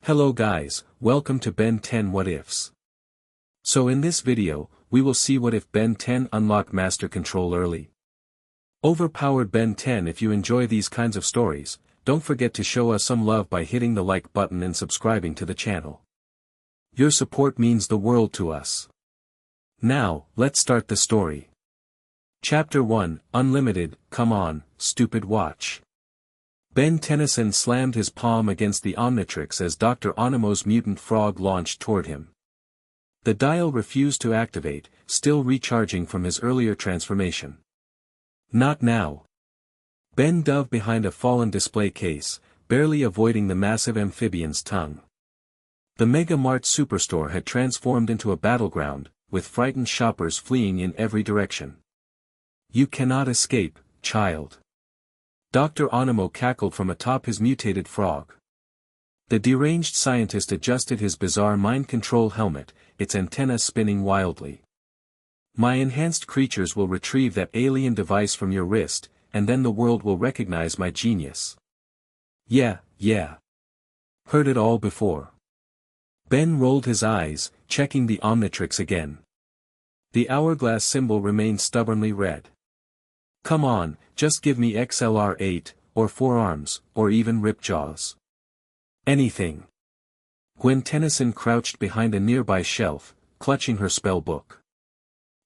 Hello guys, welcome to Ben 10 What Ifs. So in this video, we will see what if Ben 10 unlock master control early. Overpowered Ben 10. If you enjoy these kinds of stories, don't forget to show us some love by hitting the like button and subscribing to the channel. Your support means the world to us. Now, let's start the story. Chapter 1, Unlimited. Come on, stupid watch. Ben Tennyson slammed his palm against the Omnitrix as Dr. Onimo's mutant frog launched toward him. The dial refused to activate, still recharging from his earlier transformation. Not now. Ben dove behind a fallen display case, barely avoiding the massive amphibian's tongue. The Mega Mart superstore had transformed into a battleground, with frightened shoppers fleeing in every direction. You cannot escape, child. Dr. Onimo cackled from atop his mutated frog. The deranged scientist adjusted his bizarre mind control helmet, its antennas spinning wildly. My enhanced creatures will retrieve that alien device from your wrist, and then the world will recognize my genius. Yeah. Heard it all before. Ben rolled his eyes, checking the Omnitrix again. The hourglass symbol remained stubbornly red. Come on, just give me XLR8, or 4 arms, or even Ripjaws. Anything. Gwen Tennyson crouched behind a nearby shelf, clutching her spell book.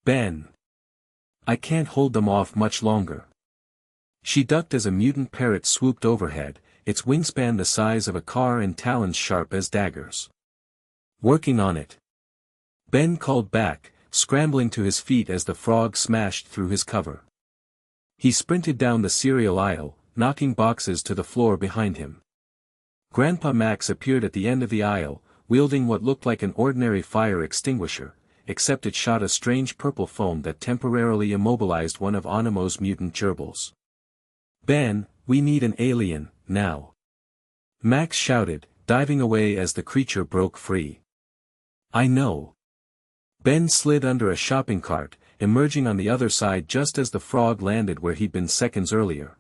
Ben. I can't hold them off much longer. She ducked as a mutant parrot swooped overhead, its wingspan the size of a car and talons sharp as daggers. Working on it. Ben called back, scrambling to his feet as the frog smashed through his cover. He sprinted down the cereal aisle, knocking boxes to the floor behind him. Grandpa Max appeared at the end of the aisle, wielding what looked like an ordinary fire extinguisher, except it shot a strange purple foam that temporarily immobilized one of Onimo's mutant gerbils. Ben, we need an alien, now. Max shouted, diving away as the creature broke free. I know. Ben slid under a shopping cart, emerging on the other side just as the frog landed where he'd been seconds earlier.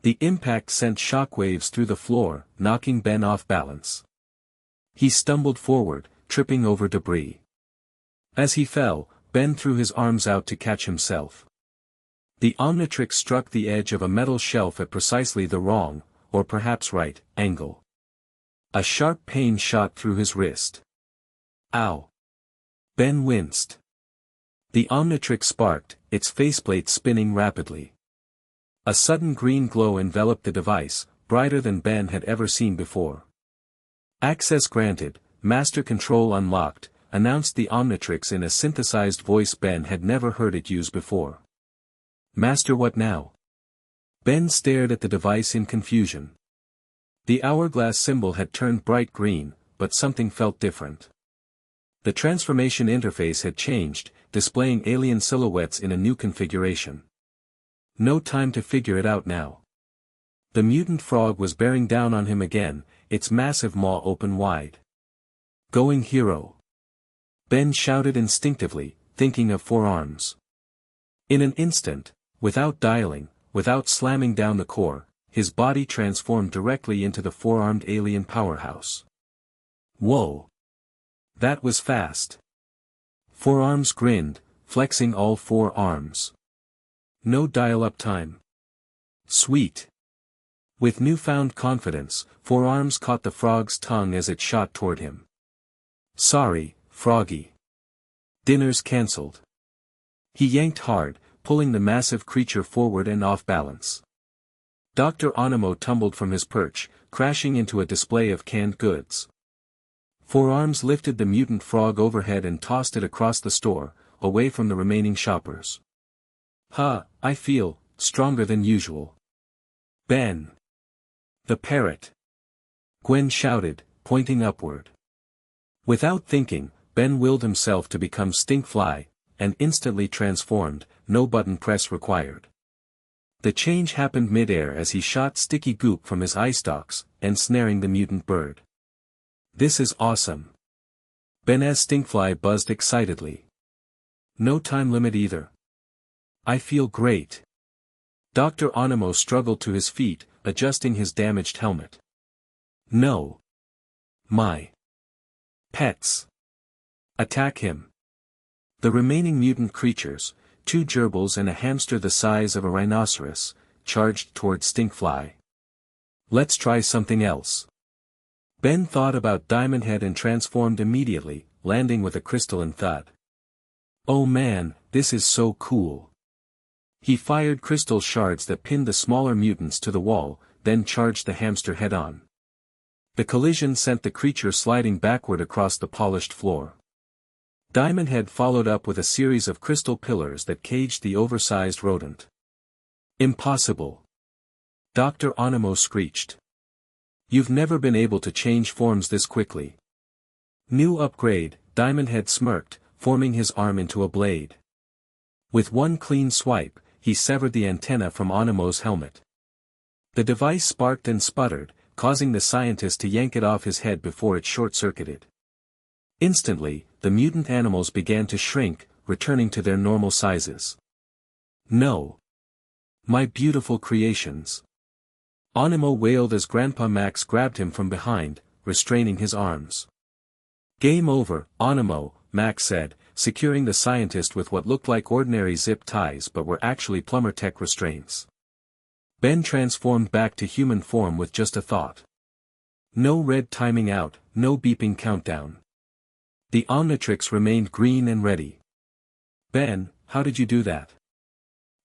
The impact sent shockwaves through the floor, knocking Ben off balance. He stumbled forward, tripping over debris. As he fell, Ben threw his arms out to catch himself. The Omnitrix struck the edge of a metal shelf at precisely the wrong, or perhaps right, angle. A sharp pain shot through his wrist. Ow! Ben winced. The Omnitrix sparked, its faceplate spinning rapidly. A sudden green glow enveloped the device, brighter than Ben had ever seen before. Access granted, master control unlocked, announced the Omnitrix in a synthesized voice Ben had never heard it use before. Master, what now? Ben stared at the device in confusion. The hourglass symbol had turned bright green, but something felt different. The transformation interface had changed, displaying alien silhouettes in a new configuration. No time to figure it out now. The mutant frog was bearing down on him again, its massive maw open wide. Going hero. Ben shouted instinctively, thinking of 4 arms. In an instant, without dialing, without slamming down the core, his body transformed directly into the 4-armed alien powerhouse. Whoa! That was fast. 4 arms grinned, flexing all 4 arms. No dial-up time. Sweet. With newfound confidence, 4 arms caught the frog's tongue as it shot toward him. Sorry, Froggy. Dinner's cancelled. He yanked hard, pulling the massive creature forward and off balance. Dr. Onimo tumbled from his perch, crashing into a display of canned goods. 4 arms lifted the mutant frog overhead and tossed it across the store, away from the remaining shoppers. I feel stronger than usual. Ben. The parrot. Gwen shouted, pointing upward. Without thinking, Ben willed himself to become Stinkfly, and instantly transformed, no button press required. The change happened mid-air as he shot sticky goop from his eye stalks, ensnaring the mutant bird. This is awesome. Ben as Stinkfly buzzed excitedly. No time limit either. I feel great. Dr. Onimo struggled to his feet, adjusting his damaged helmet. No. My pets. Attack him. The remaining mutant creatures, 2 gerbils and a hamster the size of a rhinoceros, charged toward Stinkfly. Let's try something else. Ben thought about Diamond Head and transformed immediately, landing with a crystalline thud. Oh man, this is so cool. He fired crystal shards that pinned the smaller mutants to the wall, then charged the hamster head-on. The collision sent the creature sliding backward across the polished floor. Diamond Head followed up with a series of crystal pillars that caged the oversized rodent. Impossible. Dr. Onimo screeched. You've never been able to change forms this quickly. New upgrade, Diamond Head smirked, forming his arm into a blade. With one clean swipe, he severed the antenna from Onimo's helmet. The device sparked and sputtered, causing the scientist to yank it off his head before it short-circuited. Instantly, the mutant animals began to shrink, returning to their normal sizes. No. My beautiful creations. Onimo wailed as Grandpa Max grabbed him from behind, restraining his arms. Game over, Onimo, Max said, securing the scientist with what looked like ordinary zip ties but were actually plumber tech restraints. Ben transformed back to human form with just a thought. No red timing out, no beeping countdown. The Omnitrix remained green and ready. Ben, how did you do that?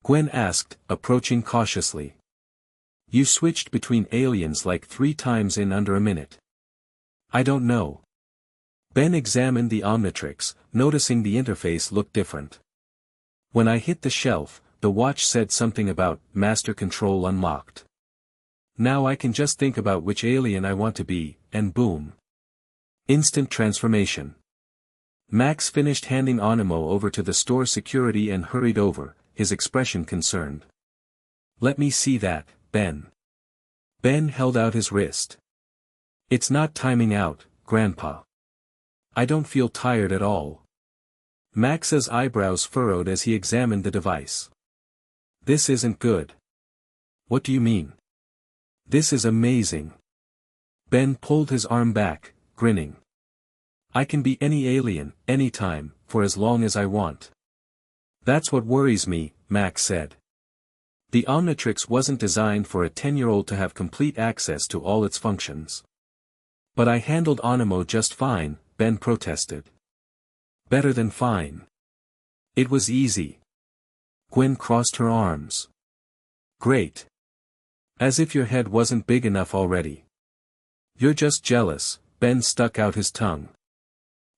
Gwen asked, approaching cautiously. You switched between aliens like 3 times in under a minute. I don't know. Ben examined the Omnitrix, noticing the interface looked different. When I hit the shelf, the watch said something about Master Control unlocked. Now I can just think about which alien I want to be, and boom. Instant transformation. Max finished handing Onimo over to the store security and hurried over, his expression concerned. Let me see that, Ben. Ben held out his wrist. It's not timing out, Grandpa. I don't feel tired at all. Max's eyebrows furrowed as he examined the device. This isn't good. What do you mean? This is amazing. Ben pulled his arm back, grinning. I can be any alien, anytime, for as long as I want. That's what worries me, Max said. The Omnitrix wasn't designed for a 10-year-old to have complete access to all its functions. But I handled Onimo just fine, Ben protested. Better than fine. It was easy. Gwen crossed her arms. Great. As if your head wasn't big enough already. You're just jealous, Ben stuck out his tongue.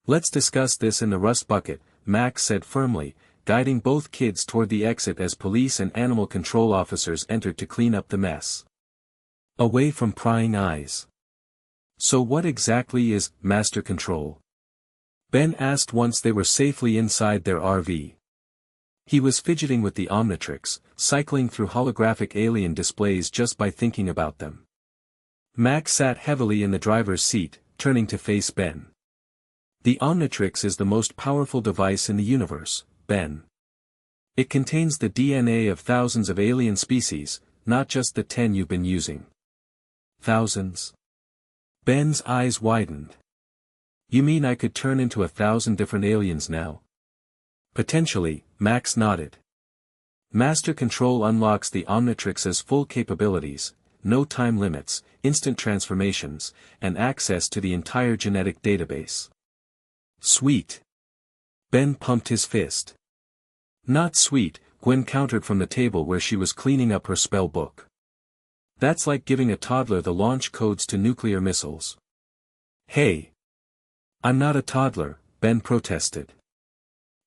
Let's discuss this in the rust bucket, Max said firmly, guiding both kids toward the exit as police and animal control officers entered to clean up the mess. Away from prying eyes. So what exactly is Master Control? Ben asked once they were safely inside their RV. He was fidgeting with the Omnitrix, cycling through holographic alien displays just by thinking about them. Max sat heavily in the driver's seat, turning to face Ben. The Omnitrix is the most powerful device in the universe, Ben. It contains the DNA of thousands of alien species, not just the 10 you've been using. Thousands? Ben's eyes widened. You mean I could turn into 1,000 different aliens now? Potentially, Max nodded. Master Control unlocks the Omnitrix's full capabilities, no time limits, instant transformations, and access to the entire genetic database. Sweet. Ben pumped his fist. Not sweet, Gwen countered from the table where she was cleaning up her spell book. That's like giving a toddler the launch codes to nuclear missiles. Hey. I'm not a toddler, Ben protested.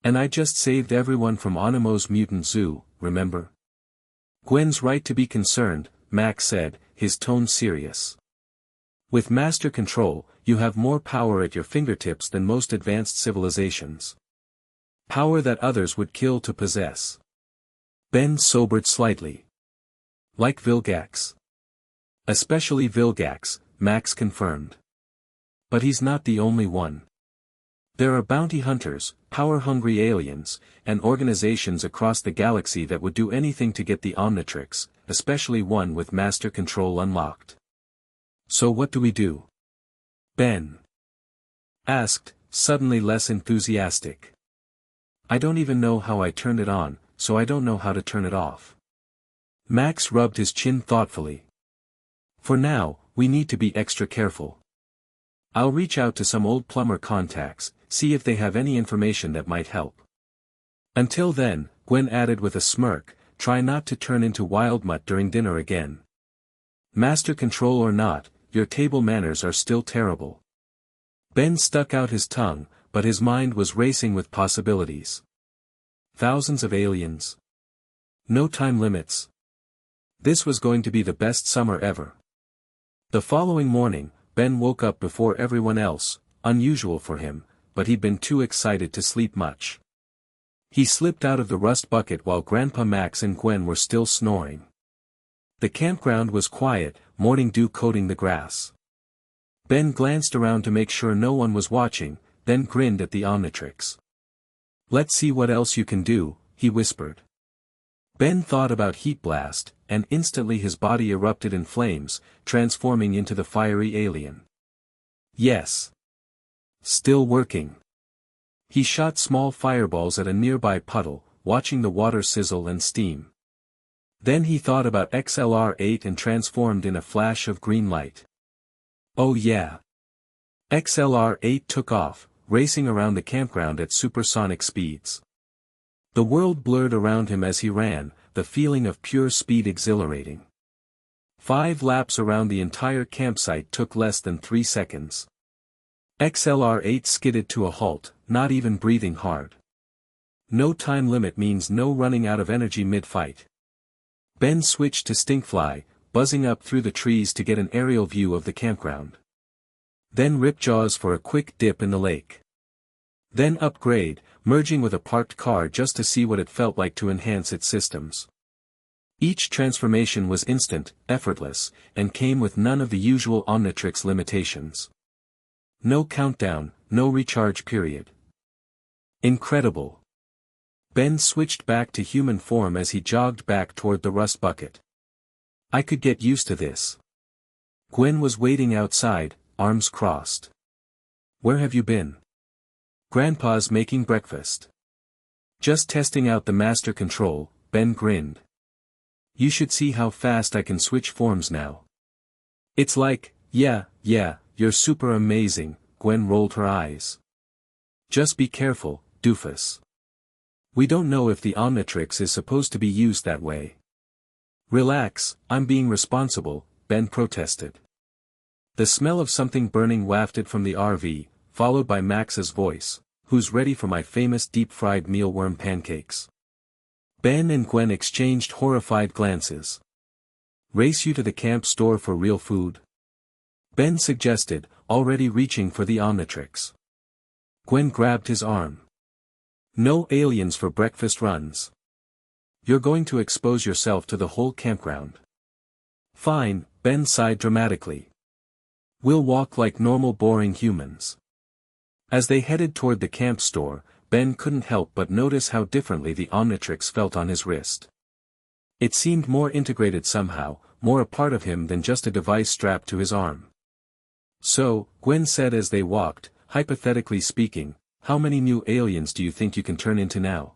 And I just saved everyone from Onimo's mutant zoo, remember? Gwen's right to be concerned, Max said, his tone serious. With Master Control, you have more power at your fingertips than most advanced civilizations. Power that others would kill to possess. Ben sobered slightly. Like Vilgax. Especially Vilgax, Max confirmed. But he's not the only one. There are bounty hunters, power-hungry aliens, and organizations across the galaxy that would do anything to get the Omnitrix, especially one with Master Control unlocked. So what do we do? Ben asked, suddenly less enthusiastic. I don't even know how I turned it on, so I don't know how to turn it off. Max rubbed his chin thoughtfully. For now, we need to be extra careful. I'll reach out to some old plumber contacts, see if they have any information that might help. Until then, Gwen added with a smirk, try not to turn into wild mutt during dinner again. Master control or not, your table manners are still terrible. Ben stuck out his tongue, but his mind was racing with possibilities. Thousands of aliens. No time limits. This was going to be the best summer ever. The following morning, Ben woke up before everyone else, unusual for him, but he'd been too excited to sleep much. He slipped out of the rust bucket while Grandpa Max and Gwen were still snoring. The campground was quiet, morning dew coating the grass. Ben glanced around to make sure no one was watching, then grinned at the Omnitrix. Let's see what else you can do, he whispered. Ben thought about Heat Blast, and instantly his body erupted in flames, transforming into the fiery alien. Yes. Still working. He shot small fireballs at a nearby puddle, watching the water sizzle and steam. Then he thought about XLR-8 and transformed in a flash of green light. Oh yeah. XLR-8 took off, racing around the campground at supersonic speeds. The world blurred around him as he ran, the feeling of pure speed exhilarating. 5 laps around the entire campsite took less than 3 seconds. XLR-8 skidded to a halt, not even breathing hard. No time limit means no running out of energy mid-fight. Ben switched to Stinkfly, buzzing up through the trees to get an aerial view of the campground. Then rip jaws for a quick dip in the lake. Then upgrade, merging with a parked car just to see what it felt like to enhance its systems. Each transformation was instant, effortless, and came with none of the usual Omnitrix limitations. No countdown, no recharge period. Incredible. Ben switched back to human form as he jogged back toward the rust bucket. I could get used to this. Gwen was waiting outside, arms crossed. Where have you been? Grandpa's making breakfast. Just testing out the master control, Ben grinned. You should see how fast I can switch forms now. It's like, yeah, you're super amazing, Gwen rolled her eyes. Just be careful, doofus. We don't know if the Omnitrix is supposed to be used that way. Relax, I'm being responsible, Ben protested. The smell of something burning wafted from the RV, followed by Max's voice, who's ready for my famous deep-fried mealworm pancakes. Ben and Gwen exchanged horrified glances. Race you to the camp store for real food? Ben suggested, already reaching for the Omnitrix. Gwen grabbed his arm. No aliens for breakfast runs. You're going to expose yourself to the whole campground. Fine, Ben sighed dramatically. We'll walk like normal boring humans. As they headed toward the camp store, Ben couldn't help but notice how differently the Omnitrix felt on his wrist. It seemed more integrated somehow, more a part of him than just a device strapped to his arm. So, Gwen said as they walked, hypothetically speaking, how many new aliens do you think you can turn into now?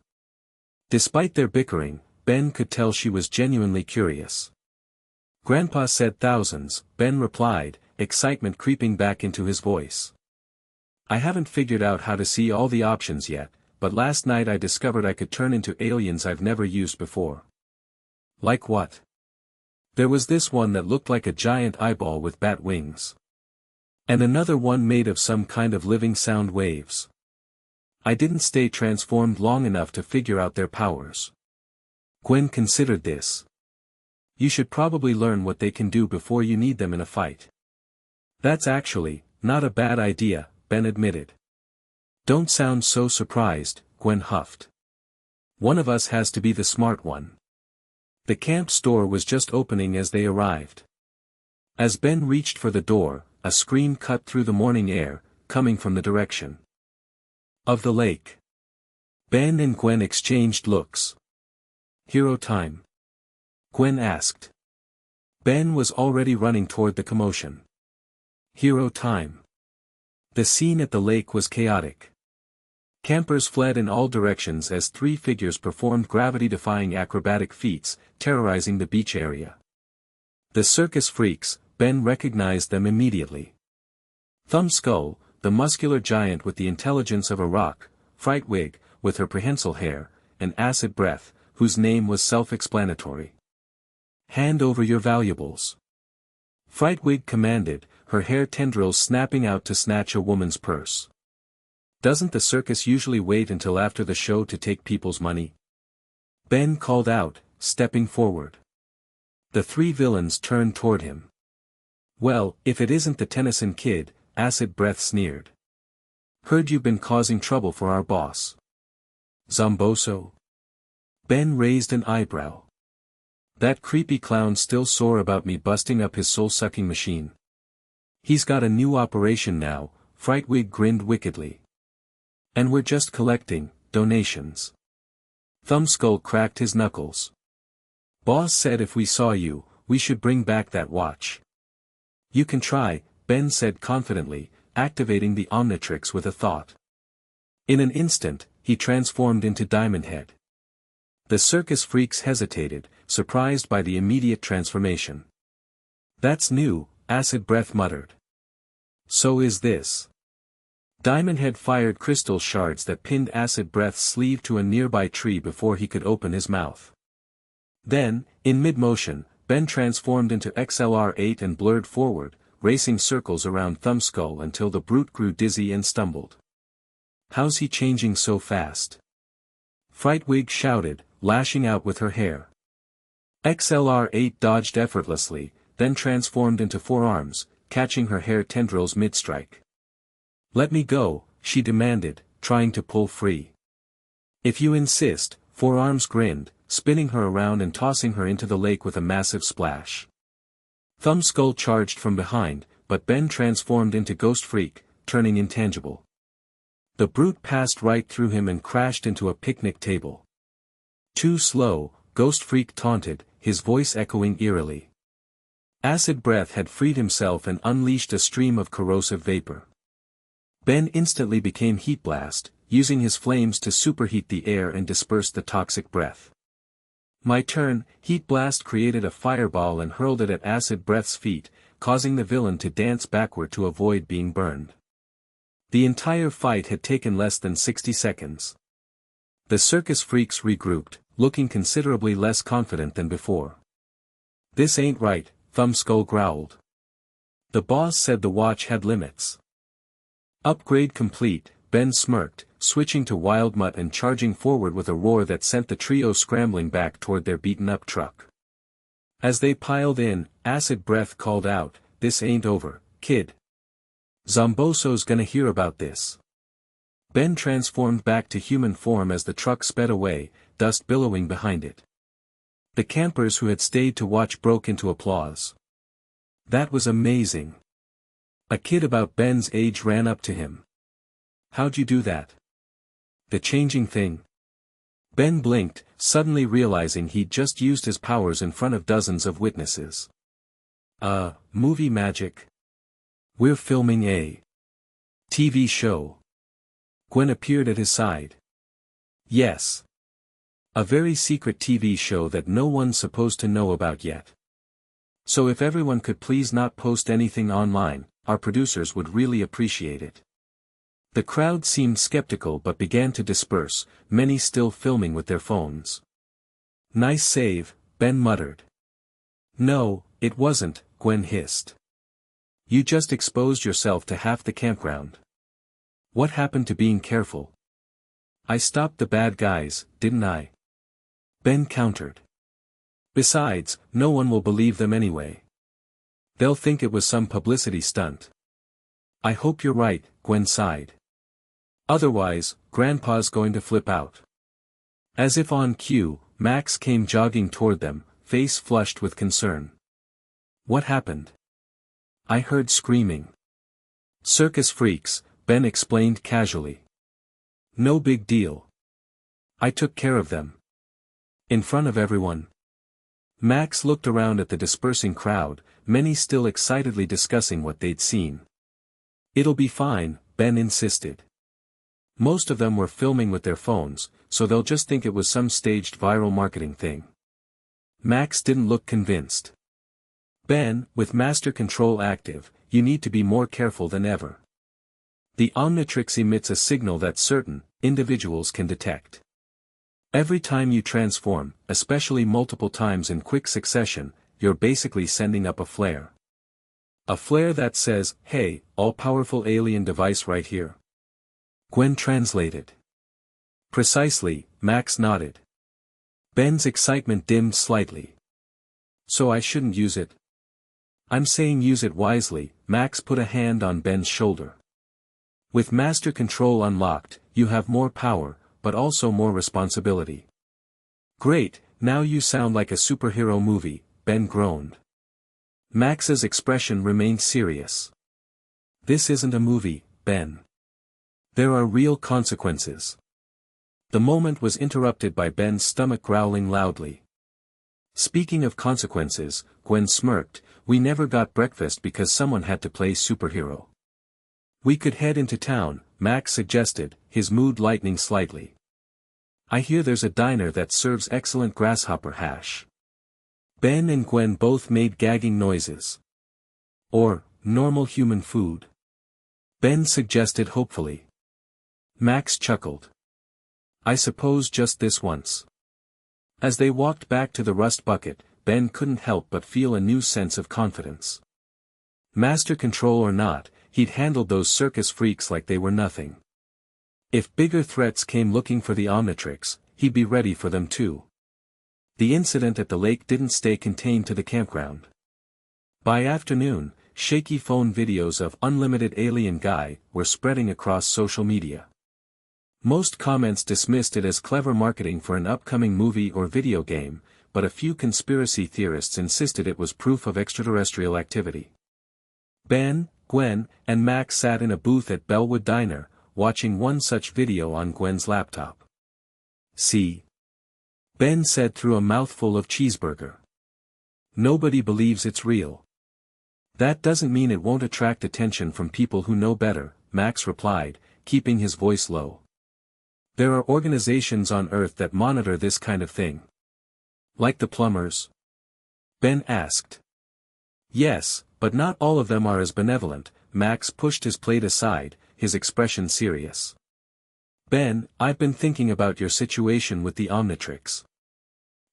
Despite their bickering, Ben could tell she was genuinely curious. Grandpa said thousands, Ben replied, excitement creeping back into his voice. I haven't figured out how to see all the options yet, but last night I discovered I could turn into aliens I've never used before. Like what? There was this one that looked like a giant eyeball with bat wings. And another one made of some kind of living sound waves. I didn't stay transformed long enough to figure out their powers. Gwen considered this. You should probably learn what they can do before you need them in a fight. That's actually, not a bad idea, Ben admitted. Don't sound so surprised, Gwen huffed. One of us has to be the smart one. The camp store was just opening as they arrived. As Ben reached for the door, a scream cut through the morning air, coming from the direction of the lake. Ben and Gwen exchanged looks. Hero time? Gwen asked. Ben was already running toward the commotion. Hero time. The scene at the lake was chaotic. Campers fled in all directions as three figures performed gravity-defying acrobatic feats, terrorizing the beach area. The circus freaks, Ben recognized them immediately. Thumbskull, the muscular giant with the intelligence of a rock, Frightwig, with her prehensile hair, and Acid Breath, whose name was self-explanatory. "Hand over your valuables." Frightwig commanded, her hair tendrils snapping out to snatch a woman's purse. "Doesn't the circus usually wait until after the show to take people's money?" Ben called out, stepping forward. The three villains turned toward him. "Well, if it isn't the Tennyson kid," Acid Breath sneered. "Heard you've been causing trouble for our boss." "Zomboso?" Ben raised an eyebrow. "That creepy clown still sore about me busting up his soul-sucking machine. He's got a new operation now," Frightwig grinned wickedly. "And we're just collecting donations." Thumbskull cracked his knuckles. "Boss said if we saw you, we should bring back that watch." "You can try," Ben said confidently, activating the Omnitrix with a thought. In an instant, he transformed into Diamond Head. The circus freaks hesitated, surprised by the immediate transformation. "That's new," Acid Breath muttered. "So is this." Diamond Head fired crystal shards that pinned Acid Breath's sleeve to a nearby tree before he could open his mouth. Then, in mid-motion, Ben transformed into XLR-8 and blurred forward, racing circles around Thumbskull until the brute grew dizzy and stumbled. "How's he changing so fast?" Frightwig shouted, lashing out with her hair. XLR-8 dodged effortlessly, then transformed into forearms, catching her hair tendrils mid-strike. "Let me go," she demanded, trying to pull free. "If you insist," Forearms grinned, spinning her around and tossing her into the lake with a massive splash. Thumbskull charged from behind, but Ben transformed into Ghost Freak, turning intangible. The brute passed right through him and crashed into a picnic table. "Too slow," Ghost Freak taunted, his voice echoing eerily. Acid Breath had freed himself and unleashed a stream of corrosive vapor. Ben instantly became Heat Blast, using his flames to superheat the air and disperse the toxic breath. My turn, Heat Blast created a fireball and hurled it at Acid Breath's feet, causing the villain to dance backward to avoid being burned. The entire fight had taken less than 60 seconds. The circus freaks regrouped, looking considerably less confident than before. "This ain't right," Thumbskull growled. "The boss said the watch had limits." "Upgrade complete," Ben smirked, switching to Wild Mutt and charging forward with a roar that sent the trio scrambling back toward their beaten-up truck. As they piled in, Acid Breath called out, "This ain't over, kid. Zomboso's gonna hear about this." Ben transformed back to human form as the truck sped away, dust billowing behind it. The campers who had stayed to watch broke into applause. "That was amazing." A kid about Ben's age ran up to him. "How'd you do that?" "The changing thing." Ben blinked, suddenly realizing he'd just used his powers in front of dozens of witnesses. Movie magic. We're filming a TV show." Gwen appeared at his side. "Yes. A very secret TV show that no one's supposed to know about yet. So if everyone could please not post anything online, our producers would really appreciate it." The crowd seemed skeptical but began to disperse, many still filming with their phones. "Nice save," Ben muttered. "No, it wasn't," Gwen hissed. "You just exposed yourself to half the campground. What happened to being careful?" "I stopped the bad guys, didn't I?" Ben countered. "Besides, no one will believe them anyway. They'll think it was some publicity stunt." "I hope you're right," Gwen sighed. "Otherwise, Grandpa's going to flip out." As if on cue, Max came jogging toward them, face flushed with concern. "What happened?" "I heard screaming." "Circus freaks," Ben explained casually. "No big deal. I took care of them." "In front of everyone?" Max looked around at the dispersing crowd, many still excitedly discussing what they'd seen. It'll be fine, Ben insisted. Most of them were filming with their phones, so they'll just think it was some staged viral marketing thing. Max didn't look convinced. Ben, with Master Control active, you need to be more careful than ever. The Omnitrix emits a signal that certain individuals can detect. Every time you transform, especially multiple times in quick succession, you're basically sending up a flare. A flare that says, "Hey, all-powerful alien device right here." Gwen translated. Precisely, Max nodded. Ben's excitement dimmed slightly. So I shouldn't use it? I'm saying use it wisely, Max put a hand on Ben's shoulder. With Master Control unlocked, you have more power, but also more responsibility. Great, now you sound like a superhero movie, Ben groaned. Max's expression remained serious. This isn't a movie, Ben. There are real consequences. The moment was interrupted by Ben's stomach growling loudly. Speaking of consequences, Gwen smirked, we never got breakfast because someone had to play superhero. We could head into town, Max suggested, his mood lightening slightly. I hear there's a diner that serves excellent grasshopper hash. Ben and Gwen both made gagging noises. Or, normal human food. Ben suggested hopefully. Max chuckled. I suppose just this once. As they walked back to the rust bucket, Ben couldn't help but feel a new sense of confidence. Master Control or not, he'd handled those circus freaks like they were nothing. If bigger threats came looking for the Omnitrix, he'd be ready for them too. The incident at the lake didn't stay contained to the campground. By afternoon, shaky phone videos of unlimited alien guy were spreading across social media. Most comments dismissed it as clever marketing for an upcoming movie or video game, but a few conspiracy theorists insisted it was proof of extraterrestrial activity. Ben, Gwen, and Max sat in a booth at Bellwood Diner, watching one such video on Gwen's laptop. See? Ben said through a mouthful of cheeseburger. Nobody believes it's real. That doesn't mean it won't attract attention from people who know better, Max replied, keeping his voice low. There are organizations on Earth that monitor this kind of thing. Like the plumbers? Ben asked. Yes, but not all of them are as benevolent, Max pushed his plate aside, his expression serious. Ben, I've been thinking about your situation with the Omnitrix.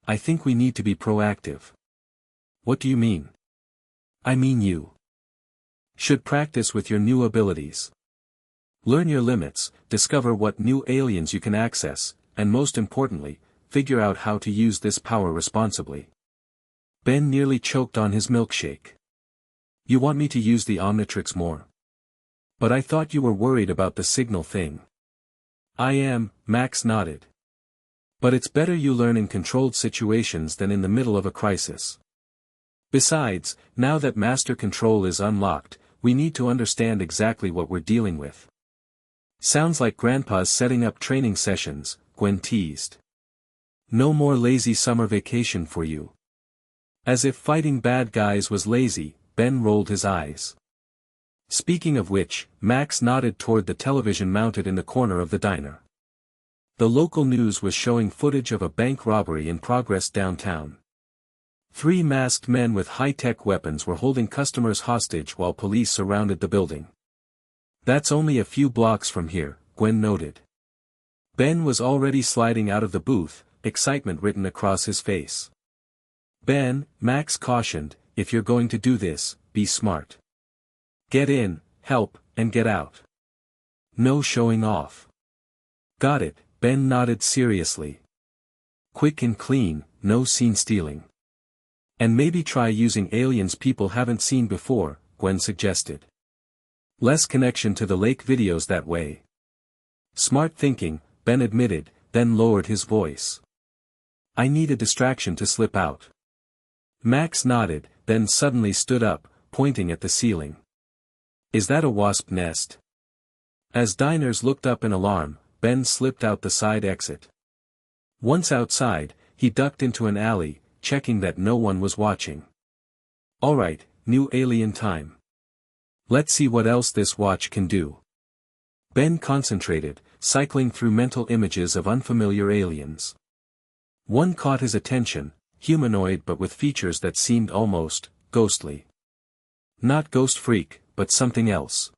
I think we need to be proactive. What do you mean? I mean you should practice with your new abilities. Learn your limits, discover what new aliens you can access, and most importantly, figure out how to use this power responsibly. Ben nearly choked on his milkshake. You want me to use the Omnitrix more? But I thought you were worried about the signal thing. I am, Max nodded. But it's better you learn in controlled situations than in the middle of a crisis. Besides, now that Master Control is unlocked, we need to understand exactly what we're dealing with. Sounds like Grandpa's setting up training sessions, Gwen teased. No more lazy summer vacation for you. As if fighting bad guys was lazy, Ben rolled his eyes. Speaking of which, Max nodded toward the television mounted in the corner of the diner. The local news was showing footage of a bank robbery in progress downtown. 3 masked men with high-tech weapons were holding customers hostage while police surrounded the building. That's only a few blocks from here, Gwen noted. Ben was already sliding out of the booth, excitement written across his face. Ben, Max cautioned, if you're going to do this, be smart. Get in, help, and get out. No showing off. Got it, Ben nodded seriously. Quick and clean, no scene stealing. And maybe try using aliens people haven't seen before, Gwen suggested. Less connection to the lake videos that way. Smart thinking, Ben admitted, then lowered his voice. I need a distraction to slip out. Max nodded, then suddenly stood up, pointing at the ceiling. Is that a wasp nest? As diners looked up in alarm, Ben slipped out the side exit. Once outside, he ducked into an alley, checking that no one was watching. Alright, new alien time. Let's see what else this watch can do. Ben concentrated, cycling through mental images of unfamiliar aliens. One caught his attention, humanoid but with features that seemed almost ghostly. Not Ghost Freak, but something else.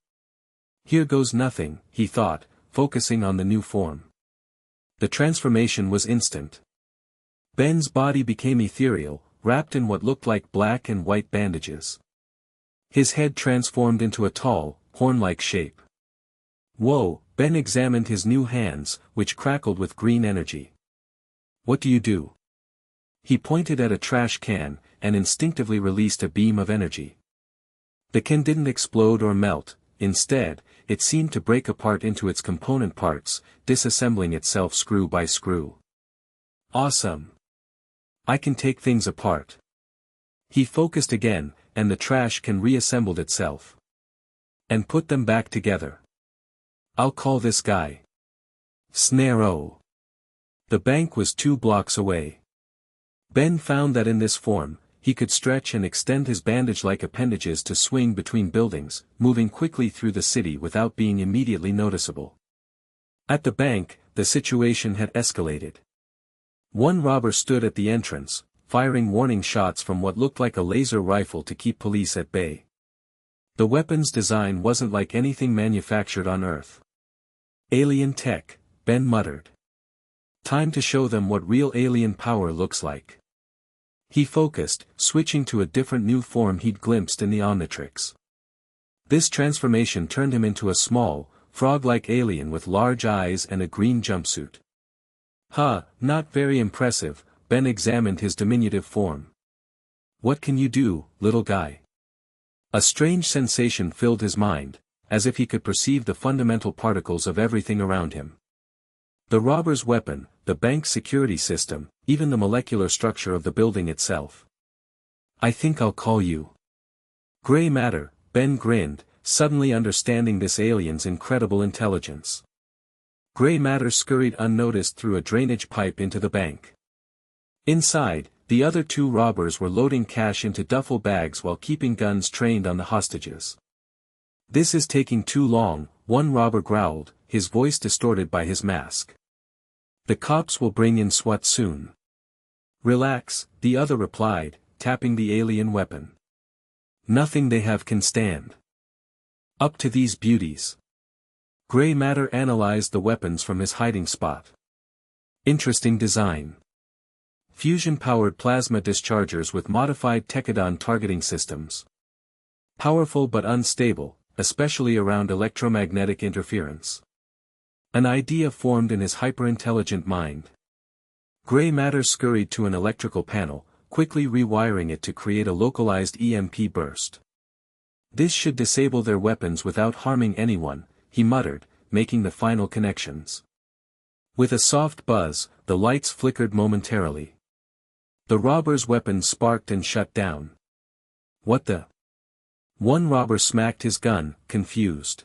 Here goes nothing, he thought, focusing on the new form. The transformation was instant. Ben's body became ethereal, wrapped in what looked like black and white bandages. His head transformed into a tall, horn-like shape. Whoa, Ben examined his new hands, which crackled with green energy. What do you do? He pointed at a trash can, and instinctively released a beam of energy. The can didn't explode or melt, instead, it seemed to break apart into its component parts, disassembling itself screw by screw. Awesome! I can take things apart. He focused again, and the trash can reassembled itself. And put them back together. I'll call this guy Snare-O. The bank was 2 blocks away. Ben found that in this form, he could stretch and extend his bandage-like appendages to swing between buildings, moving quickly through the city without being immediately noticeable. At the bank, the situation had escalated. One robber stood at the entrance, firing warning shots from what looked like a laser rifle to keep police at bay. The weapon's design wasn't like anything manufactured on Earth. Alien tech, Ben muttered. Time to show them what real alien power looks like. He focused, switching to a different new form he'd glimpsed in the Omnitrix. This transformation turned him into a small, frog-like alien with large eyes and a green jumpsuit. Not very impressive, Ben examined his diminutive form. What can you do, little guy? A strange sensation filled his mind, as if he could perceive the fundamental particles of everything around him. The robber's weapon, the bank's security system, even the molecular structure of the building itself. I think I'll call you Gray Matter, Ben grinned, suddenly understanding this alien's incredible intelligence. Gray Matter scurried unnoticed through a drainage pipe into the bank. Inside, the other 2 robbers were loading cash into duffel bags while keeping guns trained on the hostages. This is taking too long, one robber growled, his voice distorted by his mask. The cops will bring in SWAT soon. Relax, the other replied, tapping the alien weapon. Nothing they have can stand up to these beauties. Gray Matter analyzed the weapons from his hiding spot. Interesting design. Fusion-powered plasma dischargers with modified Tekadon targeting systems. Powerful but unstable, especially around electromagnetic interference. An idea formed in his hyper-intelligent mind. Gray Matter scurried to an electrical panel, quickly rewiring it to create a localized EMP burst. This should disable their weapons without harming anyone, he muttered, making the final connections. With a soft buzz, the lights flickered momentarily. The robber's weapons sparked and shut down. What the? One robber smacked his gun, confused.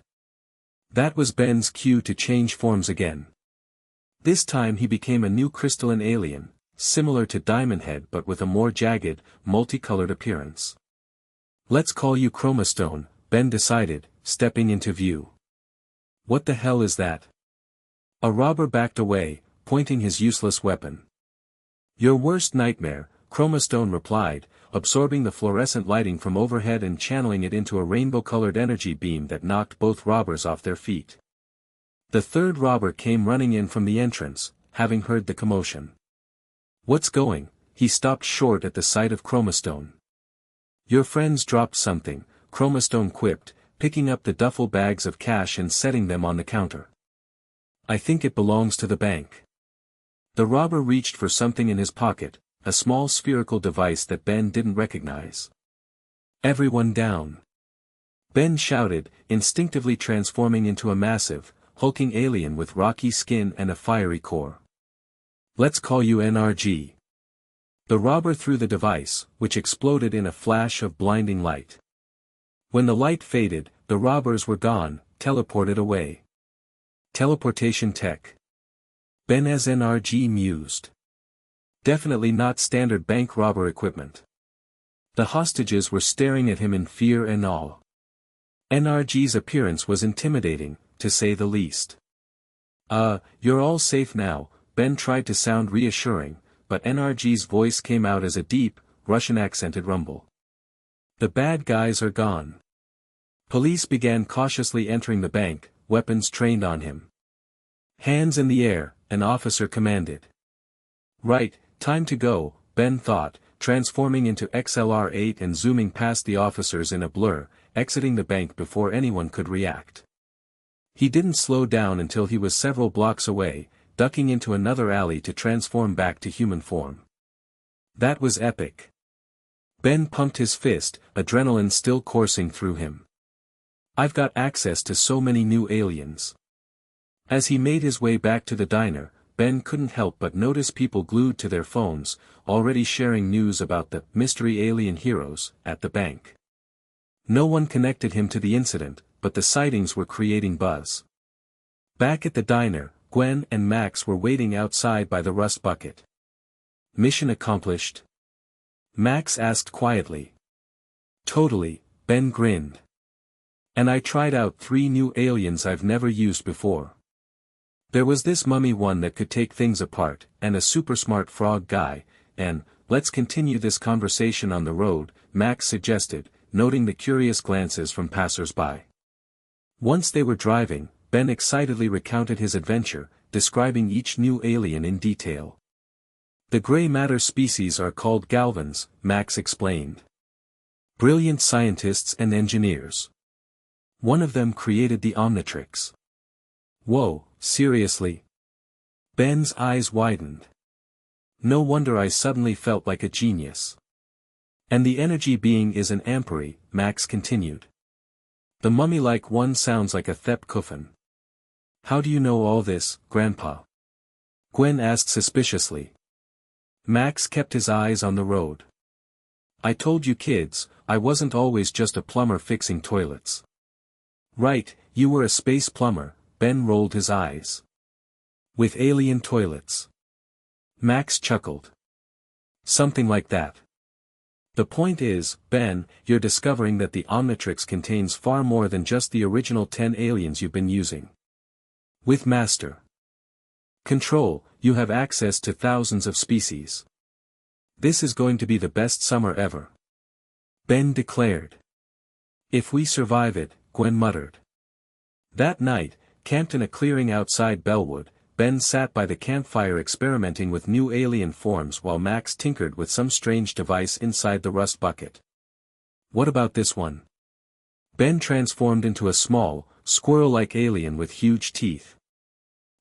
That was Ben's cue to change forms again. This time he became a new crystalline alien, similar to Diamond Head but with a more jagged, multicolored appearance. Let's call you Chromastone, Ben decided, stepping into view. What the hell is that? A robber backed away, pointing his useless weapon. Your worst nightmare, Chromastone replied, absorbing the fluorescent lighting from overhead and channeling it into a rainbow-colored energy beam that knocked both robbers off their feet. The 3rd robber came running in from the entrance, having heard the commotion. What's going? He stopped short at the sight of Chromastone. Your friends dropped something, Chromastone quipped, picking up the duffel bags of cash and setting them on the counter. I think it belongs to the bank. The robber reached for something in his pocket, a small spherical device that Ben didn't recognize. Everyone down. Ben shouted, instinctively transforming into a massive, hulking alien with rocky skin and a fiery core. Let's call you NRG. The robber threw the device, which exploded in a flash of blinding light. When the light faded, the robbers were gone, teleported away. Teleportation tech. Ben as NRG mused. Definitely not standard bank robber equipment. The hostages were staring at him in fear and awe. NRG's appearance was intimidating, to say the least. You're all safe now," Ben tried to sound reassuring, but NRG's voice came out as a deep, Russian-accented rumble. "The bad guys are gone." Police began cautiously entering the bank, weapons trained on him. "Hands in the air," an officer commanded. "Right, time to go," Ben thought, transforming into XLR-8 and zooming past the officers in a blur, exiting the bank before anyone could react. He didn't slow down until he was several blocks away, ducking into another alley to transform back to human form. That was epic. Ben pumped his fist, adrenaline still coursing through him. "I've got access to so many new aliens." As he made his way back to the diner, Ben couldn't help but notice people glued to their phones, already sharing news about the mystery alien heroes at the bank. No one connected him to the incident, but the sightings were creating buzz. Back at the diner, Gwen and Max were waiting outside by the rust bucket. "Mission accomplished?" Max asked quietly. "Totally," Ben grinned. "And I tried out 3 new aliens I've never used before. There was this mummy one that could take things apart, and a super smart frog guy, and, let's continue this conversation on the road," Max suggested, noting the curious glances from passers-by. Once they were driving, Ben excitedly recounted his adventure, describing each new alien in detail. "The gray matter species are called Galvans," Max explained. "Brilliant scientists and engineers. One of them created the Omnitrix." "Whoa, seriously?" Ben's eyes widened. "No wonder I suddenly felt like a genius." "And the energy being is an ampere," Max continued. "The mummy-like one sounds like a Thep Kuffen." "How do you know all this, Grandpa?" Gwen asked suspiciously. Max kept his eyes on the road. "I told you kids, I wasn't always just a plumber fixing toilets." "Right, you were a space plumber," Ben rolled his eyes. "With alien toilets." Max chuckled. "Something like that. The point is, Ben, you're discovering that the Omnitrix contains far more than just the original 10 aliens you've been using. With Master Control, you have access to thousands of species. This is going to be the best summer ever," Ben declared. "If we survive it," Gwen muttered. That night, camped in a clearing outside Bellwood, Ben sat by the campfire experimenting with new alien forms while Max tinkered with some strange device inside the rust bucket. "What about this one?" Ben transformed into a small, squirrel-like alien with huge teeth.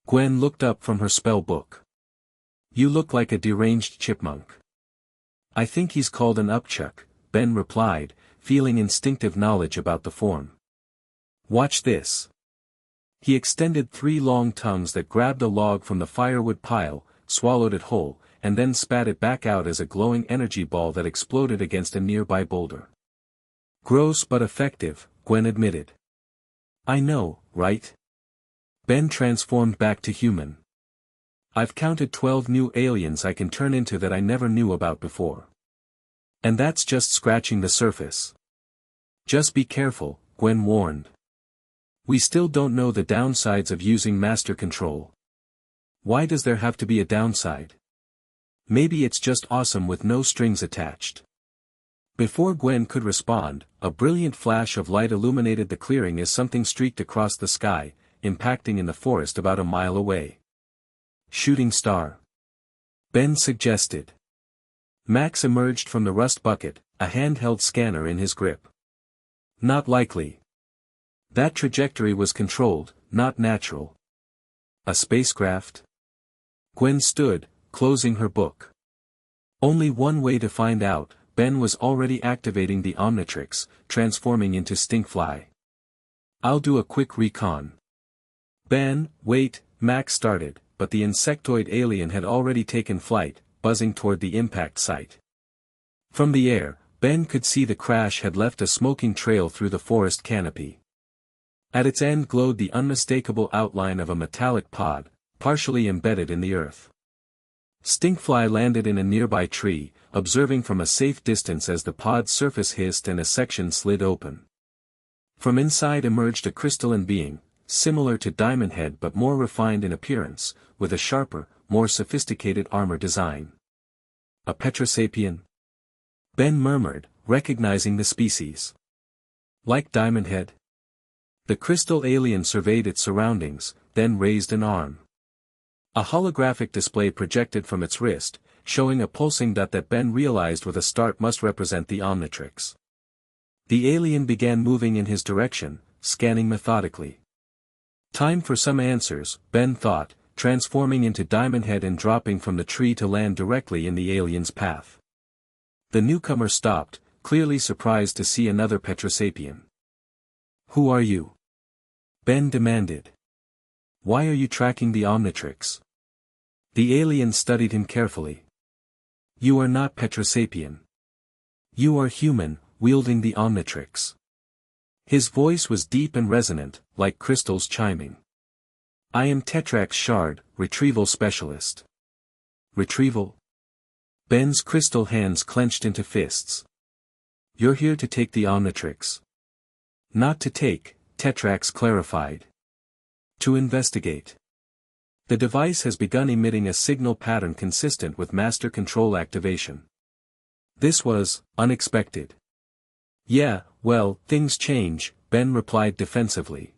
Gwen looked up from her spell book. "You look like a deranged chipmunk." "I think he's called an upchuck," Ben replied, feeling instinctive knowledge about the form. "Watch this." He extended 3 long tongues that grabbed a log from the firewood pile, swallowed it whole, and then spat it back out as a glowing energy ball that exploded against a nearby boulder. "Gross but effective," Gwen admitted. "I know, right?" Ben transformed back to human. "I've counted 12 new aliens I can turn into that I never knew about before. And that's just scratching the surface." "Just be careful," Gwen warned. "We still don't know the downsides of using master control." "Why does there have to be a downside? Maybe it's just awesome with no strings attached." Before Gwen could respond, a brilliant flash of light illuminated the clearing as something streaked across the sky, impacting in the forest about a mile away. "Shooting star," Ben suggested. Max emerged from the rust bucket, a handheld scanner in his grip. "Not likely. That trajectory was controlled, not natural." "A spacecraft?" Gwen stood, closing her book. Only one way to find out. Ben was already activating the Omnitrix, transforming into Stinkfly. "I'll do a quick recon." "Ben, wait," Max started, but the insectoid alien had already taken flight, buzzing toward the impact site. From the air, Ben could see the crash had left a smoking trail through the forest canopy. At its end glowed the unmistakable outline of a metallic pod, partially embedded in the earth. Stinkfly landed in a nearby tree, observing from a safe distance as the pod's surface hissed and a section slid open. From inside emerged a crystalline being, similar to Diamond Head but more refined in appearance, with a sharper, more sophisticated armor design. A Petrosapien? Ben murmured, recognizing the species. Like Diamond Head? The crystal alien surveyed its surroundings, then raised an arm. A holographic display projected from its wrist, showing a pulsing dot that Ben realized with a start must represent the Omnitrix. The alien began moving in his direction, scanning methodically. Time for some answers, Ben thought, transforming into Diamond Head and dropping from the tree to land directly in the alien's path. The newcomer stopped, clearly surprised to see another Petrosapien. "Who are you?" Ben demanded. "Why are you tracking the Omnitrix?" The alien studied him carefully. "You are not Petrosapien. You are human, wielding the Omnitrix." His voice was deep and resonant, like crystals chiming. "I am Tetrax Shard, retrieval specialist." Retrieval? Ben's crystal hands clenched into fists. "You're here to take the Omnitrix." "Not to take," Tetrax clarified. "To investigate. The device has begun emitting a signal pattern consistent with master control activation." This was unexpected. "Yeah, well, things change," Ben replied defensively.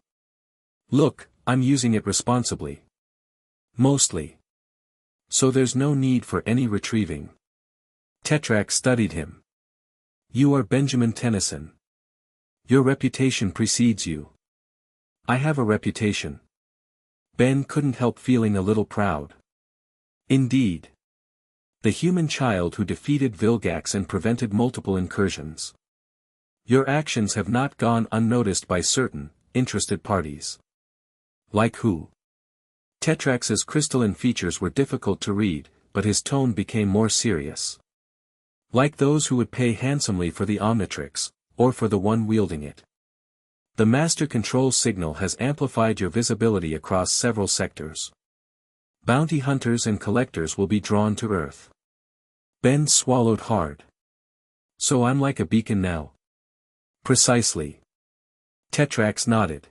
"Look, I'm using it responsibly. Mostly. So there's no need for any retrieving." Tetrax studied him. "You are Benjamin Tennyson. Your reputation precedes you." "I have a reputation." Ben couldn't help feeling a little proud. "Indeed. The human child who defeated Vilgax and prevented multiple incursions. Your actions have not gone unnoticed by certain, interested parties." "Like who?" Tetrax's crystalline features were difficult to read, but his tone became more serious. "Like those who would pay handsomely for the Omnitrix, or for the one wielding it. The master control signal has amplified your visibility across several sectors. Bounty hunters and collectors will be drawn to Earth." Ben swallowed hard. "So I'm like a beacon now?" "Precisely." Tetrax nodded.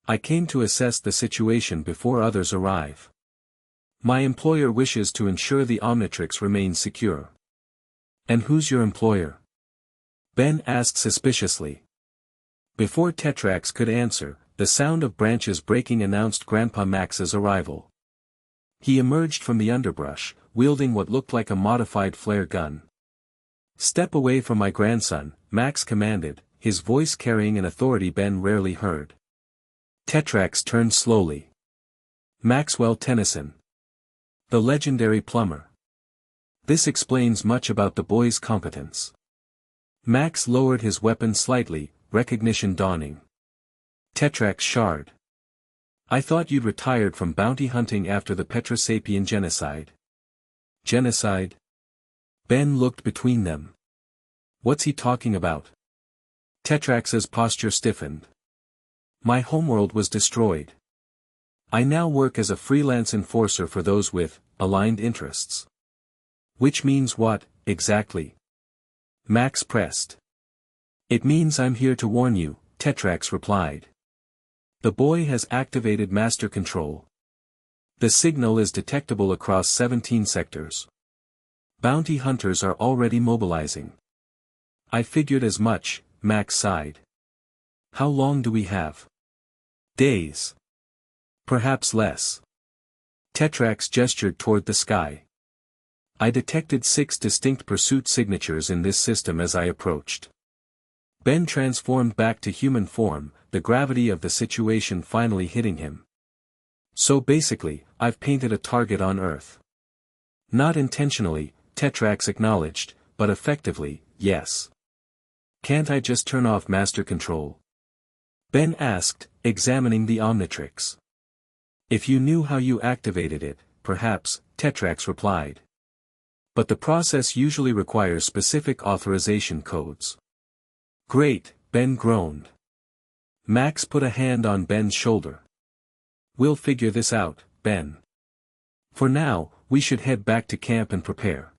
"I came to assess the situation before others arrive. My employer wishes to ensure the Omnitrix remains secure." "And who's your employer?" Ben asked suspiciously. Before Tetrax could answer, the sound of branches breaking announced Grandpa Max's arrival. He emerged from the underbrush, wielding what looked like a modified flare gun. "Step away from my grandson," Max commanded, his voice carrying an authority Ben rarely heard. Tetrax turned slowly. "Maxwell Tennyson. The legendary plumber. This explains much about the boy's competence." Max lowered his weapon slightly, recognition dawning. "Tetrax Shard. I thought you'd retired from bounty hunting after the Petrosapien genocide." "Genocide?" Ben looked between them. "What's he talking about?" Tetrax's posture stiffened. "My homeworld was destroyed. I now work as a freelance enforcer for those with aligned interests." "Which means what, exactly?" Max pressed. "It means I'm here to warn you," Tetrax replied. "The boy has activated master control. The signal is detectable across 17 sectors. Bounty hunters are already mobilizing." "I figured as much," Max sighed. "How long do we have?" "Days. Perhaps less." Tetrax gestured toward the sky. "I detected 6 distinct pursuit signatures in this system as I approached." Ben transformed back to human form, the gravity of the situation finally hitting him. "So basically, I've painted a target on Earth." "Not intentionally," Tetrax acknowledged, "but effectively, yes." "Can't I just turn off master control?" Ben asked, examining the Omnitrix. "If you knew how you activated it, perhaps," Tetrax replied. "But the process usually requires specific authorization codes." "Great," Ben groaned. Max put a hand on Ben's shoulder. "We'll figure this out, Ben. For now, we should head back to camp and prepare.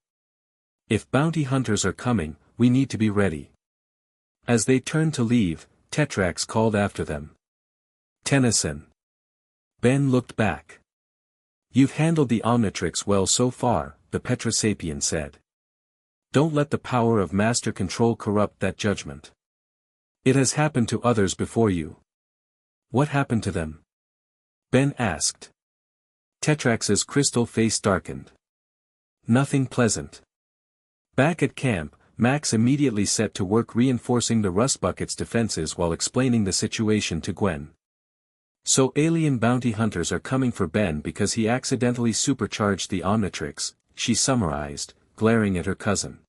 If bounty hunters are coming, we need to be ready." As they turned to leave, Tetrax called after them. Tennyson. Ben looked back. You've handled the Omnitrix well so far, the Petrosapien said. Don't let the power of master control corrupt that judgment. It has happened to others before you. What happened to them? Ben asked. Tetrax's crystal face darkened. Nothing pleasant. Back at camp, Max immediately set to work reinforcing the Rust Bucket's defenses while explaining the situation to Gwen. So alien bounty hunters are coming for Ben because he accidentally supercharged the Omnitrix, she summarized, glaring at her cousin.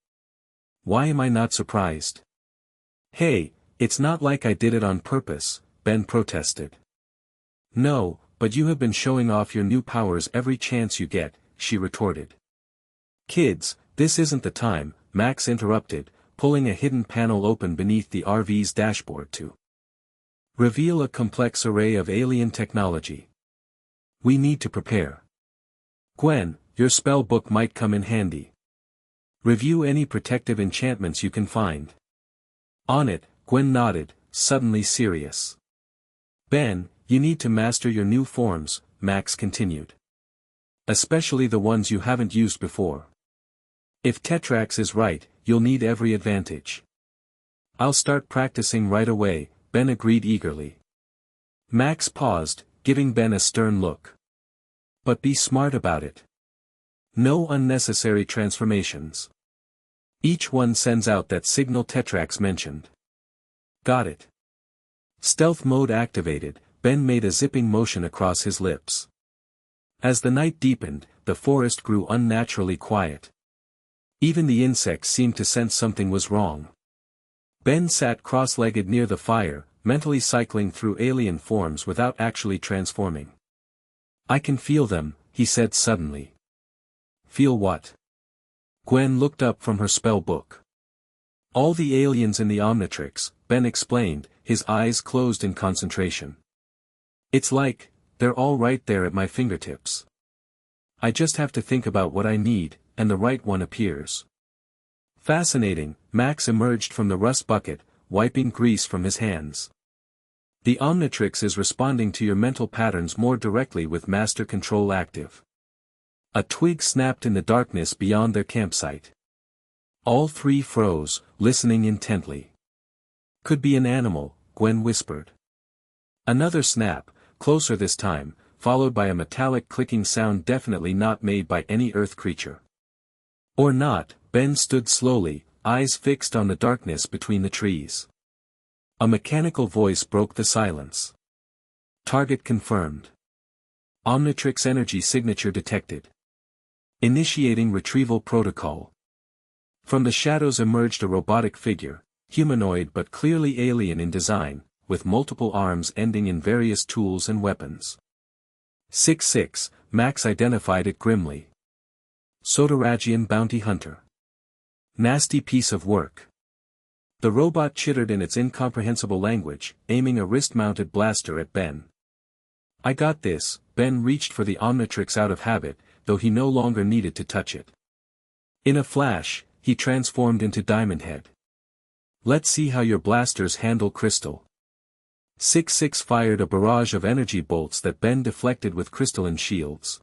Why am I not surprised? Hey, it's not like I did it on purpose, Ben protested. No, but you have been showing off your new powers every chance you get, she retorted. Kids, this isn't the time, Max interrupted, pulling a hidden panel open beneath the RV's dashboard to reveal a complex array of alien technology. We need to prepare. Gwen, your spell book might come in handy. Review any protective enchantments you can find. On it, Gwen nodded, suddenly serious. Ben, you need to master your new forms, Max continued. Especially the ones you haven't used before. If Tetrax is right, you'll need every advantage. I'll start practicing right away, Ben agreed eagerly. Max paused, giving Ben a stern look. But be smart about it. No unnecessary transformations. Each one sends out that signal Tetrax mentioned. Got it. Stealth mode activated, Ben made a zipping motion across his lips. As the night deepened, the forest grew unnaturally quiet. Even the insects seemed to sense something was wrong. Ben sat cross-legged near the fire, mentally cycling through alien forms without actually transforming. I can feel them, he said suddenly. Feel what? Gwen looked up from her spell book. All the aliens in the Omnitrix, Ben explained, his eyes closed in concentration. It's like, they're all right there at my fingertips. I just have to think about what I need, and the right one appears. Fascinating, Max emerged from the rust bucket, wiping grease from his hands. The Omnitrix is responding to your mental patterns more directly with master control active. A twig snapped in the darkness beyond their campsite. All three froze, listening intently. Could be an animal, Gwen whispered. Another snap, closer this time, followed by a metallic clicking sound definitely not made by any earth creature. Or not, Ben stood slowly, eyes fixed on the darkness between the trees. A mechanical voice broke the silence. Target confirmed. Omnitrix energy signature detected. Initiating retrieval protocol. From the shadows emerged a robotic figure, humanoid but clearly alien in design, with multiple arms ending in various tools and weapons. 6-6, Max identified it grimly. Sotaragian bounty hunter. Nasty piece of work. The robot chittered in its incomprehensible language, aiming a wrist-mounted blaster at Ben. I got this, Ben reached for the Omnitrix out of habit, though he no longer needed to touch it. In a flash, he transformed into Diamond Head. Let's see how your blasters handle crystal. 6-6 fired a barrage of energy bolts that Ben deflected with crystalline shields.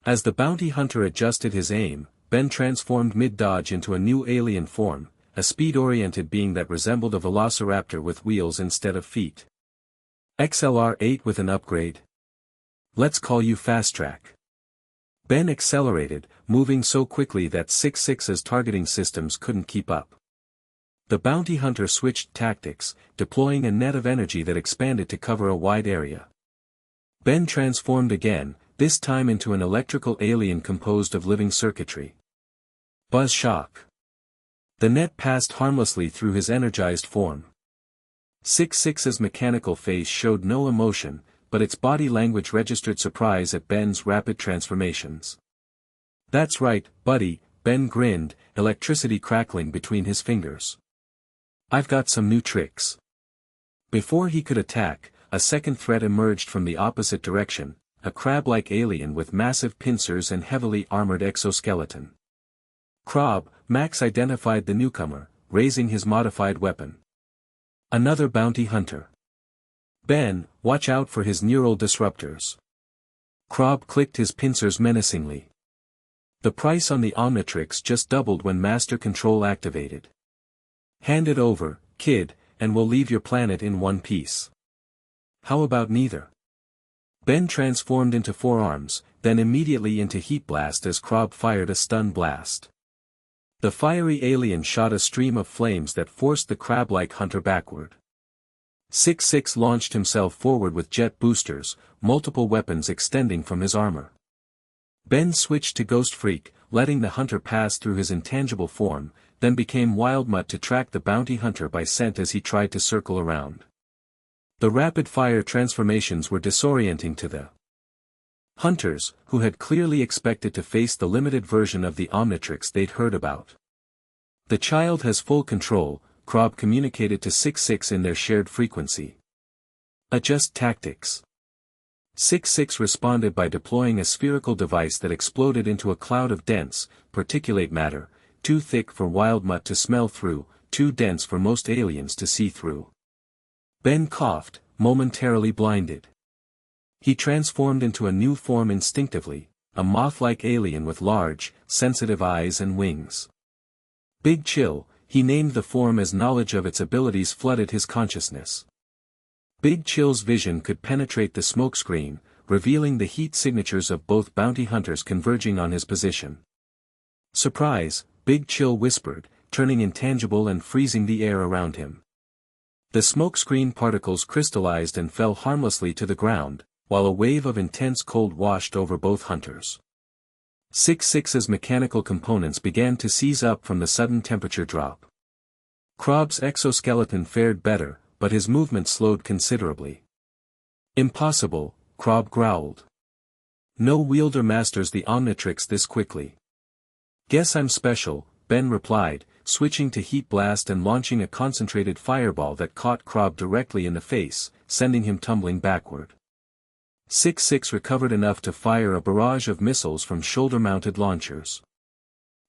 As the bounty hunter adjusted his aim, Ben transformed mid-dodge into a new alien form, a speed-oriented being that resembled a velociraptor with wheels instead of feet. XLR-8 with an upgrade? Let's call you Fast Track. Ben accelerated, moving so quickly that 6-6's targeting systems couldn't keep up. The bounty hunter switched tactics, deploying a net of energy that expanded to cover a wide area. Ben transformed again, this time into an electrical alien composed of living circuitry. Buzz shock. The net passed harmlessly through his energized form. 6-6's mechanical face showed no emotion, but its body language registered surprise at Ben's rapid transformations. That's right, buddy, Ben grinned, electricity crackling between his fingers. I've got some new tricks. Before he could attack, a second threat emerged from the opposite direction, a crab-like alien with massive pincers and heavily armored exoskeleton. Krob, Max identified the newcomer, raising his modified weapon. Another bounty hunter. Ben, watch out for his neural disruptors. Krob clicked his pincers menacingly. The price on the Omnitrix just doubled when Master Control activated. Hand it over, kid, and we'll leave your planet in one piece. How about neither? Ben transformed into forearms, then immediately into heat blast as Krob fired a stun blast. The fiery alien shot a stream of flames that forced the crab-like hunter backward. 6-6 launched himself forward with jet boosters, multiple weapons extending from his armor. Ben switched to Ghost Freak, letting the hunter pass through his intangible form, then became Wild Mutt to track the bounty hunter by scent as he tried to circle around. The rapid-fire transformations were disorienting to the hunters, who had clearly expected to face the limited version of the Omnitrix they'd heard about. The child has full control, Krob communicated to 6-6 in their shared frequency. Adjust tactics. 6-6 responded by deploying a spherical device that exploded into a cloud of dense, particulate matter, too thick for Wild Mutt to smell through, too dense for most aliens to see through. Ben coughed, momentarily blinded. He transformed into a new form instinctively, a moth-like alien with large, sensitive eyes and wings. Big Chill, he named the form as knowledge of its abilities flooded his consciousness. Big Chill's vision could penetrate the smokescreen, revealing the heat signatures of both bounty hunters converging on his position. Surprise, Big Chill whispered, turning intangible and freezing the air around him. The smokescreen particles crystallized and fell harmlessly to the ground, while a wave of intense cold washed over both hunters. 6-6's mechanical components began to seize up from the sudden temperature drop. Krob's exoskeleton fared better, but his movement slowed considerably. Impossible, Krob growled. No wielder masters the Omnitrix this quickly. Guess I'm special, Ben replied, switching to Heat Blast and launching a concentrated fireball that caught Krob directly in the face, sending him tumbling backward. 6-6 recovered enough to fire a barrage of missiles from shoulder-mounted launchers.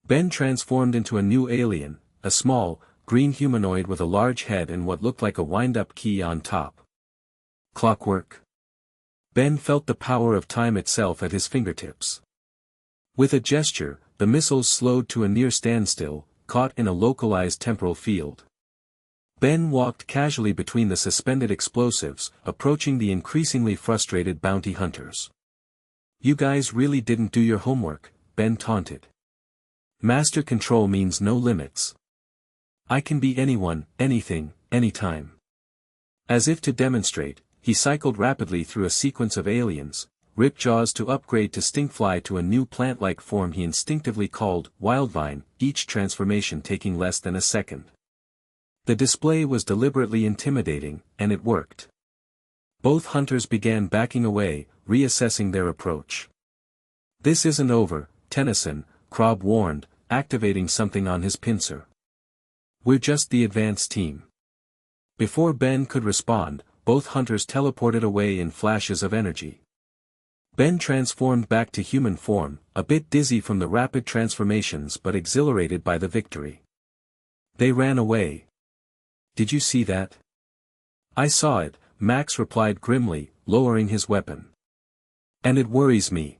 Ben transformed into a new alien, a small, green humanoid with a large head and what looked like a wind-up key on top. Clockwork. Ben felt the power of time itself at his fingertips. With a gesture, the missiles slowed to a near standstill, caught in a localized temporal field. Ben walked casually between the suspended explosives, approaching the increasingly frustrated bounty hunters. You guys really didn't do your homework, Ben taunted. Master Control means no limits. I can be anyone, anything, anytime. As if to demonstrate, he cycled rapidly through a sequence of aliens, Ripjaws to upgrade to Stinkfly to a new plant-like form he instinctively called Wildvine, each transformation taking less than a second. The display was deliberately intimidating, and it worked. Both hunters began backing away, reassessing their approach. This isn't over, Tennyson, Krob warned, activating something on his pincer. We're just the advance team. Before Ben could respond, both hunters teleported away in flashes of energy. Ben transformed back to human form, a bit dizzy from the rapid transformations but exhilarated by the victory. They ran away. Did you see that? I saw it, Max replied grimly, lowering his weapon. And it worries me.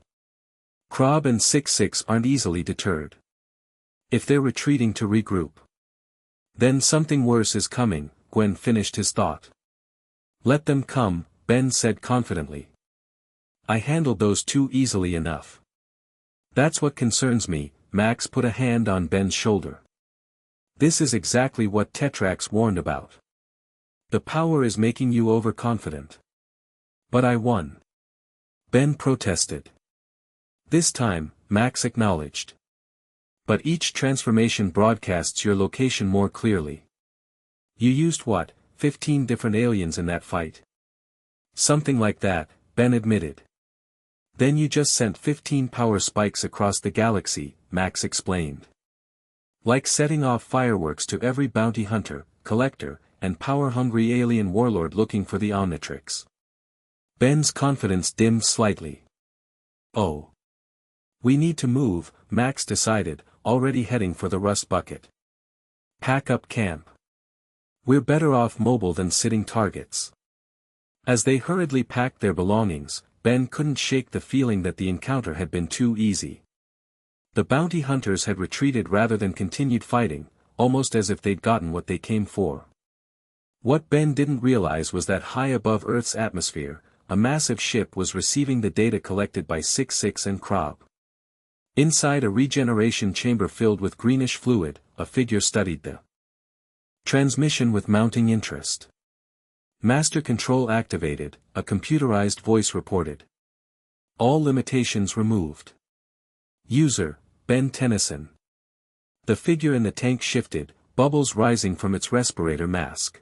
Krob and 6-6 aren't easily deterred. If they're retreating to regroup. Then something worse is coming, Gwen finished his thought. Let them come, Ben said confidently. I handled those two easily enough. That's what concerns me, Max put a hand on Ben's shoulder. This is exactly what Tetrax warned about. The power is making you overconfident. But I won. Ben protested. This time, Max acknowledged. But each transformation broadcasts your location more clearly. You used what, 15 different aliens in that fight? Something like that, Ben admitted. Then you just sent 15 power spikes across the galaxy, Max explained. Like setting off fireworks to every bounty hunter, collector, and power-hungry alien warlord looking for the Omnitrix. Ben's confidence dimmed slightly. Oh. We need to move, Max decided, already heading for the rust bucket. Pack up camp. We're better off mobile than sitting targets. As they hurriedly packed their belongings, Ben couldn't shake the feeling that the encounter had been too easy. The bounty hunters had retreated rather than continued fighting, almost as if they'd gotten what they came for. What Ben didn't realize was that high above Earth's atmosphere, a massive ship was receiving the data collected by 66 and Krob. Inside a regeneration chamber filled with greenish fluid, a figure studied the transmission with mounting interest. Master control activated, a computerized voice reported. All limitations removed. User, Ben Tennyson. The figure in the tank shifted, bubbles rising from its respirator mask.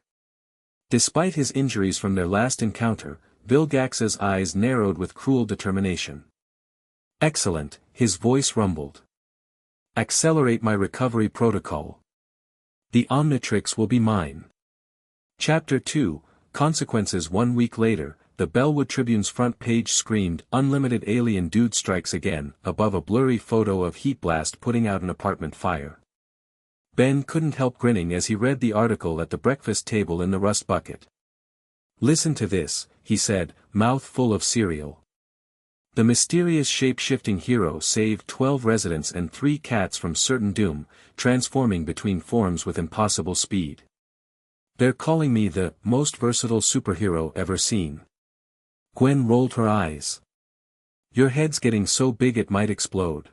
Despite his injuries from their last encounter, Vilgax's eyes narrowed with cruel determination. Excellent, his voice rumbled. Accelerate my recovery protocol. The Omnitrix will be mine. Chapter 2, Consequences. 1 week later, the Bellwood Tribune's front page screamed, "Unlimited alien dude strikes again," above a blurry photo of Heat Blast putting out an apartment fire. Ben couldn't help grinning as he read the article at the breakfast table in the rust bucket. "Listen to this," he said, mouth full of cereal. The mysterious shape-shifting hero saved 12 residents and 3 cats from certain doom, transforming between forms with impossible speed. "They're calling me the most versatile superhero ever seen." Gwen rolled her eyes. "Your head's getting so big it might explode."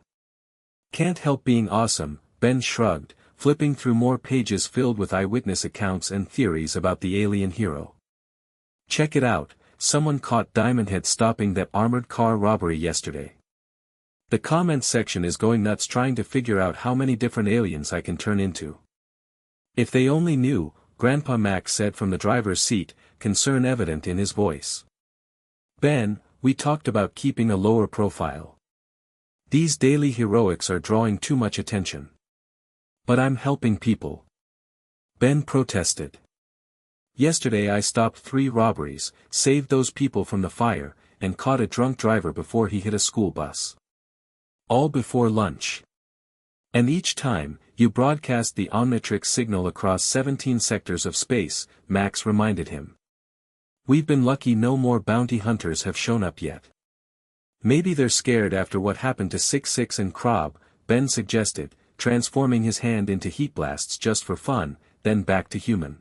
"Can't help being awesome," Ben shrugged, flipping through more pages filled with eyewitness accounts and theories about the alien hero. "Check it out. Someone caught Diamondhead stopping that armored car robbery yesterday. The comments section is going nuts trying to figure out how many different aliens I can turn into." "If they only knew," Grandpa Max said from the driver's seat, concern evident in his voice. "Ben, we talked about keeping a lower profile. These daily heroics are drawing too much attention." "But I'm helping people," Ben protested. "Yesterday I stopped 3 robberies, saved those people from the fire, and caught a drunk driver before he hit a school bus. All before lunch. And each time, you broadcast the Omnitrix signal across 17 sectors of space," Max reminded him. "We've been lucky no more bounty hunters have shown up yet." "Maybe they're scared after what happened to 66 and Krob," Ben suggested, transforming his hand into heat blasts just for fun, then back to human.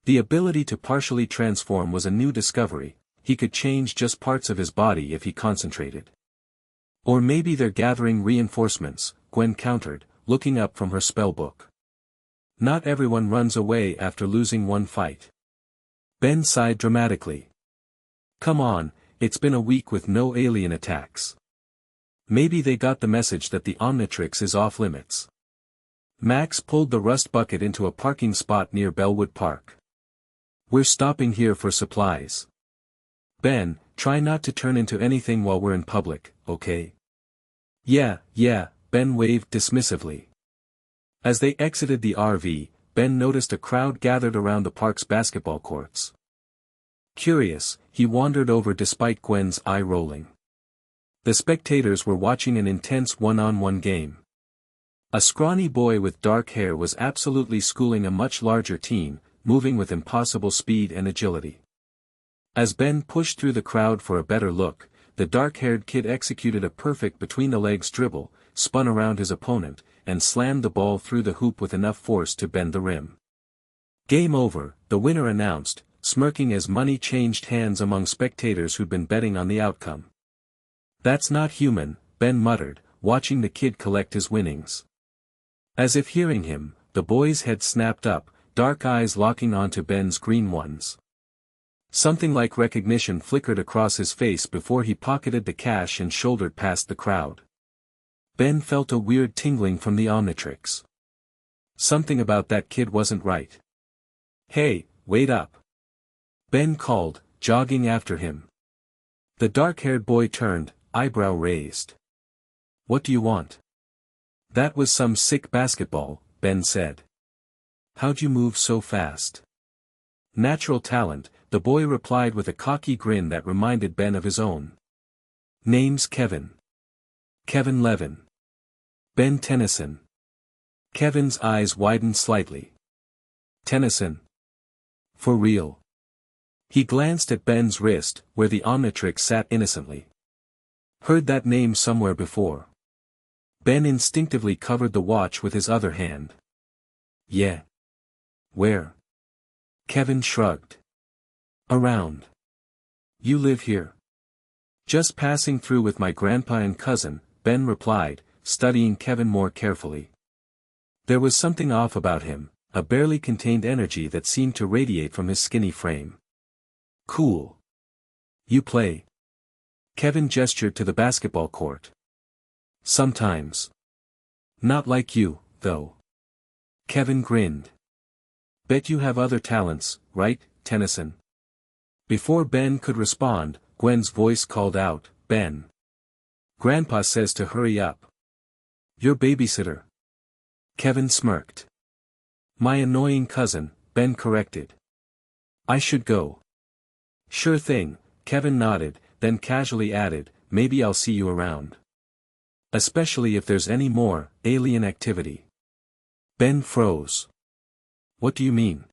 The ability to partially transform was a new discovery. He could change just parts of his body if he concentrated. "Or maybe they're gathering reinforcements," Gwen countered, looking up from her spellbook. "Not everyone runs away after losing one fight." Ben sighed dramatically. "Come on, it's been a week with no alien attacks. Maybe they got the message that the Omnitrix is off limits." Max pulled the rust bucket into a parking spot near Bellwood Park. "We're stopping here for supplies. Ben, try not to turn into anything while we're in public, okay?" Yeah, Ben waved dismissively. As they exited the RV, Ben noticed a crowd gathered around the park's basketball courts. Curious, he wandered over despite Gwen's eye rolling. The spectators were watching an intense one-on-one game. A scrawny boy with dark hair was absolutely schooling a much larger team, moving with impossible speed and agility. As Ben pushed through the crowd for a better look, the dark-haired kid executed a perfect between-the-legs dribble, spun around his opponent, and slammed the ball through the hoop with enough force to bend the rim. "Game over," the winner announced, smirking as money changed hands among spectators who'd been betting on the outcome. "That's not human," Ben muttered, watching the kid collect his winnings. As if hearing him, the boy's head snapped up, dark eyes locking onto Ben's green ones. Something like recognition flickered across his face before he pocketed the cash and shouldered past the crowd. Ben felt a weird tingling from the Omnitrix. Something about that kid wasn't right. "Hey, wait up!" Ben called, jogging after him. The dark-haired boy turned, eyebrow raised. "What do you want?" "That was some sick basketball," Ben said. "How'd you move so fast?" "Natural talent," the boy replied with a cocky grin that reminded Ben of his own. "Name's Kevin. Kevin Levin. Ben Tennyson." Kevin's eyes widened slightly. "Tennyson, For real. He glanced at Ben's wrist, where the Omnitrix sat innocently. Heard that name somewhere before. Ben instinctively covered the watch with his other hand. Yeah. Where? Kevin shrugged. Around. You live here? Just passing through with my grandpa and cousin, Ben replied, studying Kevin more carefully. There was something off about him, a barely contained energy that seemed to radiate from his skinny frame. Cool. You play? Kevin gestured to the basketball court. Sometimes. Not like you, though. Kevin grinned. Bet you have other talents, right, Tennyson? Before Ben could respond, Gwen's voice called out, Ben. Grandpa says to hurry up. Your babysitter. Kevin smirked. My annoying cousin, Ben corrected. I should go. Sure thing, Kevin nodded, then casually added, maybe I'll see you around. Especially if there's any more alien activity. Ben froze. What do you mean?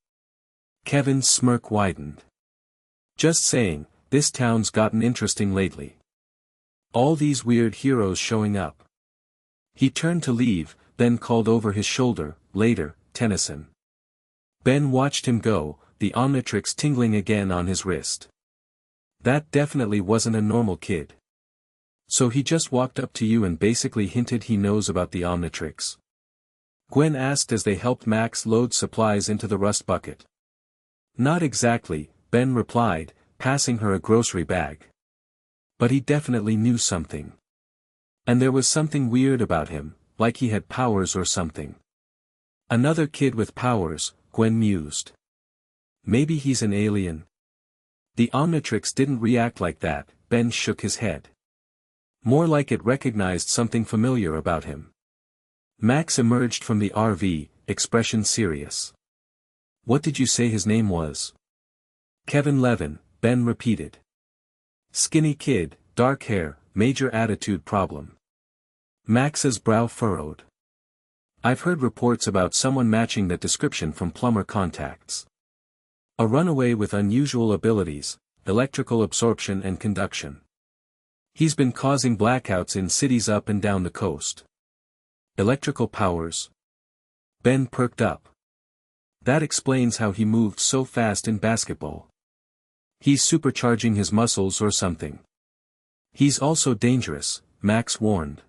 Kevin's smirk widened. Just saying, this town's gotten interesting lately. All these weird heroes showing up. He turned to leave, then called over his shoulder, later, Tennyson. Ben watched him go, the Omnitrix tingling again on his wrist. That definitely wasn't a normal kid. So he just walked up to you and basically hinted he knows about the Omnitrix? Gwen asked as they helped Max load supplies into the rust bucket. Not exactly, Ben replied, passing her a grocery bag. But he definitely knew something. And there was something weird about him, like he had powers or something. Another kid with powers, Gwen mused. Maybe he's an alien. The Omnitrix didn't react like that, Ben shook his head. More like it recognized something familiar about him. Max emerged from the RV, expression serious. What did you say his name was? Kevin Levin, Ben repeated. Skinny kid, dark hair, major attitude problem. Max's brow furrowed. I've heard reports about someone matching that description from plumber contacts. A runaway with unusual abilities, electrical absorption and conduction. He's been causing blackouts in cities up and down the coast. Electrical powers. Ben perked up. That explains how he moved so fast in basketball. He's supercharging his muscles or something. He's also dangerous, Max warned.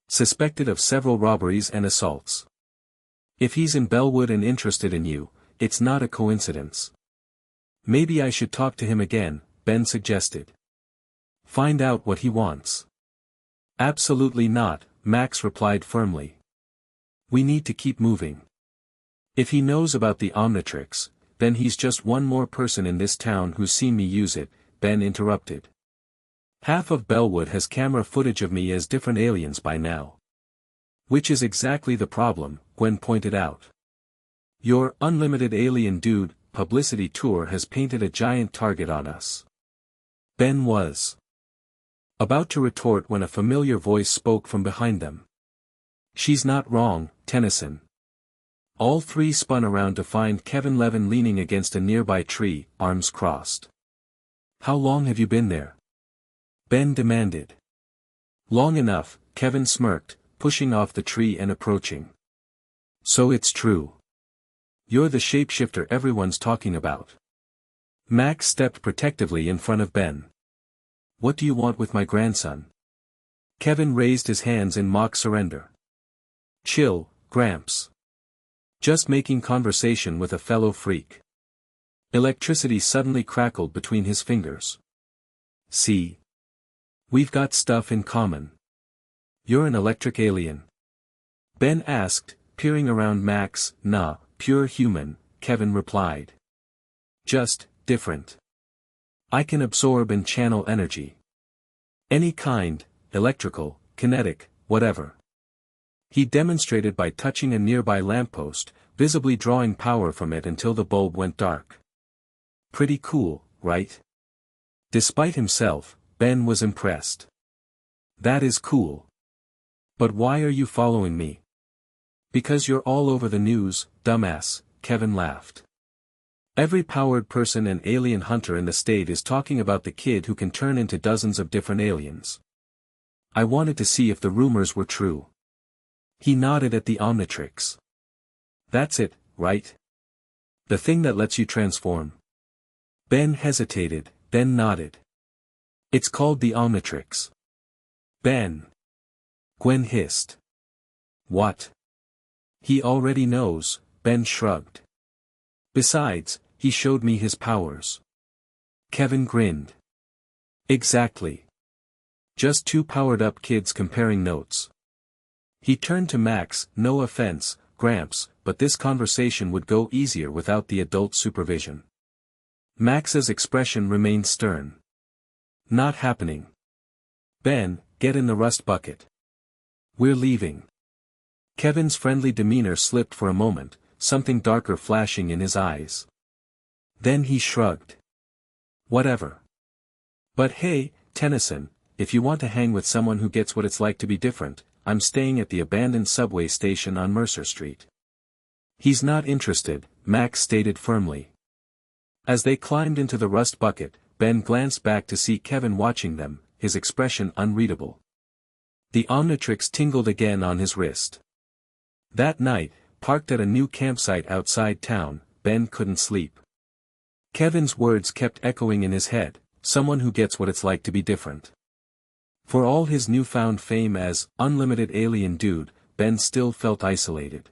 Suspected of several robberies and assaults. If he's in Bellwood and interested in you, it's not a coincidence. Maybe I should talk to him again, Ben suggested. Find out what he wants. Absolutely not, Max replied firmly. We need to keep moving. If he knows about the Omnitrix, then he's just one more person in this town who's seen me use it, Ben interrupted. Half of Bellwood has camera footage of me as different aliens by now. Which is exactly the problem, Gwen pointed out. Your unlimited alien dude publicity tour has painted a giant target on us. Ben was about to retort when a familiar voice spoke from behind them. She's not wrong, Tennyson. All three spun around to find Kevin Levin leaning against a nearby tree, arms crossed. How long have you been there? Ben demanded. Long enough, Kevin smirked, pushing off the tree and approaching. So it's true. You're the shapeshifter everyone's talking about. Max stepped protectively in front of Ben. What do you want with my grandson? Kevin raised his hands in mock surrender. Chill, Gramps. Just making conversation with a fellow freak. Electricity suddenly crackled between his fingers. See? We've got stuff in common. You're an electric alien. Ben asked, peering around Max. Nah, pure human, Kevin replied. Just, different. I can absorb and channel energy. Any kind, electrical, kinetic, whatever. He demonstrated by touching a nearby lamppost, visibly drawing power from it until the bulb went dark. Pretty cool, right? Despite himself, Ben was impressed. That is cool. But why are you following me? Because you're all over the news, dumbass, Kevin laughed. Every powered person and alien hunter in the state is talking about the kid who can turn into dozens of different aliens. I wanted to see if the rumors were true. He nodded at the Omnitrix. That's it, right? The thing that lets you transform. Ben hesitated, then nodded. It's called the Omnitrix. Ben. Gwen hissed. What? He already knows, Ben shrugged. Besides, he showed me his powers. Kevin grinned. Exactly. Just two powered-up kids comparing notes. He turned to Max, no offense, Gramps, but this conversation would go easier without the adult supervision. Max's expression remained stern. Not happening. Ben, get in the rust bucket. We're leaving. Kevin's friendly demeanor slipped for a moment, something darker flashing in his eyes. Then he shrugged. Whatever. But hey, Tennyson, if you want to hang with someone who gets what it's like to be different, I'm staying at the abandoned subway station on Mercer Street. He's not interested, Max stated firmly. As they climbed into the rust bucket, Ben glanced back to see Kevin watching them, his expression unreadable. The Omnitrix tingled again on his wrist. That night, parked at a new campsite outside town, Ben couldn't sleep. Kevin's words kept echoing in his head, someone who gets what it's like to be different. For all his newfound fame as unlimited alien dude, Ben still felt isolated.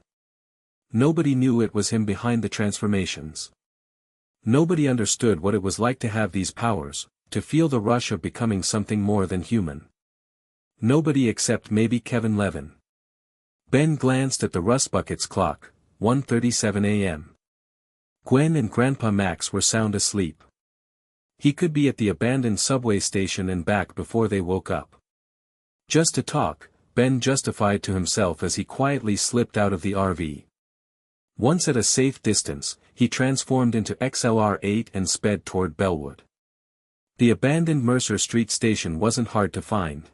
Nobody knew it was him behind the transformations. Nobody understood what it was like to have these powers, to feel the rush of becoming something more than human. Nobody except maybe Kevin Levin. Ben glanced at the rust bucket's clock, 1:37 a.m. Gwen and Grandpa Max were sound asleep. He could be at the abandoned subway station and back before they woke up. Just to talk, Ben justified to himself as he quietly slipped out of the RV. Once at a safe distance, he transformed into XLR-8 and sped toward Bellwood. The abandoned Mercer Street station wasn't hard to find.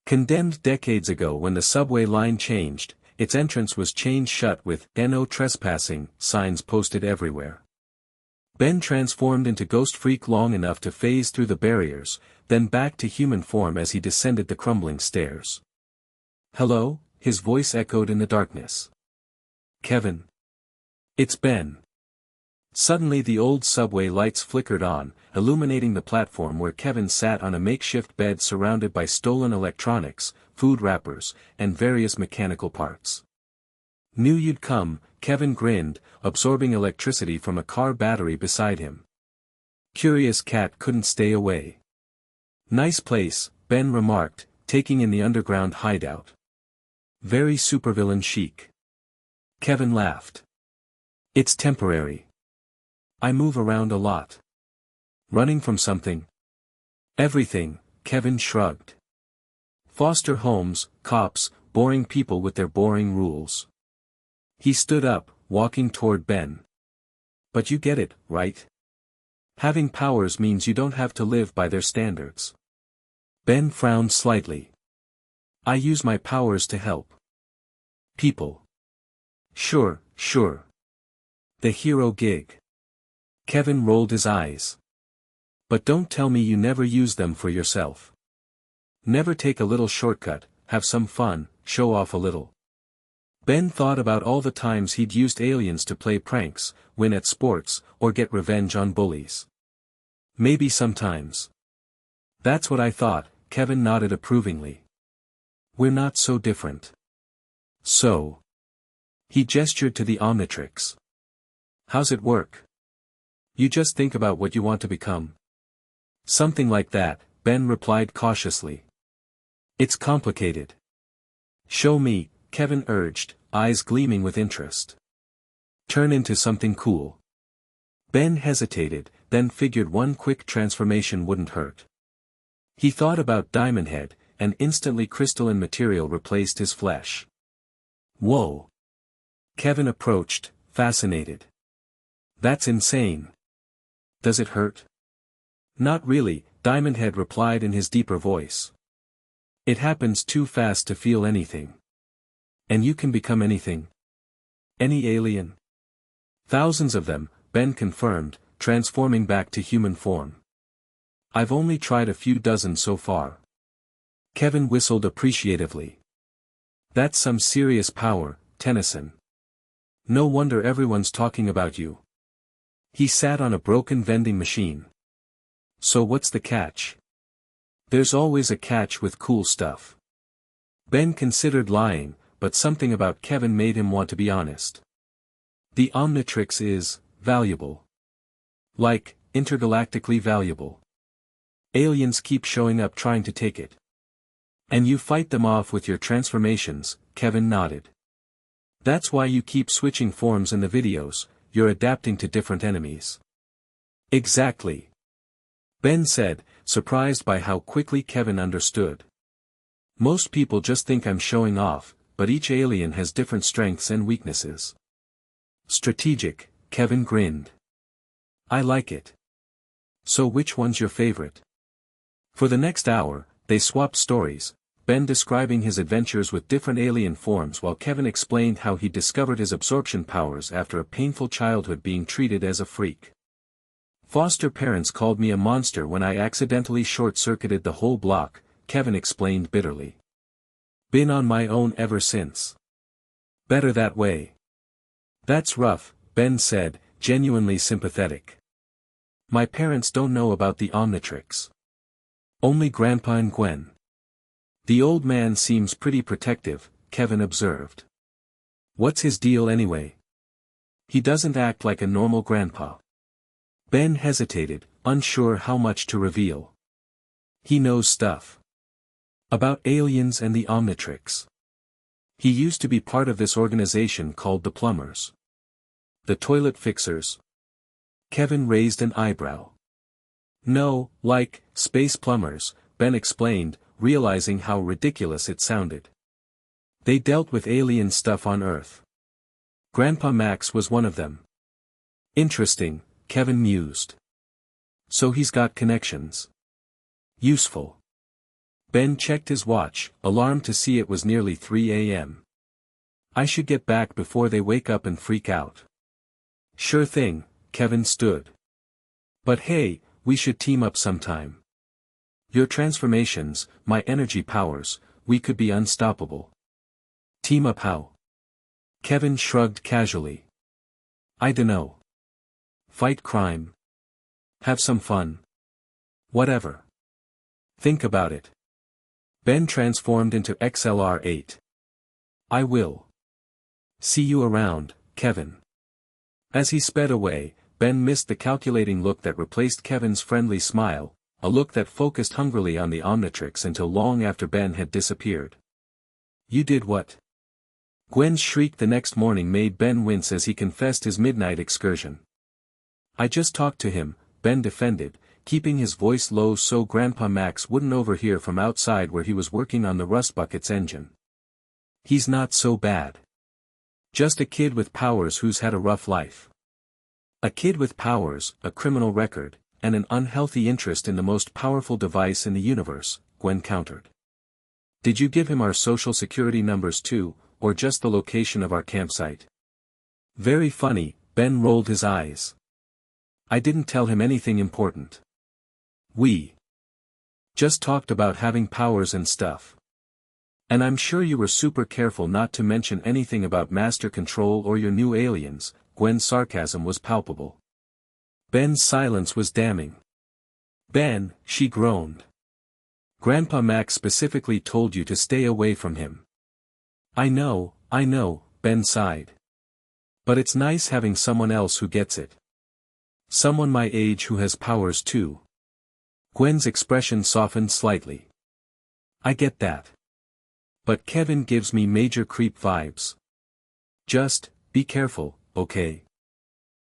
Condemned decades ago when the subway line changed, its entrance was chained shut with "No trespassing" signs posted everywhere. Ben transformed into Ghost Freak long enough to phase through the barriers, then back to human form as he descended the crumbling stairs. Hello, his voice echoed in the darkness. Kevin. It's Ben. Suddenly the old subway lights flickered on, illuminating the platform where Kevin sat on a makeshift bed surrounded by stolen electronics, food wrappers, and various mechanical parts. Knew you'd come, Kevin grinned, absorbing electricity from a car battery beside him. Curious cat couldn't stay away. Nice place, Ben remarked, taking in the underground hideout. Very supervillain chic. Kevin laughed. It's temporary. I move around a lot. Running from something? Everything, Kevin shrugged. Foster homes, cops, boring people with their boring rules. He stood up, walking toward Ben. But you get it, right? Having powers means you don't have to live by their standards. Ben frowned slightly. I use my powers to help people. Sure. The hero gig. Kevin rolled his eyes. But don't tell me you never use them for yourself. Never take a little shortcut, have some fun, show off a little. Ben thought about all the times he'd used aliens to play pranks, win at sports, or get revenge on bullies. Maybe sometimes. That's what I thought, Kevin nodded approvingly. We're not so different. So. He gestured to the Omnitrix. How's it work? You just think about what you want to become. Something like that, Ben replied cautiously. It's complicated. Show me, Kevin urged, eyes gleaming with interest. Turn into something cool. Ben hesitated, then figured one quick transformation wouldn't hurt. He thought about Diamond Head, and instantly crystalline material replaced his flesh. Whoa! Kevin approached, fascinated. That's insane. Does it hurt? Not really, Diamond Head replied in his deeper voice. It happens too fast to feel anything. And you can become anything. Any alien. Thousands of them, Ben confirmed, transforming back to human form. I've only tried a few dozen so far. Kevin whistled appreciatively. That's some serious power, Tennyson. No wonder everyone's talking about you. He sat on a broken vending machine. So what's the catch? There's always a catch with cool stuff. Ben considered lying, but something about Kevin made him want to be honest. The Omnitrix is valuable. Like, intergalactically valuable. Aliens keep showing up trying to take it. And you fight them off with your transformations, Kevin nodded. That's why you keep switching forms in the videos, you're adapting to different enemies. Exactly. Ben said, surprised by how quickly Kevin understood. Most people just think I'm showing off, but each alien has different strengths and weaknesses. Strategic, Kevin grinned. I like it. So which one's your favorite? For the next hour, they swapped stories, Ben describing his adventures with different alien forms while Kevin explained how he discovered his absorption powers after a painful childhood being treated as a freak. Foster parents called me a monster when I accidentally short-circuited the whole block, Kevin explained bitterly. Been on my own ever since. Better that way. That's rough, Ben said, genuinely sympathetic. My parents don't know about the Omnitrix. Only Grandpa and Gwen. The old man seems pretty protective, Kevin observed. What's his deal anyway? He doesn't act like a normal grandpa. Ben hesitated, unsure how much to reveal. He knows stuff. About aliens and the Omnitrix. He used to be part of this organization called the Plumbers. The Toilet Fixers. Kevin raised an eyebrow. No, like, space plumbers, Ben explained, realizing how ridiculous it sounded. They dealt with alien stuff on Earth. Grandpa Max was one of them. Interesting, Kevin mused. So he's got connections. Useful. Ben checked his watch, alarmed to see it was nearly 3 a.m. I should get back before they wake up and freak out. Sure thing, Kevin stood. But hey, we should team up sometime. Your transformations, my energy powers, we could be unstoppable. Team up how? Kevin shrugged casually. I dunno. Fight crime. Have some fun. Whatever. Think about it. Ben transformed into XLR-8. I will. See you around, Kevin. As he sped away, Ben missed the calculating look that replaced Kevin's friendly smile, a look that focused hungrily on the Omnitrix until long after Ben had disappeared. You did what? Gwen's shriek the next morning made Ben wince as he confessed his midnight excursion. I just talked to him, Ben defended, keeping his voice low so Grandpa Max wouldn't overhear from outside where he was working on the rust bucket's engine. He's not so bad. Just a kid with powers who's had a rough life. A kid with powers, a criminal record, and an unhealthy interest in the most powerful device in the universe, Gwen countered. Did you give him our social security numbers too, or just the location of our campsite? Very funny, Ben rolled his eyes. I didn't tell him anything important. We just talked about having powers and stuff. And I'm sure you were super careful not to mention anything about master control or your new aliens. Gwen's sarcasm was palpable. Ben's silence was damning. Ben, she groaned. Grandpa Max specifically told you to stay away from him. I know, Ben sighed. But it's nice having someone else who gets it. Someone my age who has powers too. Gwen's expression softened slightly. I get that. But Kevin gives me major creep vibes. Just, be careful, okay?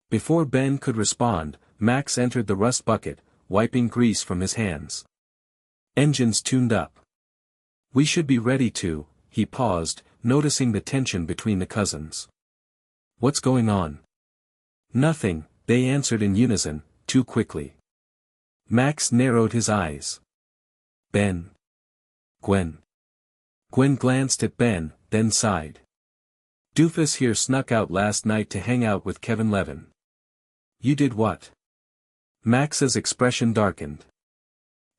Before Ben could respond, Max entered the rust bucket, wiping grease from his hands. Engines tuned up. We should be ready to, he paused, noticing the tension between the cousins. What's going on? Nothing, they answered in unison, too quickly. Max narrowed his eyes. Ben. Gwen. Gwen glanced at Ben, then sighed. Doofus here snuck out last night to hang out with Kevin Levin. You did what? Max's expression darkened.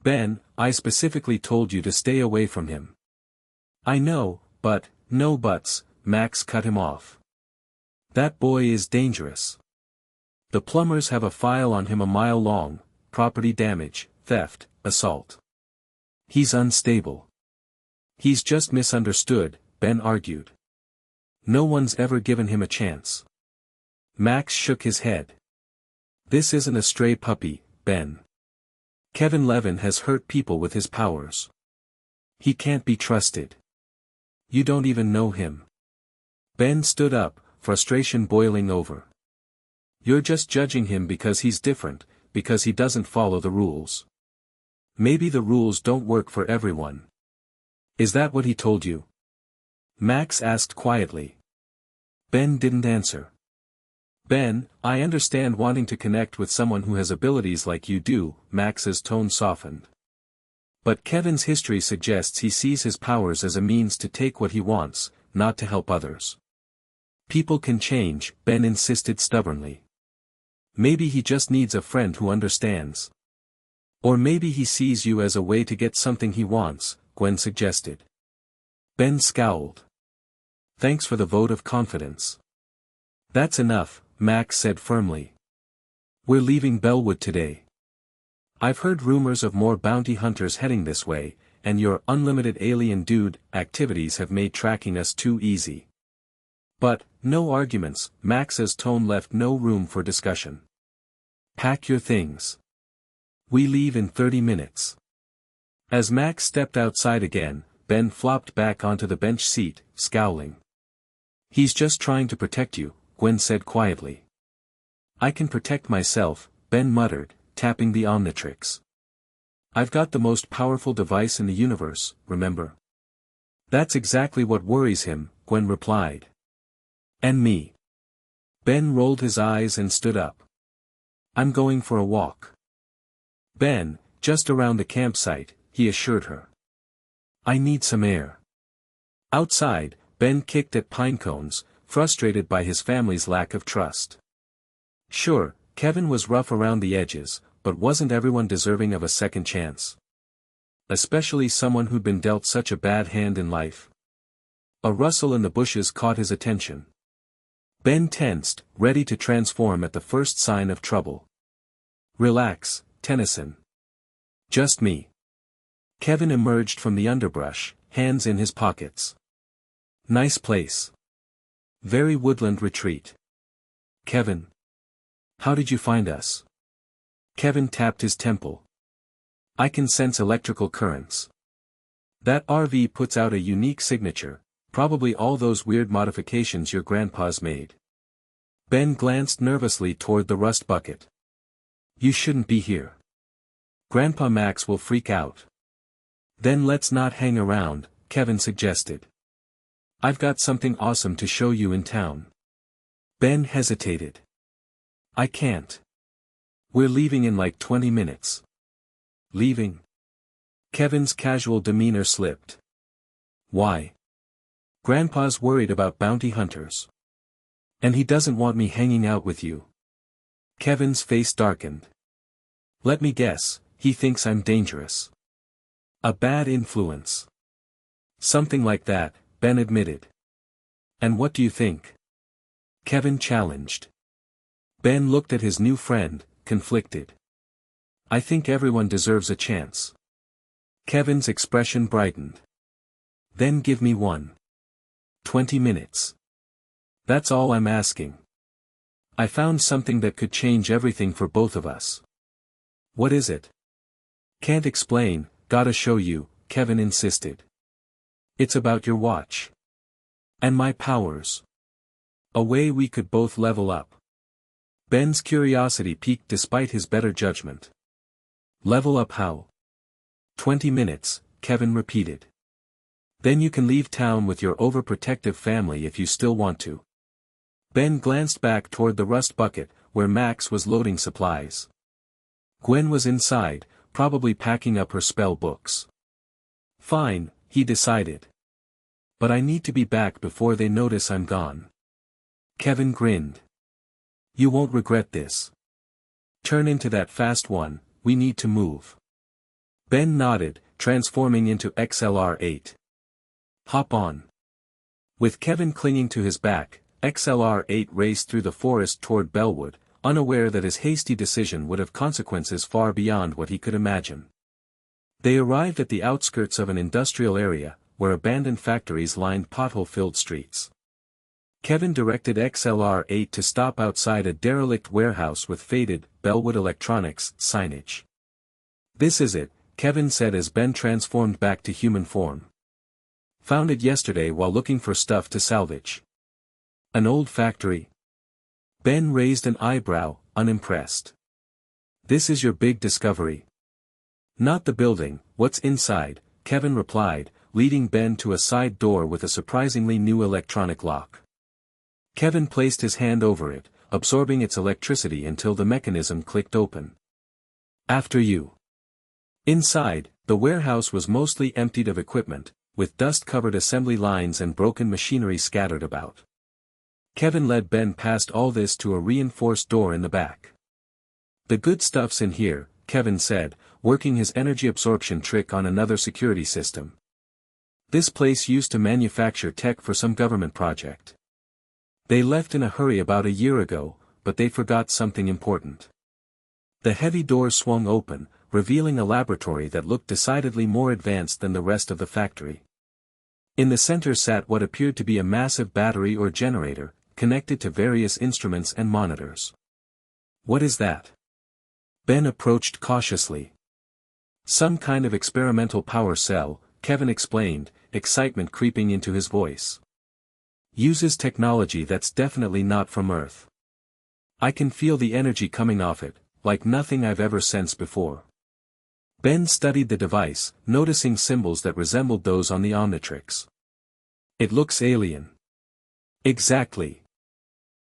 Ben, I specifically told you to stay away from him. I know, but, no buts, Max cut him off. That boy is dangerous. The plumbers have a file on him a mile long: property damage, theft, assault. He's unstable. He's just misunderstood, Ben argued. No one's ever given him a chance. Max shook his head. This isn't a stray puppy, Ben. Kevin Levin has hurt people with his powers. He can't be trusted. You don't even know him. Ben stood up, frustration boiling over. You're just judging him because he's different, because he doesn't follow the rules. Maybe the rules don't work for everyone. Is that what he told you? Max asked quietly. Ben didn't answer. Ben, I understand wanting to connect with someone who has abilities like you do, Max's tone softened. But Kevin's history suggests he sees his powers as a means to take what he wants, not to help others. People can change, Ben insisted stubbornly. Maybe he just needs a friend who understands. Or maybe he sees you as a way to get something he wants, Gwen suggested. Ben scowled. Thanks for the vote of confidence. That's enough, Max said firmly. We're leaving Bellwood today. I've heard rumors of more bounty hunters heading this way, and your unlimited alien dude activities have made tracking us too easy. But, no arguments, Max's tone left no room for discussion. Pack your things. We leave in 30 minutes. As Max stepped outside again, Ben flopped back onto the bench seat, scowling. He's just trying to protect you, Gwen said quietly. I can protect myself, Ben muttered, tapping the Omnitrix. I've got the most powerful device in the universe, remember? That's exactly what worries him, Gwen replied. And me. Ben rolled his eyes and stood up. I'm going for a walk. Ben, just around the campsite, he assured her. I need some air. Outside, Ben kicked at pine cones, frustrated by his family's lack of trust. Sure, Kevin was rough around the edges, but wasn't everyone deserving of a second chance? Especially someone who'd been dealt such a bad hand in life. A rustle in the bushes caught his attention. Ben tensed, ready to transform at the first sign of trouble. Relax, Tennyson. Just me. Kevin emerged from the underbrush, hands in his pockets. Nice place. Very woodland retreat. Kevin. How did you find us? Kevin tapped his temple. I can sense electrical currents. That RV puts out a unique signature, probably all those weird modifications your grandpa's made. Ben glanced nervously toward the rust bucket. You shouldn't be here. Grandpa Max will freak out. Then let's not hang around, Kevin suggested. I've got something awesome to show you in town. Ben hesitated. I can't. We're leaving in like 20 minutes. Leaving? Kevin's casual demeanor slipped. Why? Grandpa's worried about bounty hunters. And he doesn't want me hanging out with you. Kevin's face darkened. Let me guess, he thinks I'm dangerous. A bad influence. Something like that, Ben admitted. And what do you think? Kevin challenged. Ben looked at his new friend, conflicted. I think everyone deserves a chance. Kevin's expression brightened. Then give me 20 minutes. That's all I'm asking. I found something that could change everything for both of us. What is it? Can't explain, gotta show you, Kevin insisted. It's about your watch. And my powers. A way we could both level up. Ben's curiosity piqued despite his better judgment. Level up how? 20 minutes, Kevin repeated. Then you can leave town with your overprotective family if you still want to. Ben glanced back toward the rust bucket, where Max was loading supplies. Gwen was inside, probably packing up her spell books. Fine, he decided. But I need to be back before they notice I'm gone. Kevin grinned. You won't regret this. Turn into that fast one, we need to move. Ben nodded, transforming into XLR-8. Hop on. With Kevin clinging to his back, XLR-8 raced through the forest toward Bellwood, unaware that his hasty decision would have consequences far beyond what he could imagine. They arrived at the outskirts of an industrial area, where abandoned factories lined pothole-filled streets. Kevin directed XLR-8 to stop outside a derelict warehouse with faded, Bellwood Electronics, signage. "This is it," Kevin said as Ben transformed back to human form. "Found it yesterday while looking for stuff to salvage." "An old factory?" Ben raised an eyebrow, unimpressed. "This is your big discovery?" "Not the building, what's inside," Kevin replied, leading Ben to a side door with a surprisingly new electronic lock. Kevin placed his hand over it, absorbing its electricity until the mechanism clicked open. "After you." Inside, the warehouse was mostly emptied of equipment, with dust-covered assembly lines and broken machinery scattered about. Kevin led Ben past all this to a reinforced door in the back. "The good stuff's in here," Kevin said, working his energy absorption trick on another security system. "This place used to manufacture tech for some government project. They left in a hurry about a year ago, but they forgot something important." The heavy doors swung open, revealing a laboratory that looked decidedly more advanced than the rest of the factory. In the center sat what appeared to be a massive battery or generator, connected to various instruments and monitors. "What is that?" Ben approached cautiously. "Some kind of experimental power cell," Kevin explained, excitement creeping into his voice. "Uses technology that's definitely not from Earth. I can feel the energy coming off it, like nothing I've ever sensed before." Ben studied the device, noticing symbols that resembled those on the Omnitrix. "It looks alien." "Exactly."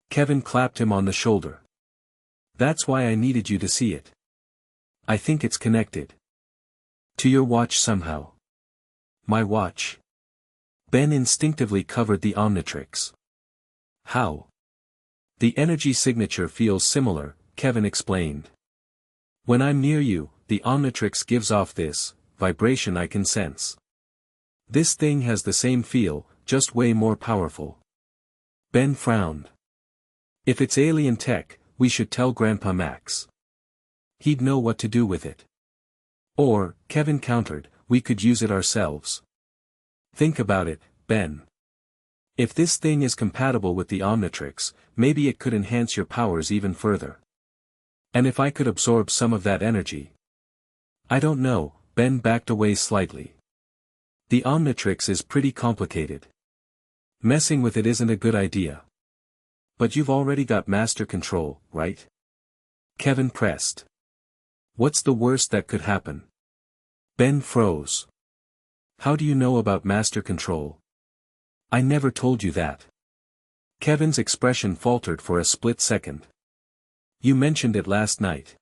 Kevin clapped him on the shoulder. "That's why I needed you to see it. I think it's connected to your watch somehow." "My watch?" Ben instinctively covered the Omnitrix. "How?" "The energy signature feels similar," Kevin explained. "When I'm near you, the Omnitrix gives off this vibration I can sense. This thing has the same feel, just way more powerful." Ben frowned. "If it's alien tech, we should tell Grandpa Max. He'd know what to do with it." "Or," Kevin countered, "we could use it ourselves." "Think about it, Ben. If this thing is compatible with the Omnitrix, maybe it could enhance your powers even further. And if I could absorb some of that energy?" "I don't know," Ben backed away slightly. "The Omnitrix is pretty complicated. Messing with it isn't a good idea." "But you've already got master control, right?" Kevin pressed. "What's the worst that could happen?" Ben froze. "How do you know about master control?" "I never told you that." Kevin's expression faltered for a split second. "You mentioned it last night.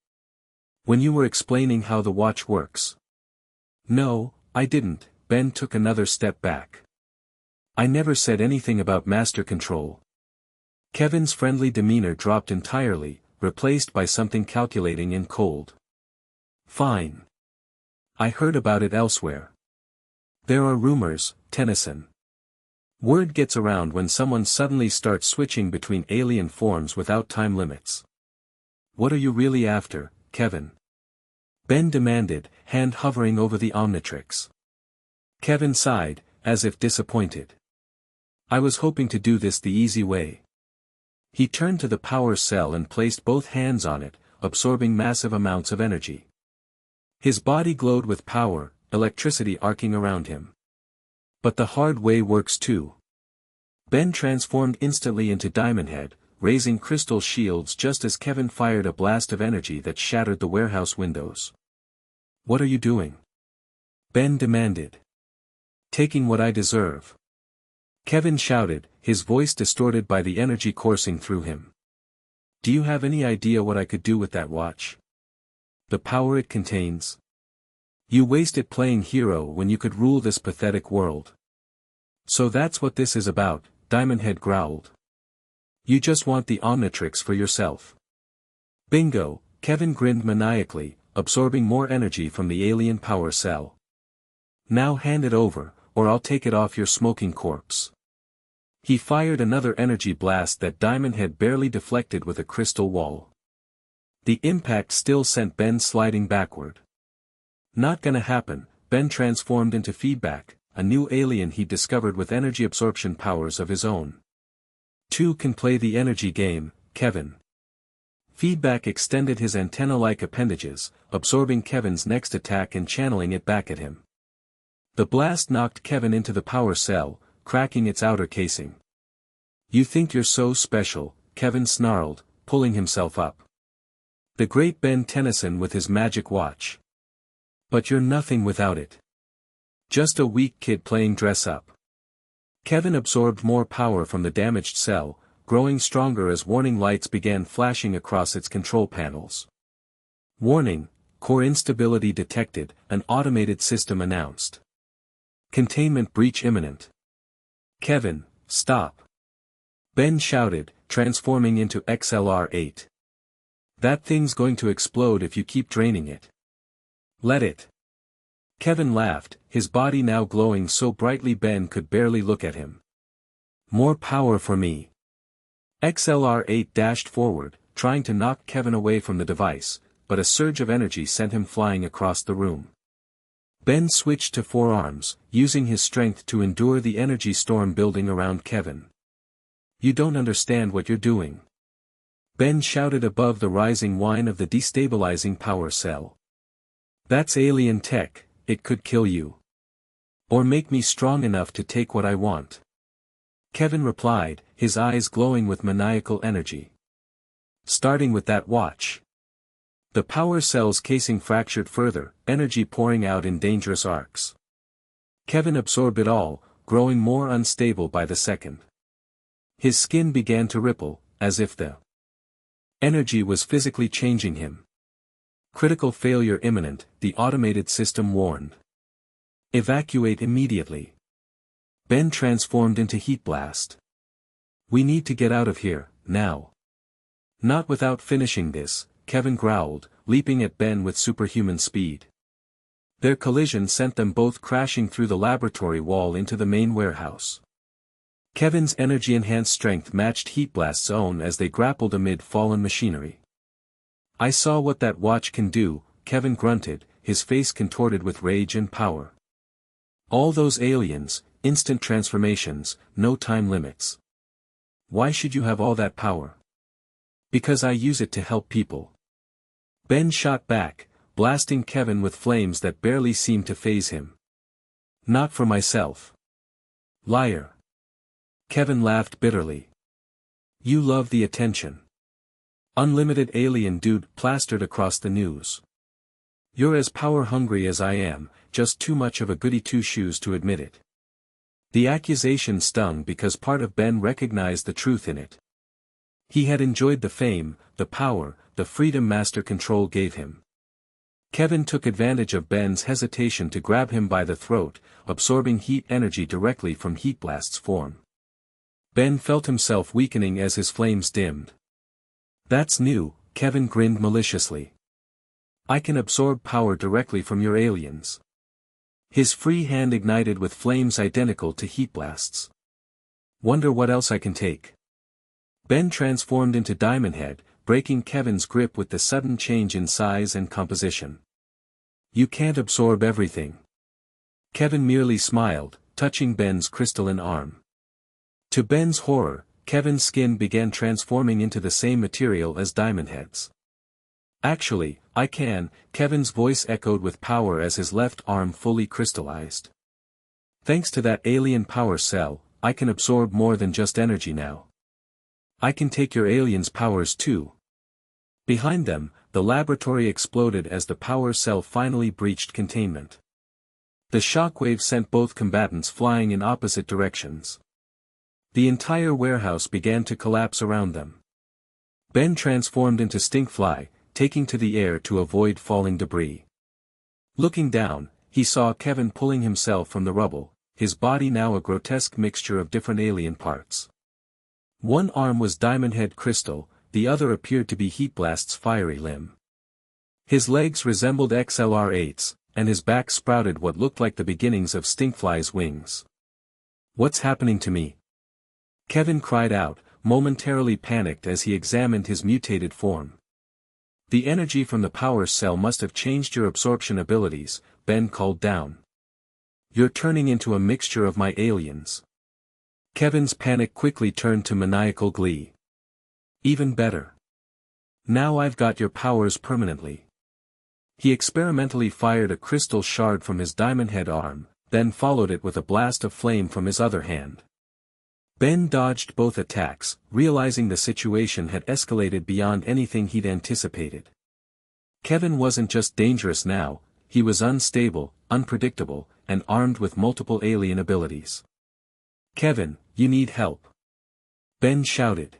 When you were explaining how the watch works." "No, I didn't," Ben took another step back. "I never said anything about master control." Kevin's friendly demeanor dropped entirely, replaced by something calculating and cold. "Fine. I heard about it elsewhere. There are rumors, Tennyson. Word gets around when someone suddenly starts switching between alien forms without time limits." "What are you really after, Kevin?" Ben demanded, hand hovering over the Omnitrix. Kevin sighed, as if disappointed. "I was hoping to do this the easy way." He turned to the power cell and placed both hands on it, absorbing massive amounts of energy. His body glowed with power, electricity arcing around him. "But the hard way works too." Ben transformed instantly into Diamond Head, raising crystal shields just as Kevin fired a blast of energy that shattered the warehouse windows. "What are you doing?" Ben demanded. "Taking what I deserve." Kevin shouted, his voice distorted by the energy coursing through him. "Do you have any idea what I could do with that watch? The power it contains? You waste it playing hero when you could rule this pathetic world." "So that's what this is about," Diamondhead growled. "You just want the Omnitrix for yourself." "Bingo," Kevin grinned maniacally, absorbing more energy from the alien power cell. Now hand it over, or I'll take it off your smoking corpse. He fired another energy blast that Diamond Head barely deflected with a crystal wall. The impact still sent Ben sliding backward. Not gonna happen. Ben transformed into Feedback, a new alien he discovered with energy absorption powers of his own. Two can play the energy game, Kevin. Feedback extended his antenna-like appendages, absorbing Kevin's next attack and channeling it back at him. The blast knocked Kevin into the power cell, cracking its outer casing. You think you're so special, Kevin snarled, pulling himself up. The great Ben Tennyson with his magic watch. But you're nothing without it. Just a weak kid playing dress-up. Kevin absorbed more power from the damaged cell, growing stronger as warning lights began flashing across its control panels. Warning, core instability detected, an automated system announced. Containment breach imminent. Kevin, stop. Ben shouted, transforming into XLR-8. That thing's going to explode if you keep draining it. Let it. Kevin laughed, his body now glowing so brightly Ben could barely look at him. More power for me. XLR-8 dashed forward, trying to knock Kevin away from the device, but a surge of energy sent him flying across the room. Ben switched to forearms, using his strength to endure the energy storm building around Kevin. You don't understand what you're doing. Ben shouted above the rising whine of the destabilizing power cell. That's alien tech, it could kill you. Or make me strong enough to take what I want. Kevin replied, his eyes glowing with maniacal energy. Starting with that watch. The power cell's casing fractured further, energy pouring out in dangerous arcs. Kevin absorbed it all, growing more unstable by the second. His skin began to ripple, as if the energy was physically changing him. Critical failure imminent, the automated system warned. Evacuate immediately. Ben transformed into Heat Blast. We need to get out of here, now. Not without finishing this, Kevin growled, leaping at Ben with superhuman speed. Their collision sent them both crashing through the laboratory wall into the main warehouse. Kevin's energy-enhanced strength matched Heat Blast's own as they grappled amid fallen machinery. I saw what that watch can do, Kevin grunted, his face contorted with rage and power. All those aliens, instant transformations, no time limits. Why should you have all that power? Because I use it to help people. Ben shot back, blasting Kevin with flames that barely seemed to faze him. Not for myself. Liar. Kevin laughed bitterly. You love the attention. Unlimited alien dude plastered across the news. You're as power-hungry as I am, just too much of a goody two-shoes to admit it. The accusation stung because part of Ben recognized the truth in it. He had enjoyed the fame, the power, the freedom Master Control gave him. Kevin took advantage of Ben's hesitation to grab him by the throat, absorbing heat energy directly from Heat Blast's form. Ben felt himself weakening as his flames dimmed. That's new, Kevin grinned maliciously. I can absorb power directly from your aliens. His free hand ignited with flames identical to Heat Blast's. Wonder what else I can take. Ben transformed into Diamond Head, breaking Kevin's grip with the sudden change in size and composition. You can't absorb everything. Kevin merely smiled, touching Ben's crystalline arm. To Ben's horror, Kevin's skin began transforming into the same material as Diamond Head's. Actually, I can, Kevin's voice echoed with power as his left arm fully crystallized. Thanks to that alien power cell, I can absorb more than just energy now. I can take your aliens' powers too. Behind them, the laboratory exploded as the power cell finally breached containment. The shockwave sent both combatants flying in opposite directions. The entire warehouse began to collapse around them. Ben transformed into Stinkfly, taking to the air to avoid falling debris. Looking down, he saw Kevin pulling himself from the rubble, his body now a grotesque mixture of different alien parts. One arm was Diamond Head crystal, the other appeared to be Heat Blast's fiery limb. His legs resembled XLR-8s, and his back sprouted what looked like the beginnings of stinkflies' wings. "What's happening to me?" Kevin cried out, momentarily panicked as he examined his mutated form. "The energy from the power cell must have changed your absorption abilities," Ben called down. "You're turning into a mixture of my aliens." Kevin's panic quickly turned to maniacal glee. "Even better. Now I've got your powers permanently." He experimentally fired a crystal shard from his diamond head arm, then followed it with a blast of flame from his other hand. Ben dodged both attacks, realizing the situation had escalated beyond anything he'd anticipated. Kevin wasn't just dangerous now, he was unstable, unpredictable, and armed with multiple alien abilities. "Kevin, you need help," Ben shouted.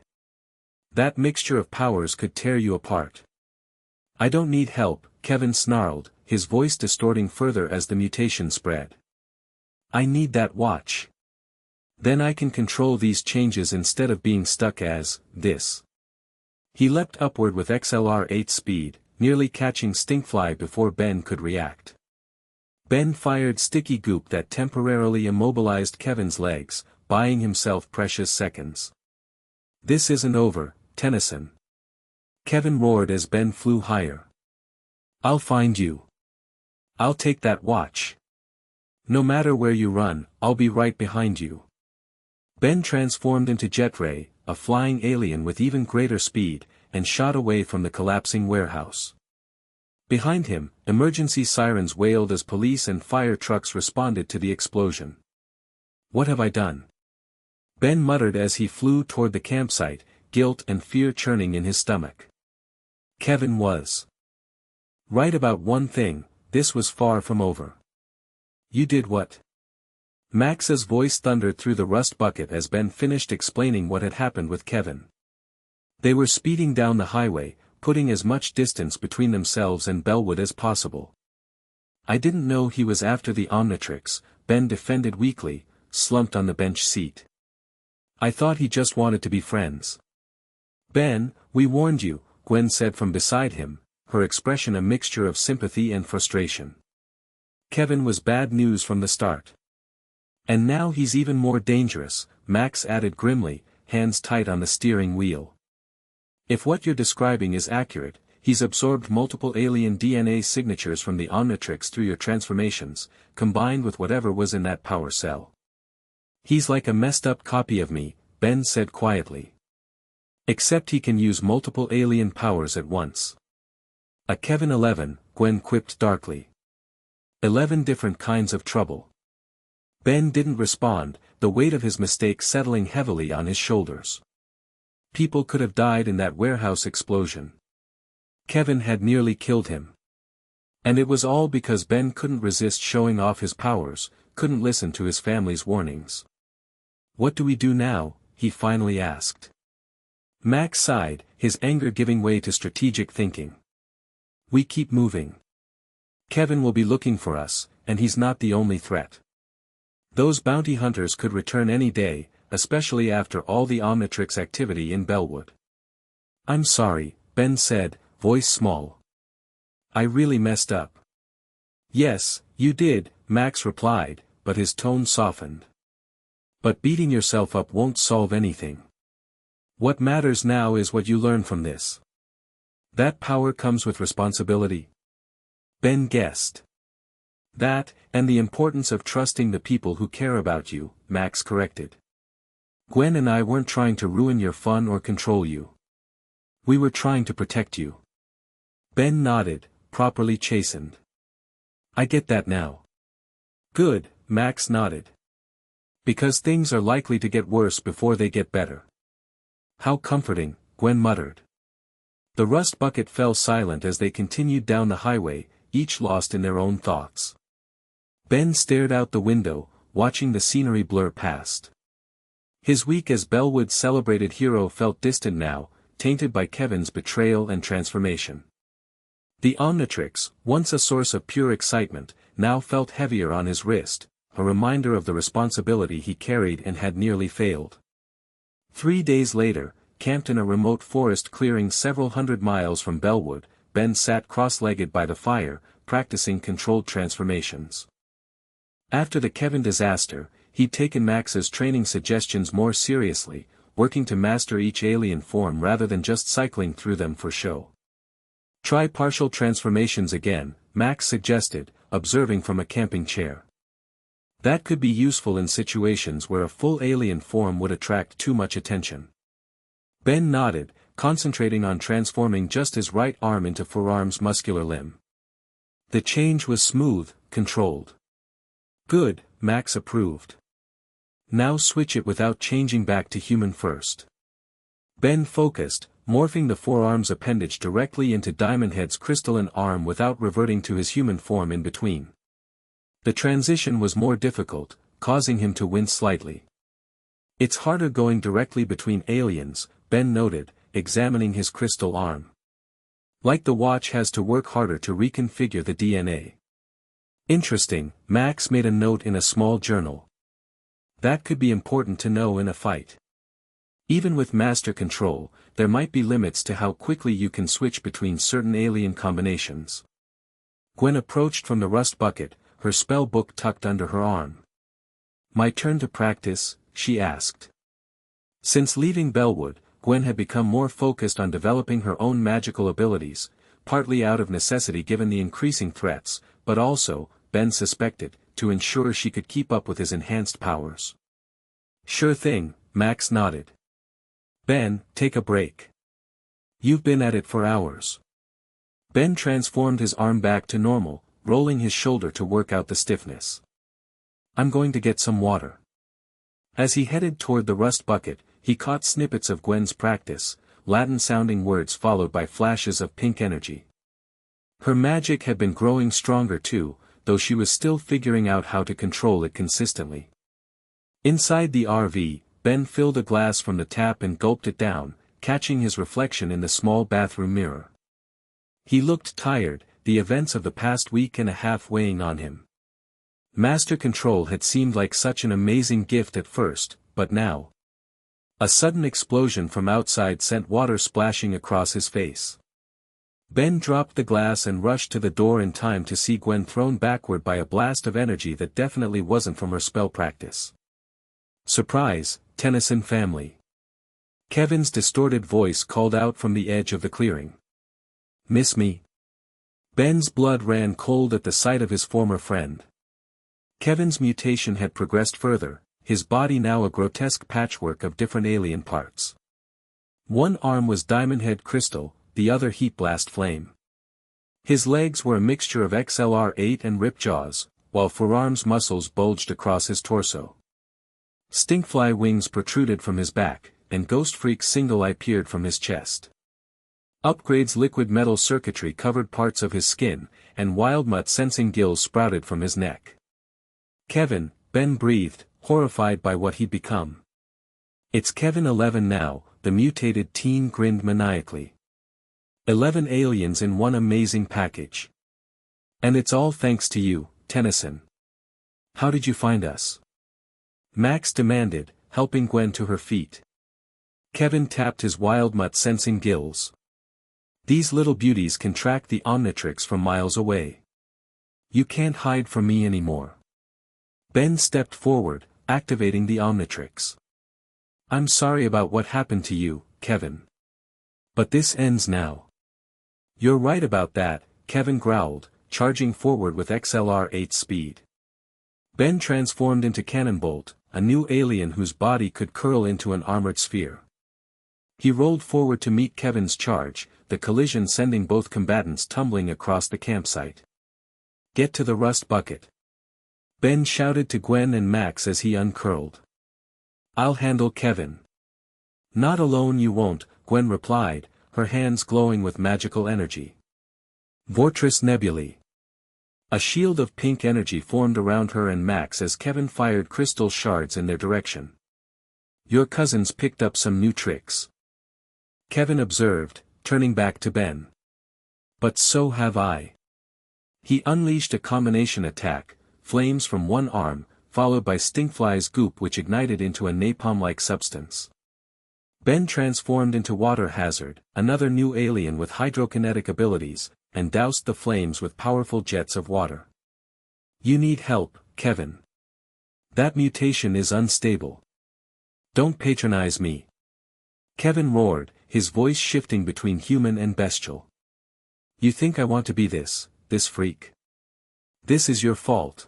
"That mixture of powers could tear you apart." "I don't need help," Kevin snarled, his voice distorting further as the mutation spread. "I need that watch. Then I can control these changes instead of being stuck as this." He leapt upward with XLR-8 speed, nearly catching Stinkfly before Ben could react. Ben fired sticky goop that temporarily immobilized Kevin's legs, buying himself precious seconds. "This isn't over, Tennyson," Kevin roared as Ben flew higher. "I'll find you. I'll take that watch. No matter where you run, I'll be right behind you." Ben transformed into Jetray, a flying alien with even greater speed, and shot away from the collapsing warehouse. Behind him, emergency sirens wailed as police and fire trucks responded to the explosion. "What have I done?" Ben muttered as he flew toward the campsite, guilt and fear churning in his stomach. Kevin was right about one thing: this was far from over. "You did what?" Max's voice thundered through the rust bucket as Ben finished explaining what had happened with Kevin. They were speeding down the highway, putting as much distance between themselves and Bellwood as possible. "I didn't know he was after the Omnitrix," Ben defended weakly, slumped on the bench seat. "I thought he just wanted to be friends." "Ben, we warned you," Gwen said from beside him, her expression a mixture of sympathy and frustration. "Kevin was bad news from the start. And now he's even more dangerous," Max added grimly, hands tight on the steering wheel. "If what you're describing is accurate, he's absorbed multiple alien DNA signatures from the Omnitrix through your transformations, combined with whatever was in that power cell. He's like a messed up copy of me," Ben said quietly. "Except he can use multiple alien powers at once." "A Kevin 11, Gwen quipped darkly. 11 different kinds of trouble." Ben didn't respond, the weight of his mistake settling heavily on his shoulders. People could have died in that warehouse explosion. Kevin had nearly killed him. And it was all because Ben couldn't resist showing off his powers, couldn't listen to his family's warnings. "What do we do now?" he finally asked. Max sighed, his anger giving way to strategic thinking. "We keep moving. Kevin will be looking for us, and he's not the only threat. Those bounty hunters could return any day, especially after all the Omnitrix activity in Bellwood." "I'm sorry," Ben said, voice small. "I really messed up." "Yes, you did," Max replied, but his tone softened. "But beating yourself up won't solve anything. What matters now is what you learn from this. That power comes with responsibility." Ben guessed. "That, and the importance of trusting the people who care about you," Max corrected. "Gwen and I weren't trying to ruin your fun or control you. We were trying to protect you." Ben nodded, properly chastened. "I get that now." "Good," Max nodded. "Because things are likely to get worse before they get better." "How comforting," Gwen muttered. The rust bucket fell silent as they continued down the highway, each lost in their own thoughts. Ben stared out the window, watching the scenery blur past. His week as Bellwood's celebrated hero felt distant now, tainted by Kevin's betrayal and transformation. The Omnitrix, once a source of pure excitement, now felt heavier on his wrist, a reminder of the responsibility he carried and had nearly failed. 3 days later, camped in a remote forest clearing several hundred miles from Bellwood, Ben sat cross-legged by the fire, practicing controlled transformations. After the Kevin disaster, he'd taken Max's training suggestions more seriously, working to master each alien form rather than just cycling through them for show. Try partial transformations again, Max suggested, observing from a camping chair. That could be useful in situations where a full alien form would attract too much attention. Ben nodded, concentrating on transforming just his right arm into forearm's muscular limb. The change was smooth, controlled. Good, Max approved. Now switch it without changing back to human first. Ben focused, morphing the forearm's appendage directly into Diamond Head's crystalline arm without reverting to his human form in between. The transition was more difficult, causing him to wince slightly. It's harder going directly between aliens, Ben noted, examining his crystal arm. Like the watch has to work harder to reconfigure the DNA. Interesting, Max made a note in a small journal. That could be important to know in a fight. Even with master control, there might be limits to how quickly you can switch between certain alien combinations. Gwen approached from the rust bucket, her spell book tucked under her arm. My turn to practice, she asked. Since leaving Bellwood, Gwen had become more focused on developing her own magical abilities, partly out of necessity given the increasing threats, but also, Ben suspected, to ensure she could keep up with his enhanced powers. Sure thing, Max nodded. Ben, take a break. You've been at it for hours. Ben transformed his arm back to normal, rolling his shoulder to work out the stiffness. I'm going to get some water. As he headed toward the rust bucket, he caught snippets of Gwen's practice, Latin-sounding words followed by flashes of pink energy. Her magic had been growing stronger too, though she was still figuring out how to control it consistently. Inside the RV, Ben filled a glass from the tap and gulped it down, catching his reflection in the small bathroom mirror. He looked tired, the events of the past week and a half weighing on him. Master control had seemed like such an amazing gift at first, but now. A sudden explosion from outside sent water splashing across his face. Ben dropped the glass and rushed to the door in time to see Gwen thrown backward by a blast of energy that definitely wasn't from her spell practice. Surprise, Tennyson family. Kevin's distorted voice called out from the edge of the clearing. Miss me? Ben's blood ran cold at the sight of his former friend. Kevin's mutation had progressed further, his body now a grotesque patchwork of different alien parts. One arm was Diamond Head crystal, the other heat blast flame. His legs were a mixture of XLR-8 and rip jaws, while forearms muscles bulged across his torso. Stinkfly wings protruded from his back, and Ghost Freak's single eye peered from his chest. Upgrade's liquid metal circuitry covered parts of his skin, and Wildmutt sensing gills sprouted from his neck. Kevin, Ben breathed, horrified by what he'd become. It's Kevin 11 now, the mutated teen grinned maniacally. 11 aliens in one amazing package. And it's all thanks to you, Tennyson. How did you find us? Max demanded, helping Gwen to her feet. Kevin tapped his Wildmutt sensing gills. These little beauties can track the Omnitrix from miles away. You can't hide from me anymore. Ben stepped forward, activating the Omnitrix. I'm sorry about what happened to you, Kevin. But this ends now. You're right about that, Kevin growled, charging forward with XLR-8 speed. Ben transformed into Cannonbolt, a new alien whose body could curl into an armored sphere. He rolled forward to meet Kevin's charge, the collision sending both combatants tumbling across the campsite. Get to the rust bucket. Ben shouted to Gwen and Max as he uncurled. I'll handle Kevin. Not alone you won't, Gwen replied, her hands glowing with magical energy. Vortress Nebulae. A shield of pink energy formed around her and Max as Kevin fired crystal shards in their direction. Your cousins picked up some new tricks. Kevin observed, turning back to Ben. But so have I. He unleashed a combination attack, flames from one arm, followed by Stinkfly's goop which ignited into a napalm-like substance. Ben transformed into Water Hazard, another new alien with hydrokinetic abilities, and doused the flames with powerful jets of water. You need help, Kevin. That mutation is unstable. Don't patronize me. Kevin roared, his voice shifting between human and bestial. You think I want to be this freak? This is your fault.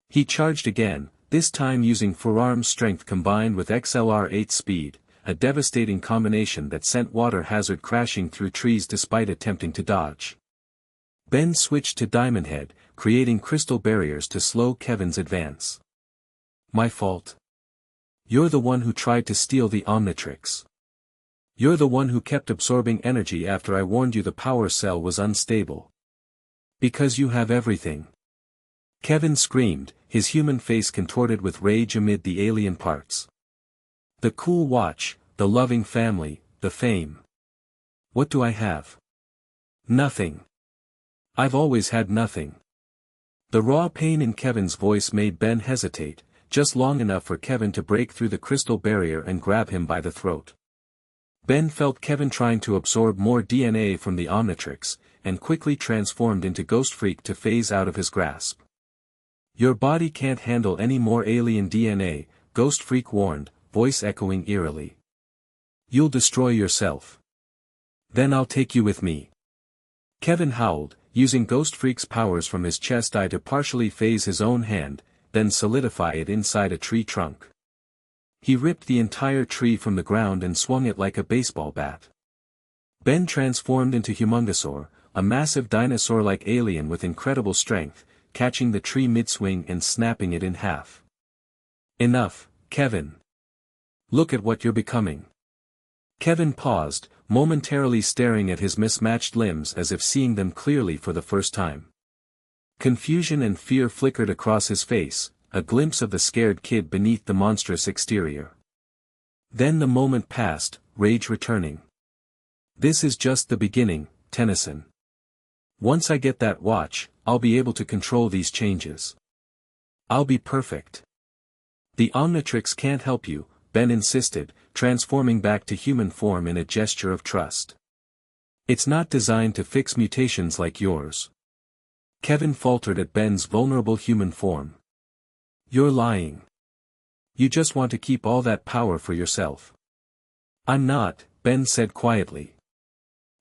He charged again, this time using forearm strength combined with XLR-8 speed, a devastating combination that sent Water Hazard crashing through trees despite attempting to dodge. Ben switched to Diamond Head, creating crystal barriers to slow Kevin's advance. My fault. You're the one who tried to steal the Omnitrix. You're the one who kept absorbing energy after I warned you the power cell was unstable. Because you have everything. Kevin screamed, his human face contorted with rage amid the alien parts. The cool watch, the loving family, the fame. What do I have? Nothing. I've always had nothing. The raw pain in Kevin's voice made Ben hesitate, just long enough for Kevin to break through the crystal barrier and grab him by the throat. Ben felt Kevin trying to absorb more DNA from the Omnitrix, and quickly transformed into Ghost Freak to phase out of his grasp. Your body can't handle any more alien DNA, Ghost Freak warned, voice echoing eerily. You'll destroy yourself. Then I'll take you with me. Kevin howled, using Ghost Freak's powers from his chest eye to partially phase his own hand, then solidify it inside a tree trunk. He ripped the entire tree from the ground and swung it like a baseball bat. Ben transformed into Humongosaur, a massive dinosaur-like alien with incredible strength, catching the tree mid-swing and snapping it in half. Enough, Kevin. Look at what you're becoming. Kevin paused, momentarily staring at his mismatched limbs as if seeing them clearly for the first time. Confusion and fear flickered across his face, a glimpse of the scared kid beneath the monstrous exterior. Then the moment passed, rage returning. This is just the beginning, Tennyson. Once I get that watch, I'll be able to control these changes. I'll be perfect. The Omnitrix can't help you, Ben insisted, transforming back to human form in a gesture of trust. It's not designed to fix mutations like yours. Kevin faltered at Ben's vulnerable human form. You're lying. You just want to keep all that power for yourself. I'm not, Ben said quietly.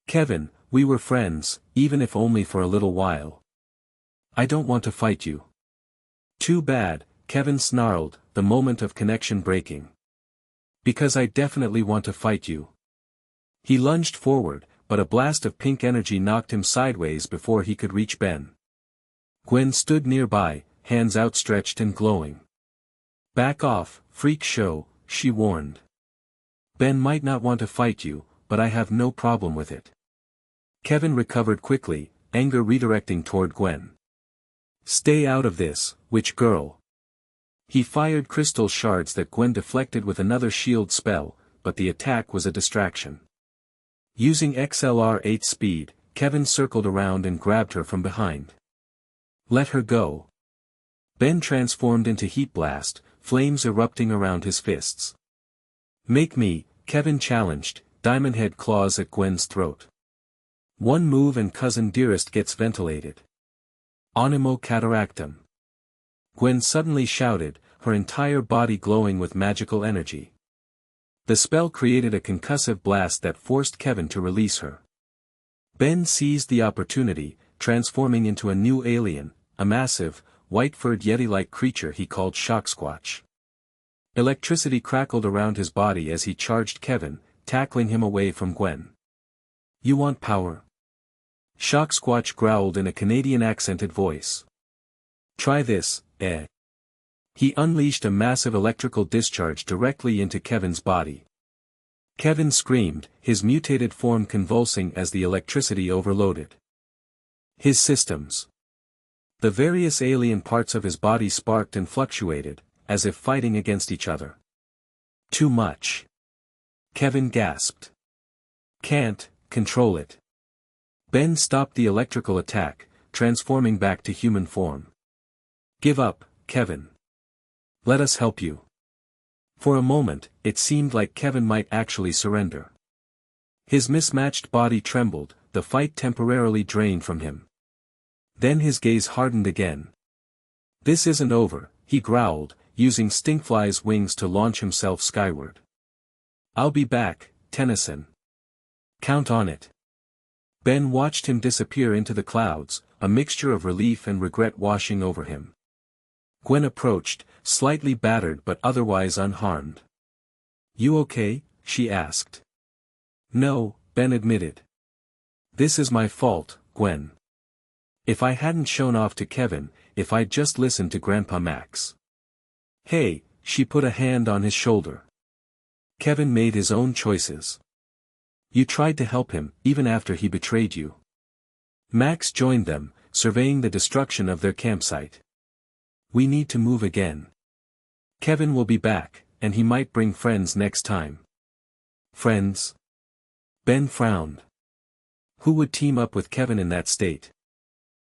Kevin, we were friends, even if only for a little while. I don't want to fight you. Too bad, Kevin snarled, the moment of connection breaking. Because I definitely want to fight you. He lunged forward, but a blast of pink energy knocked him sideways before he could reach Ben. Gwen stood nearby, hands outstretched and glowing. Back off, freak show, she warned. Ben might not want to fight you, but I have no problem with it. Kevin recovered quickly, anger redirecting toward Gwen. Stay out of this, witch girl. He fired crystal shards that Gwen deflected with another shield spell, but the attack was a distraction. Using XLR-8 speed, Kevin circled around and grabbed her from behind. Let her go. Ben transformed into Heat Blast, flames erupting around his fists. Make me, Kevin challenged, Diamond Head claws at Gwen's throat. One move and cousin dearest gets ventilated. Animo cataractum. Gwen suddenly shouted, her entire body glowing with magical energy. The spell created a concussive blast that forced Kevin to release her. Ben seized the opportunity, transforming into a new alien, a massive, white-furred yeti-like creature he called Shocksquatch. Electricity crackled around his body as he charged Kevin, tackling him away from Gwen. You want power? Shocksquatch growled in a Canadian-accented voice. Try this, eh? He unleashed a massive electrical discharge directly into Kevin's body. Kevin screamed, his mutated form convulsing as the electricity overloaded his systems. The various alien parts of his body sparked and fluctuated, as if fighting against each other. Too much. Kevin gasped. Can't control it. Ben stopped the electrical attack, transforming back to human form. Give up, Kevin. Let us help you. For a moment, it seemed like Kevin might actually surrender. His mismatched body trembled, the fight temporarily drained from him. Then his gaze hardened again. "This isn't over," he growled, using Stinkfly's wings to launch himself skyward. "I'll be back, Tennyson. Count on it." Ben watched him disappear into the clouds, a mixture of relief and regret washing over him. Gwen approached, slightly battered but otherwise unharmed. "You okay?" she asked. "No," Ben admitted. "This is my fault, Gwen. If I hadn't shown off to Kevin, if I'd just listened to Grandpa Max." "Hey," she put a hand on his shoulder. "Kevin made his own choices. You tried to help him, even after he betrayed you." Max joined them, surveying the destruction of their campsite. "We need to move again. Kevin will be back, and he might bring friends next time." "Friends?" Ben frowned. Who would team up with Kevin in that state?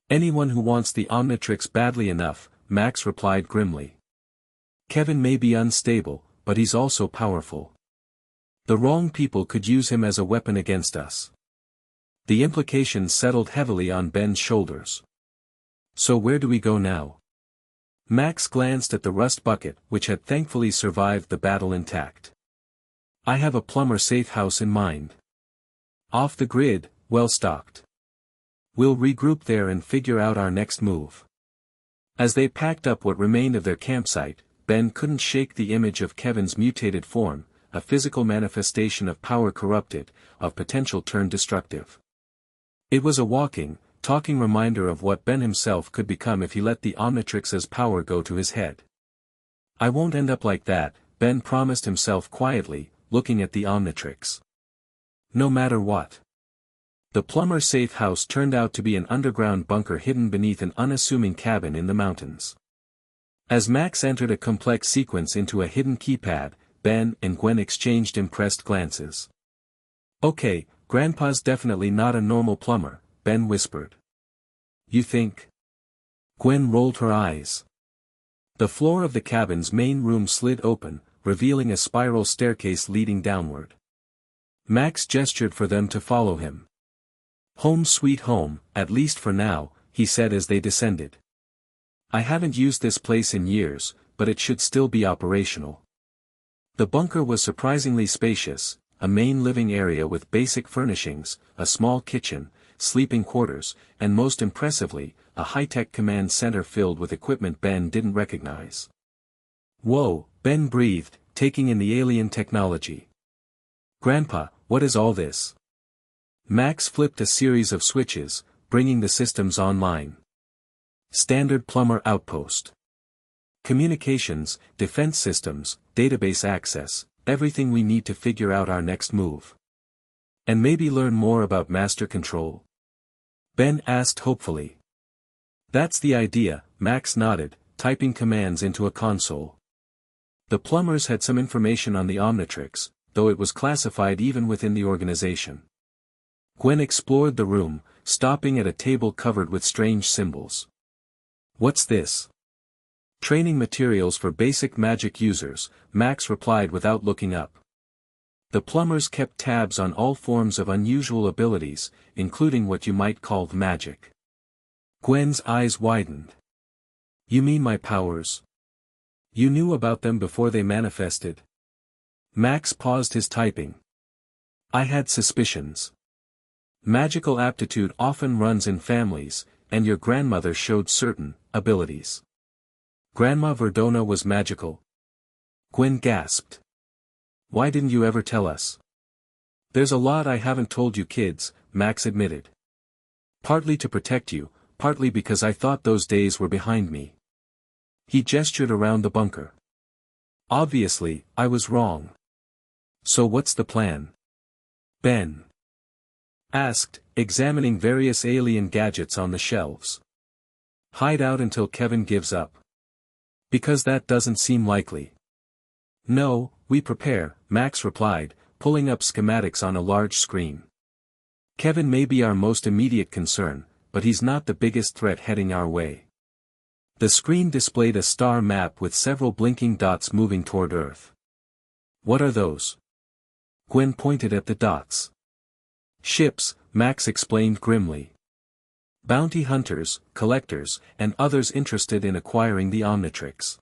"Anyone who wants the Omnitrix badly enough," Max replied grimly. "Kevin may be unstable, but he's also powerful. The wrong people could use him as a weapon against us." The implications settled heavily on Ben's shoulders. "So where do we go now?" Max glanced at the rust bucket, which had thankfully survived the battle intact. "I have a plumber safe house in mind. Off the grid, well stocked. We'll regroup there and figure out our next move." As they packed up what remained of their campsite, Ben couldn't shake the image of Kevin's mutated form, a physical manifestation of power corrupted, of potential turned destructive. It was a walking, talking reminder of what Ben himself could become if he let the Omnitrix's power go to his head. "I won't end up like that," Ben promised himself quietly, looking at the Omnitrix. No matter what. The plumber safe house turned out to be an underground bunker hidden beneath an unassuming cabin in the mountains. As Max entered a complex sequence into a hidden keypad, Ben and Gwen exchanged impressed glances. "Okay, Grandpa's definitely not a normal plumber," Ben whispered. "You think?" Gwen rolled her eyes. The floor of the cabin's main room slid open, revealing a spiral staircase leading downward. Max gestured for them to follow him. "Home sweet home, at least for now," he said as they descended. "I haven't used this place in years, but it should still be operational." The bunker was surprisingly spacious, a main living area with basic furnishings, a small kitchen, sleeping quarters, and most impressively, a high-tech command center filled with equipment Ben didn't recognize. "Whoa," Ben breathed, taking in the alien technology. "Grandpa, what is all this?" Max flipped a series of switches, bringing the systems online. "Standard plumber outpost. Communications, defense systems, database access, everything we need to figure out our next move. And maybe learn more about master control?" Ben asked hopefully. "That's the idea," Max nodded, typing commands into a console. The plumbers had some information on the Omnitrix, though it was classified even within the organization. Gwen explored the room, stopping at a table covered with strange symbols. "What's this?" "Training materials for basic magic users," Max replied without looking up. The plumbers kept tabs on all forms of unusual abilities, including what you might call magic. Gwen's eyes widened. "You mean my powers? You knew about them before they manifested?" Max paused his typing. "I had suspicions. Magical aptitude often runs in families, and your grandmother showed certain abilities." "Grandma Verdona was magical?" Gwen gasped. "Why didn't you ever tell us?" "There's a lot I haven't told you kids," Max admitted. "Partly to protect you, partly because I thought those days were behind me." He gestured around the bunker. "Obviously, I was wrong. So what's the plan?" Ben asked, examining various alien gadgets on the shelves. "Hide out until Kevin gives up." "Because that doesn't seem likely." "No, we prepare," Max replied, pulling up schematics on a large screen. "Kevin may be our most immediate concern, but he's not the biggest threat heading our way." The screen displayed a star map with several blinking dots moving toward Earth. What are those? Gwen pointed at the dots. Ships, Max explained grimly. Bounty hunters, collectors, and others interested in acquiring the Omnitrix.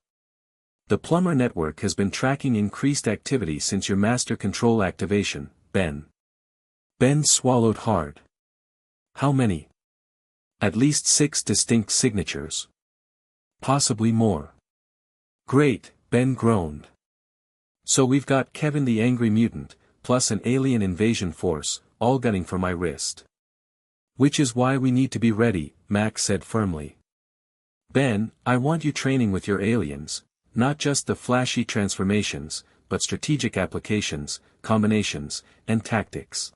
The Plumber network has been tracking increased activity since your master control activation, Ben. Ben swallowed hard. How many? At least 6 distinct signatures. Possibly more. Great, Ben groaned. So we've got Kevin the Angry Mutant, plus an alien invasion force, all gunning for my wrist. Which is why we need to be ready, Max said firmly. Ben, I want you training with your aliens, not just the flashy transformations, but strategic applications, combinations, and tactics.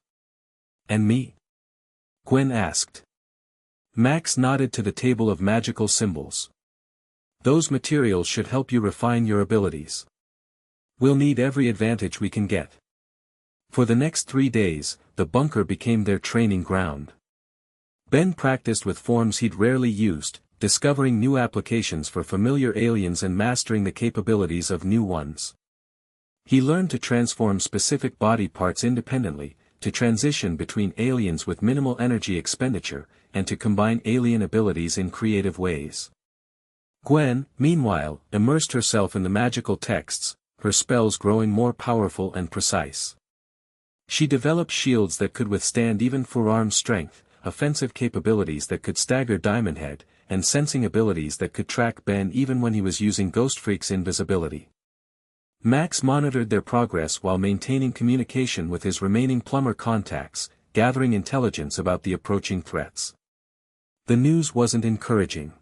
And me? Gwen asked. Max nodded to the table of magical symbols. Those materials should help you refine your abilities. We'll need every advantage we can get. For the next 3 days, the bunker became their training ground. Ben practiced with forms he'd rarely used, discovering new applications for familiar aliens and mastering the capabilities of new ones. He learned to transform specific body parts independently, to transition between aliens with minimal energy expenditure, and to combine alien abilities in creative ways. Gwen, meanwhile, immersed herself in the magical texts, her spells growing more powerful and precise. She developed shields that could withstand even forearm strength, offensive capabilities that could stagger Diamond Head, and sensing abilities that could track Ben even when he was using Ghost Freak's invisibility. Max monitored their progress while maintaining communication with his remaining plumber contacts, gathering intelligence about the approaching threats. The news wasn't encouraging.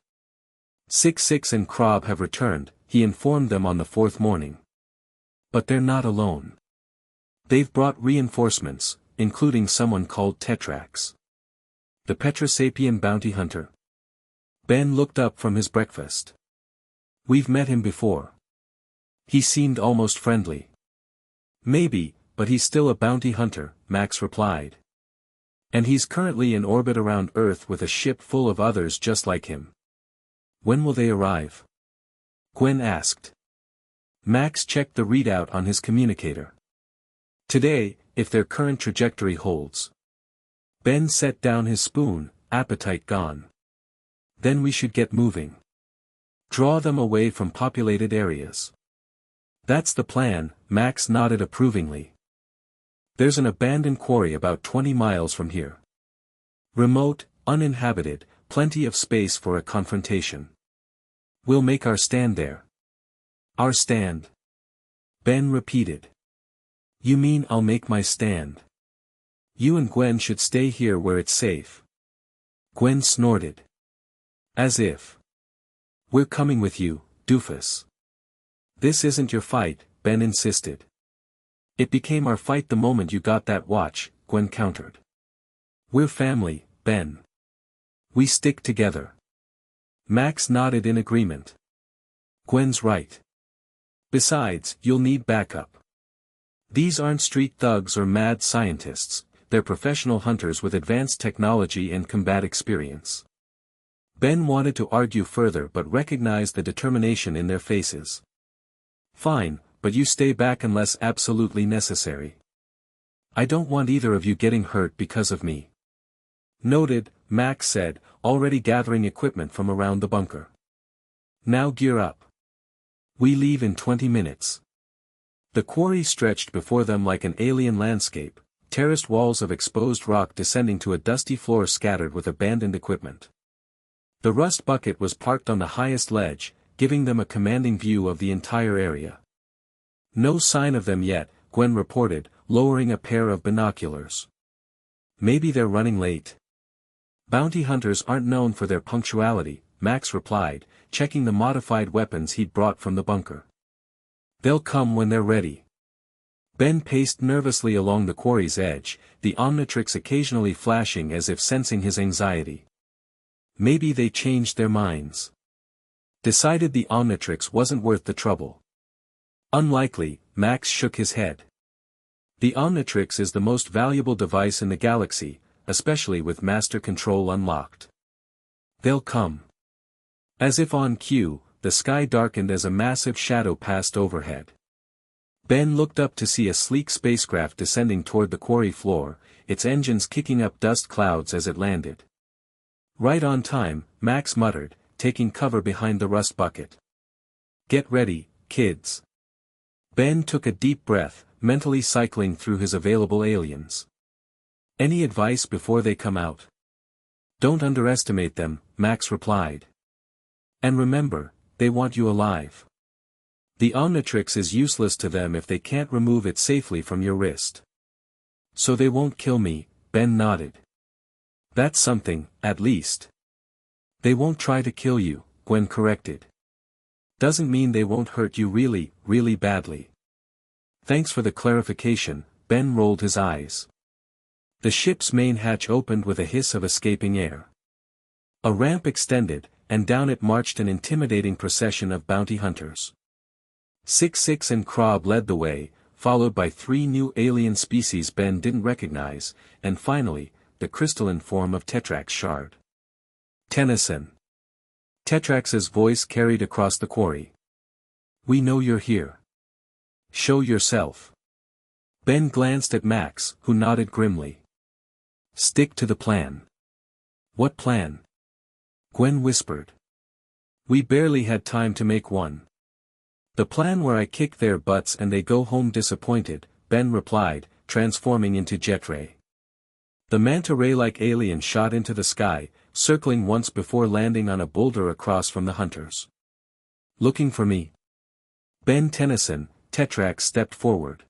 6-6 and Krob have returned, he informed them on the 4th morning. But they're not alone. They've brought reinforcements, including someone called Tetrax. The Petrosapian bounty hunter. Ben looked up from his breakfast. We've met him before. He seemed almost friendly. Maybe, but he's still a bounty hunter, Max replied. And he's currently in orbit around Earth with a ship full of others just like him. When will they arrive? Gwen asked. Max checked the readout on his communicator. Today, if their current trajectory holds. Ben set down his spoon, appetite gone. Then we should get moving. Draw them away from populated areas. That's the plan, Max nodded approvingly. There's an abandoned quarry about 20 miles from here. Remote, uninhabited, plenty of space for a confrontation. We'll make our stand there. Our stand. Ben repeated. You mean I'll make my stand? You and Gwen should stay here where it's safe. Gwen snorted. As if. We're coming with you, doofus. This isn't your fight, Ben insisted. It became our fight the moment you got that watch, Gwen countered. We're family, Ben. We stick together. Max nodded in agreement. Gwen's right. Besides, you'll need backup. These aren't street thugs or mad scientists, they're professional hunters with advanced technology and combat experience. Ben wanted to argue further but recognized the determination in their faces. Fine, but you stay back unless absolutely necessary. I don't want either of you getting hurt because of me. Noted, Max said, already gathering equipment from around the bunker. Now gear up. We leave in 20 minutes. The quarry stretched before them like an alien landscape, terraced walls of exposed rock descending to a dusty floor scattered with abandoned equipment. The rust bucket was parked on the highest ledge, giving them a commanding view of the entire area. No sign of them yet, Gwen reported, lowering a pair of binoculars. Maybe they're running late. Bounty hunters aren't known for their punctuality, Max replied, checking the modified weapons he'd brought from the bunker. They'll come when they're ready. Ben paced nervously along the quarry's edge, the Omnitrix occasionally flashing as if sensing his anxiety. Maybe they changed their minds. Decided the Omnitrix wasn't worth the trouble. Unlikely, Max shook his head. The Omnitrix is the most valuable device in the galaxy, especially with master control unlocked. They'll come. As if on cue, the sky darkened as a massive shadow passed overhead. Ben looked up to see a sleek spacecraft descending toward the quarry floor, its engines kicking up dust clouds as it landed. "Right on time," Max muttered, taking cover behind the rust bucket. "Get ready, kids." Ben took a deep breath, mentally cycling through his available aliens. "Any advice before they come out?" "Don't underestimate them," Max replied. "And remember, they want you alive. The Omnitrix is useless to them if they can't remove it safely from your wrist." "So they won't kill me," Ben nodded. "That's something, at least." "They won't try to kill you," Gwen corrected. "Doesn't mean they won't hurt you really, really badly." "Thanks for the clarification," Ben rolled his eyes. The ship's main hatch opened with a hiss of escaping air. A ramp extended, and down it marched an intimidating procession of bounty hunters. 6-6 and Krob led the way, followed by 3 new alien species Ben didn't recognize, and finally, the crystalline form of Tetrax Shard. "Tennyson." Tetrax's voice carried across the quarry. "We know you're here. Show yourself." Ben glanced at Max, who nodded grimly. "Stick to the plan." "What plan?" Gwen whispered. "We barely had time to make one." "The plan where I kick their butts and they go home disappointed," Ben replied, transforming into Jetray. The manta ray-like alien shot into the sky, circling once before landing on a boulder across from the hunters. "Looking for me?" "Ben Tennyson," Tetrax stepped forward.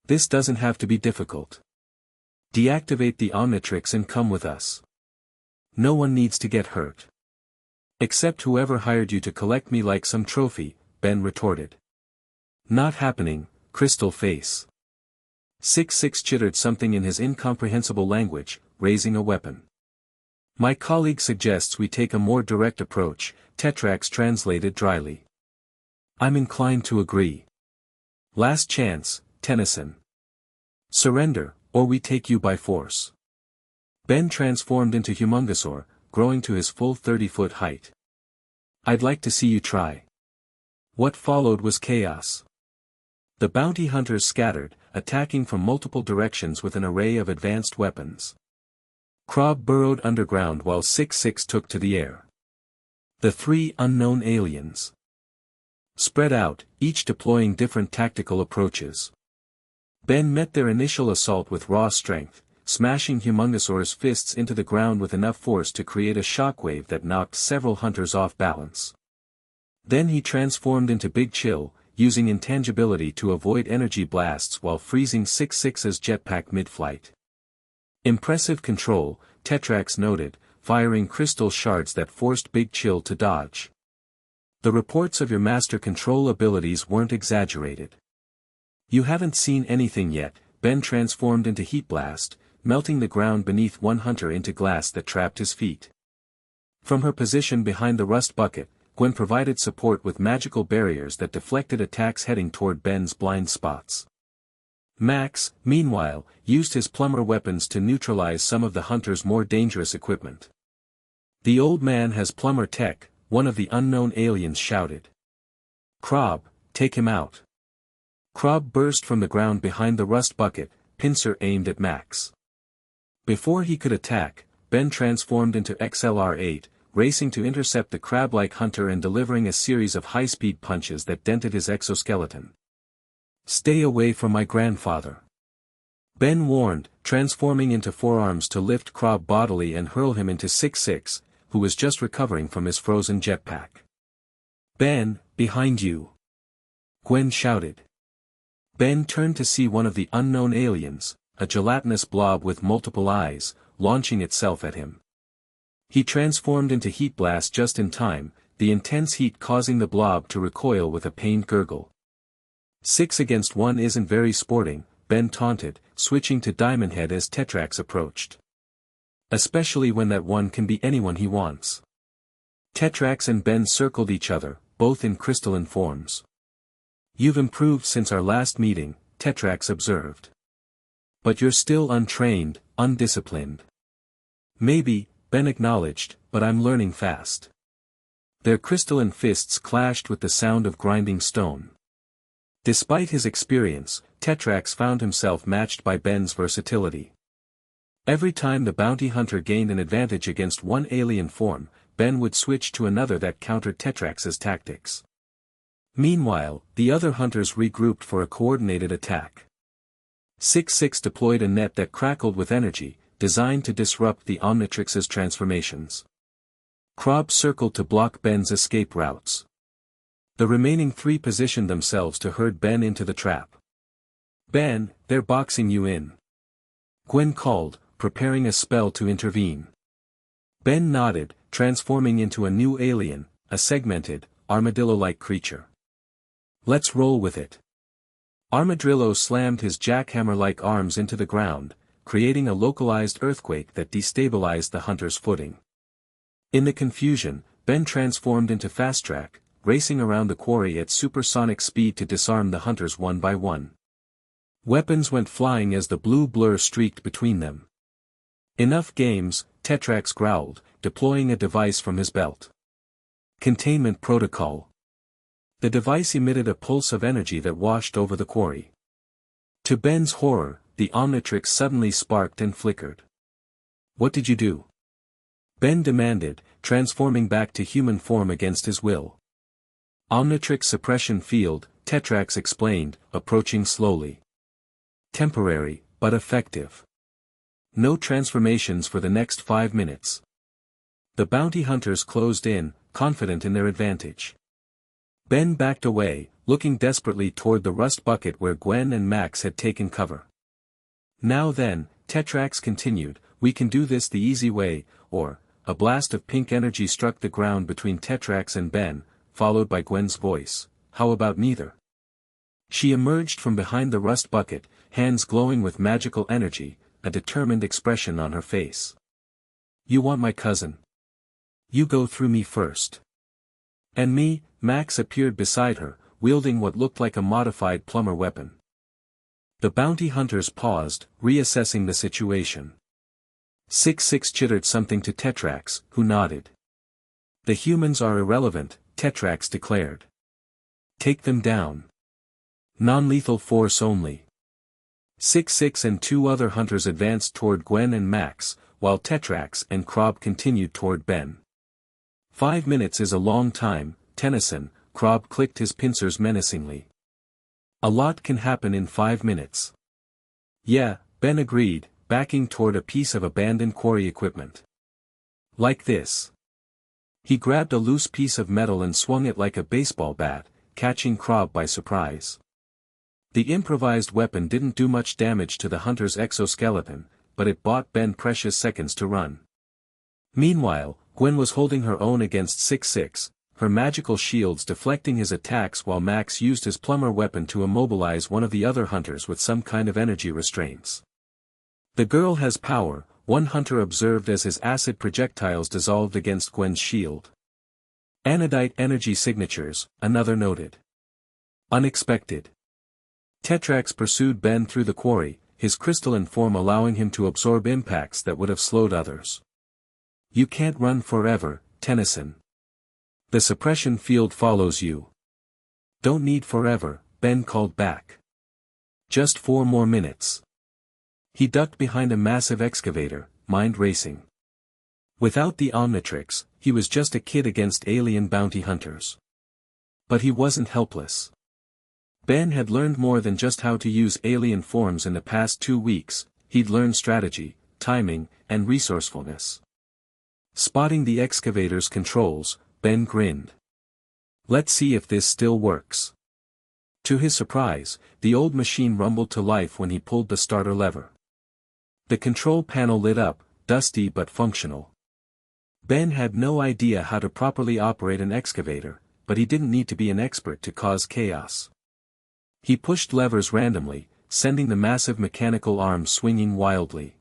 "This doesn't have to be difficult. Deactivate the Omnitrix and come with us. No one needs to get hurt. Except whoever hired you to collect me like some trophy," Ben retorted. "Not happening, Crystal Face." 6-6 chittered something in his incomprehensible language, raising a weapon. "My colleague suggests we take a more direct approach," Tetrax translated dryly. "I'm inclined to agree. Last chance, Tennyson. Surrender, or we take you by force." Ben transformed into Humongousaur, growing to his full 30-foot height. "I'd like to see you try." What followed was chaos. The bounty hunters scattered, attacking from multiple directions with an array of advanced weapons. Krob burrowed underground while 6-6 took to the air. The 3 unknown aliens spread out, each deploying different tactical approaches. Ben met their initial assault with raw strength, smashing Humongousaur's fists into the ground with enough force to create a shockwave that knocked several hunters off balance. Then he transformed into Big Chill, using intangibility to avoid energy blasts while freezing 6-6's jetpack mid-flight. "Impressive control," Tetrax noted, firing crystal shards that forced Big Chill to dodge. "The reports of your master control abilities weren't exaggerated." "You haven't seen anything yet," Ben transformed into Heat Blast, melting the ground beneath one hunter into glass that trapped his feet. From her position behind the rust bucket, Gwen provided support with magical barriers that deflected attacks heading toward Ben's blind spots. Max, meanwhile, used his plumber weapons to neutralize some of the hunter's more dangerous equipment. "The old man has plumber tech," one of the unknown aliens shouted. "Krob, take him out." Krob burst from the ground behind the rust bucket, pincer aimed at Max. Before he could attack, Ben transformed into XLR-8, racing to intercept the crab-like hunter and delivering a series of high-speed punches that dented his exoskeleton. "Stay away from my grandfather," Ben warned, transforming into forearms to lift Krob bodily and hurl him into 6-6, who was just recovering from his frozen jetpack. "Ben, behind you!" Gwen shouted. Ben turned to see one of the unknown aliens, a gelatinous blob with multiple eyes, launching itself at him. He transformed into Heat Blast just in time, the intense heat causing the blob to recoil with a pained gurgle. 6 against 1 isn't very sporting, Ben taunted, switching to Diamond Head as Tetrax approached. "Especially when that one can be anyone he wants." Tetrax and Ben circled each other, both in crystalline forms. "You've improved since our last meeting," Tetrax observed. "But you're still untrained, undisciplined." "Maybe," Ben acknowledged, "but I'm learning fast." Their crystalline fists clashed with the sound of grinding stone. Despite his experience, Tetrax found himself matched by Ben's versatility. Every time the bounty hunter gained an advantage against one alien form, Ben would switch to another that countered Tetrax's tactics. Meanwhile, the other hunters regrouped for a coordinated attack. 6-6 deployed a net that crackled with energy, designed to disrupt the Omnitrix's transformations. Krob circled to block Ben's escape routes. The remaining 3 positioned themselves to herd Ben into the trap. "Ben, they're boxing you in," Gwen called, preparing a spell to intervene. Ben nodded, transforming into a new alien, a segmented, armadillo-like creature. "Let's roll with it." Armadillo slammed his jackhammer-like arms into the ground, creating a localized earthquake that destabilized the hunter's footing. In the confusion, Ben transformed into Fast Track, racing around the quarry at supersonic speed to disarm the hunters one by one. Weapons went flying as the blue blur streaked between them. "Enough games," Tetrax growled, deploying a device from his belt. Containment Protocol. The device emitted a pulse of energy that washed over the quarry. To Ben's horror, the Omnitrix suddenly sparked and flickered. "What did you do?" Ben demanded, transforming back to human form against his will. "Omnitrix suppression field," Tetrax explained, approaching slowly. "Temporary, but effective. No transformations for the next 5 minutes." The bounty hunters closed in, confident in their advantage. Ben backed away, looking desperately toward the rust bucket where Gwen and Max had taken cover. "Now then," Tetrax continued, "we can do this the easy way, or..." A blast of pink energy struck the ground between Tetrax and Ben, followed by Gwen's voice, "How about neither?" She emerged from behind the rust bucket, hands glowing with magical energy, a determined expression on her face. "You want my cousin? You go through me first." "And me?" Max appeared beside her, wielding what looked like a modified plumber weapon. The bounty hunters paused, reassessing the situation. 6-6 chittered something to Tetrax, who nodded. "The humans are irrelevant," Tetrax declared. "Take them down. Non-lethal force only." 6-6 and 2 other hunters advanced toward Gwen and Max, while Tetrax and Krob continued toward Ben. 5 minutes is a long time, Tennyson, Krob clicked his pincers menacingly. "A lot can happen in 5 minutes. "Yeah," Ben agreed, backing toward a piece of abandoned quarry equipment. "Like this." He grabbed a loose piece of metal and swung it like a baseball bat, catching Krob by surprise. The improvised weapon didn't do much damage to the hunter's exoskeleton, but it bought Ben precious seconds to run. Meanwhile, Gwen was holding her own against 6-6, her magical shields deflecting his attacks while Max used his plumber weapon to immobilize one of the other hunters with some kind of energy restraints. "The girl has power," one hunter observed as his acid projectiles dissolved against Gwen's shield. "Anodite energy signatures," another noted. "Unexpected." Tetrax pursued Ben through the quarry, his crystalline form allowing him to absorb impacts that would have slowed others. "You can't run forever, Tennyson. The suppression field follows you." "Don't need forever," Ben called back. "Just 4 more minutes." He ducked behind a massive excavator, mind racing. Without the Omnitrix, he was just a kid against alien bounty hunters. But he wasn't helpless. Ben had learned more than just how to use alien forms in the past 2 weeks, he'd learned strategy, timing, and resourcefulness. Spotting the excavator's controls, Ben grinned. "Let's see if this still works." To his surprise, the old machine rumbled to life when he pulled the starter lever. The control panel lit up, dusty but functional. Ben had no idea how to properly operate an excavator, but he didn't need to be an expert to cause chaos. He pushed levers randomly, sending the massive mechanical arms swinging wildly.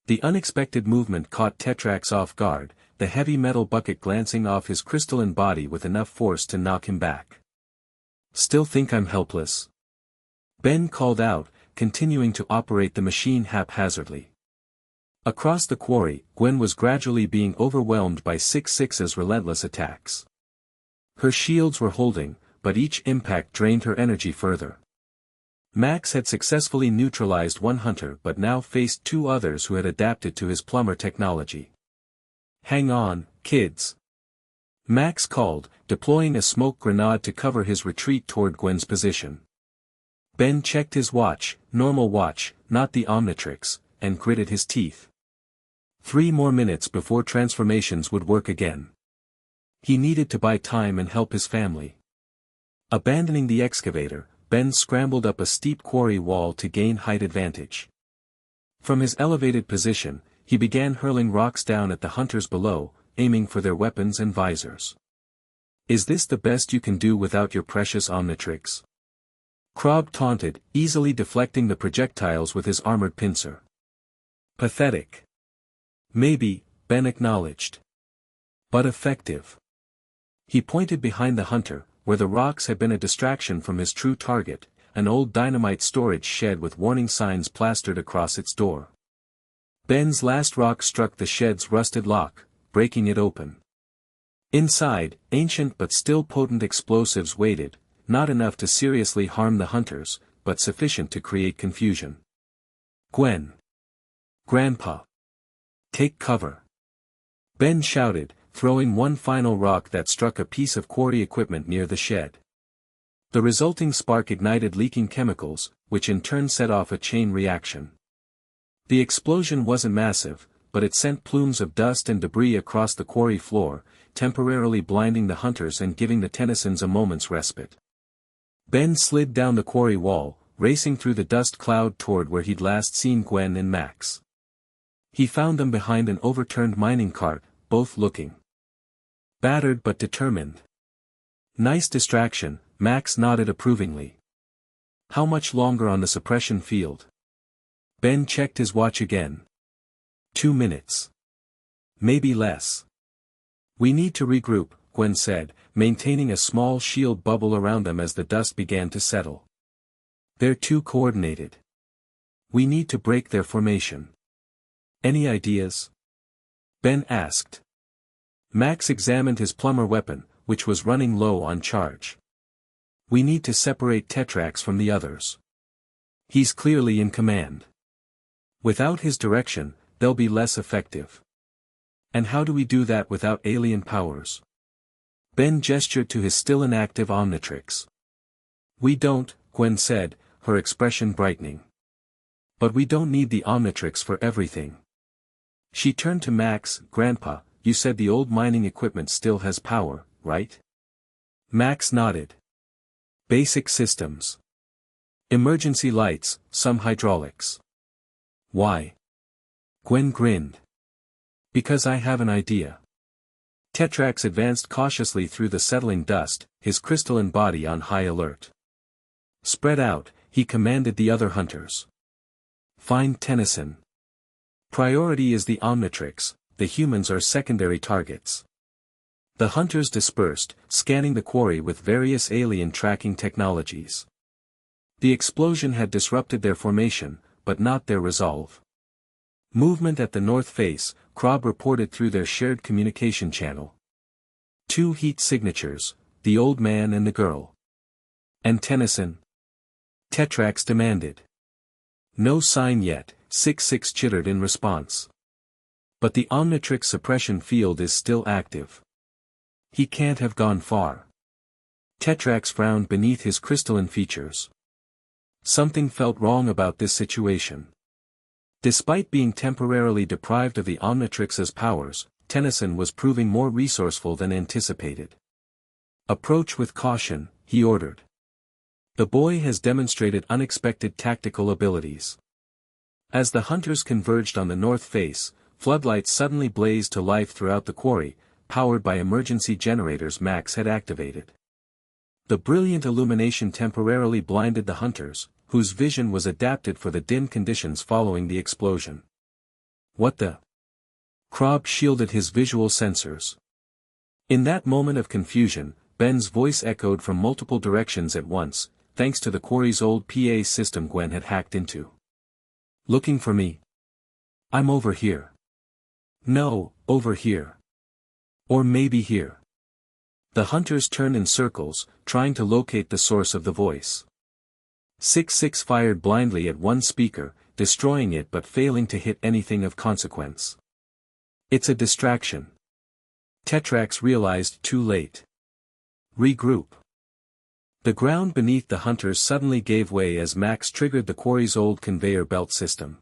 The unexpected movement caught Tetrax off guard, the heavy metal bucket glancing off his crystalline body with enough force to knock him back. "Still think I'm helpless?" Ben called out, continuing to operate the machine haphazardly. Across the quarry, Gwen was gradually being overwhelmed by 6-6's relentless attacks. Her shields were holding, but each impact drained her energy further. Max had successfully neutralized one hunter but now faced two others who had adapted to his plumber technology. "Hang on, kids," Max called, deploying a smoke grenade to cover his retreat toward Gwen's position. Ben checked his watch, normal watch, not the Omnitrix, and gritted his teeth. 3 more minutes before transformations would work again. He needed to buy time and help his family. Abandoning the excavator, Ben scrambled up a steep quarry wall to gain height advantage. From his elevated position, he began hurling rocks down at the hunters below, aiming for their weapons and visors. "Is this the best you can do without your precious Omnitrix?" Krob taunted, easily deflecting the projectiles with his armored pincer. "Pathetic." "Maybe," Ben acknowledged. "But effective." He pointed behind the hunter, where the rocks had been a distraction from his true target, an old dynamite storage shed with warning signs plastered across its door. Ben's last rock struck the shed's rusted lock, breaking it open. Inside, ancient but still potent explosives waited, not enough to seriously harm the hunters, but sufficient to create confusion. "Gwen! Grandpa! Take cover!" Ben shouted, throwing one final rock that struck a piece of quarry equipment near the shed. The resulting spark ignited leaking chemicals, which in turn set off a chain reaction. The explosion wasn't massive, but it sent plumes of dust and debris across the quarry floor, temporarily blinding the hunters and giving the Tennysons a moment's respite. Ben slid down the quarry wall, racing through the dust cloud toward where he'd last seen Gwen and Max. He found them behind an overturned mining cart, both looking battered but determined. "Nice distraction," Max nodded approvingly. "How much longer on the suppression field?" Ben checked his watch again. 2 minutes. Maybe less. "We need to regroup," Gwen said, maintaining a small shield bubble around them as the dust began to settle. "They're too coordinated. We need to break their formation." "Any ideas?" Ben asked. Max examined his plumber weapon, which was running low on charge. "We need to separate Tetrax from the others. He's clearly in command. Without his direction, they'll be less effective." "And how do we do that without alien powers?" Ben gestured to his still inactive Omnitrix. "We don't," Gwen said, her expression brightening. "But we don't need the Omnitrix for everything." She turned to Max. "Grandpa, you said the old mining equipment still has power, right?" Max nodded. "Basic systems. Emergency lights, some hydraulics." "Why?" Gwen grinned. "Because I have an idea." Tetrax advanced cautiously through the settling dust, his crystalline body on high alert. "Spread out," he commanded the other hunters. "Find Tennyson. Priority is the Omnitrix, the humans are secondary targets." The hunters dispersed, scanning the quarry with various alien tracking technologies. The explosion had disrupted their formation, but not their resolve. Movement at the north face, Krob reported through their shared communication channel. 2 heat signatures, the old man and the girl. "And Tennyson?" Tetrax demanded. "No sign yet," 6-6 chittered in response. "But the Omnitrix suppression field is still active. He can't have gone far." Tetrax frowned beneath his crystalline features. Something felt wrong about this situation. Despite being temporarily deprived of the Omnitrix's powers, Tennyson was proving more resourceful than anticipated. "Approach with caution," he ordered. "The boy has demonstrated unexpected tactical abilities." As the hunters converged on the north face, floodlights suddenly blazed to life throughout the quarry, powered by emergency generators Max had activated. The brilliant illumination temporarily blinded the hunters, whose vision was adapted for the dim conditions following the explosion. "What the?" Krob shielded his visual sensors. In that moment of confusion, Ben's voice echoed from multiple directions at once, thanks to the quarry's old PA system Gwen had hacked into. "Looking for me?" "I'm over here." "No, over here. Or maybe here." The hunters turned in circles, trying to locate the source of the voice. 6-6 fired blindly at one speaker, destroying it but failing to hit anything of consequence. It's a distraction. Tetrax realized too late. Regroup. The ground beneath the hunters suddenly gave way as Max triggered the quarry's old conveyor belt system.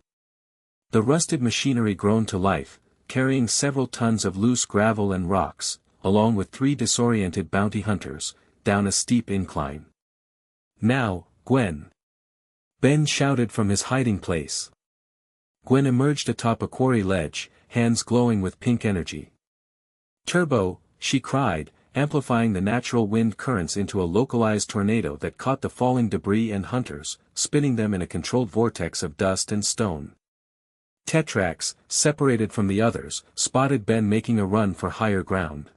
The rusted machinery groaned to life, carrying several tons of loose gravel and rocks, along with 3 disoriented bounty hunters, down a steep incline. Now, Gwen! Ben shouted from his hiding place. Gwen emerged atop a quarry ledge, hands glowing with pink energy. Turbo, she cried, amplifying the natural wind currents into a localized tornado that caught the falling debris and hunters, spinning them in a controlled vortex of dust and stone. Tetrax, separated from the others, spotted Ben making a run for higher ground.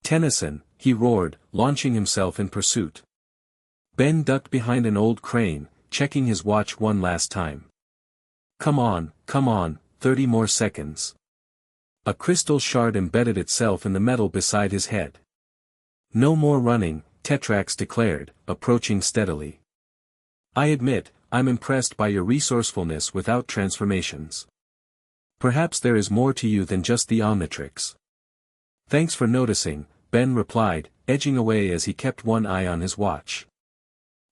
Tennyson, he roared, launching himself in pursuit. Ben ducked behind an old crane, checking his watch one last time. Come on, 30 more seconds. A crystal shard embedded itself in the metal beside his head. No more running, Tetrax declared, approaching steadily. I admit, I'm impressed by your resourcefulness without transformations. Perhaps there is more to you than just the Omnitrix. Thanks for noticing, Ben replied, edging away as he kept one eye on his watch.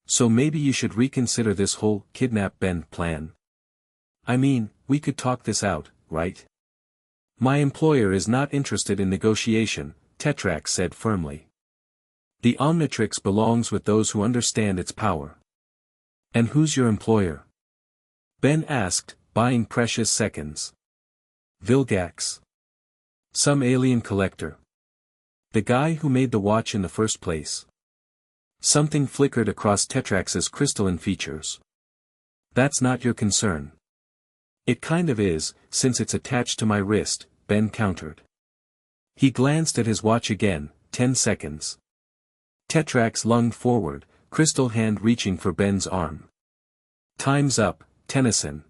So maybe you should reconsider this whole kidnap Ben plan. I mean, we could talk this out, right? My employer is not interested in negotiation, Tetrax said firmly. The Omnitrix belongs with those who understand its power. And who's your employer? Ben asked, buying precious seconds. Vilgax. Some alien collector. The guy who made the watch in the first place. Something flickered across Tetrax's crystalline features. That's not your concern. It kind of is, since it's attached to my wrist, Ben countered. He glanced at his watch again, 10 seconds. Tetrax lunged forward, crystal hand reaching for Ben's arm. Time's up, Tennyson.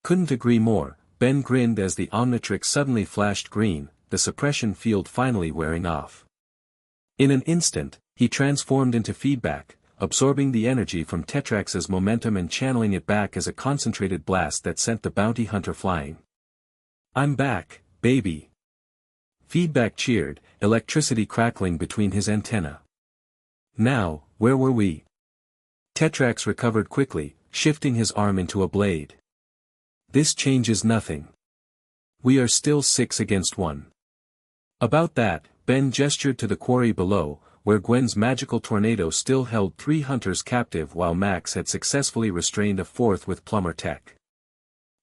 Couldn't agree more, Ben grinned as the Omnitrix suddenly flashed green, the suppression field finally wearing off. In an instant, he transformed into feedback, absorbing the energy from Tetrax's momentum and channeling it back as a concentrated blast that sent the bounty hunter flying. I'm back, baby. Feedback cheered, electricity crackling between his antennae. Now, where were we? Tetrax recovered quickly, shifting his arm into a blade. This changes nothing. We are still 6 against 1. About that, Ben gestured to the quarry below, where Gwen's magical tornado still held 3 hunters captive while Max had successfully restrained a 4th with plumber tech.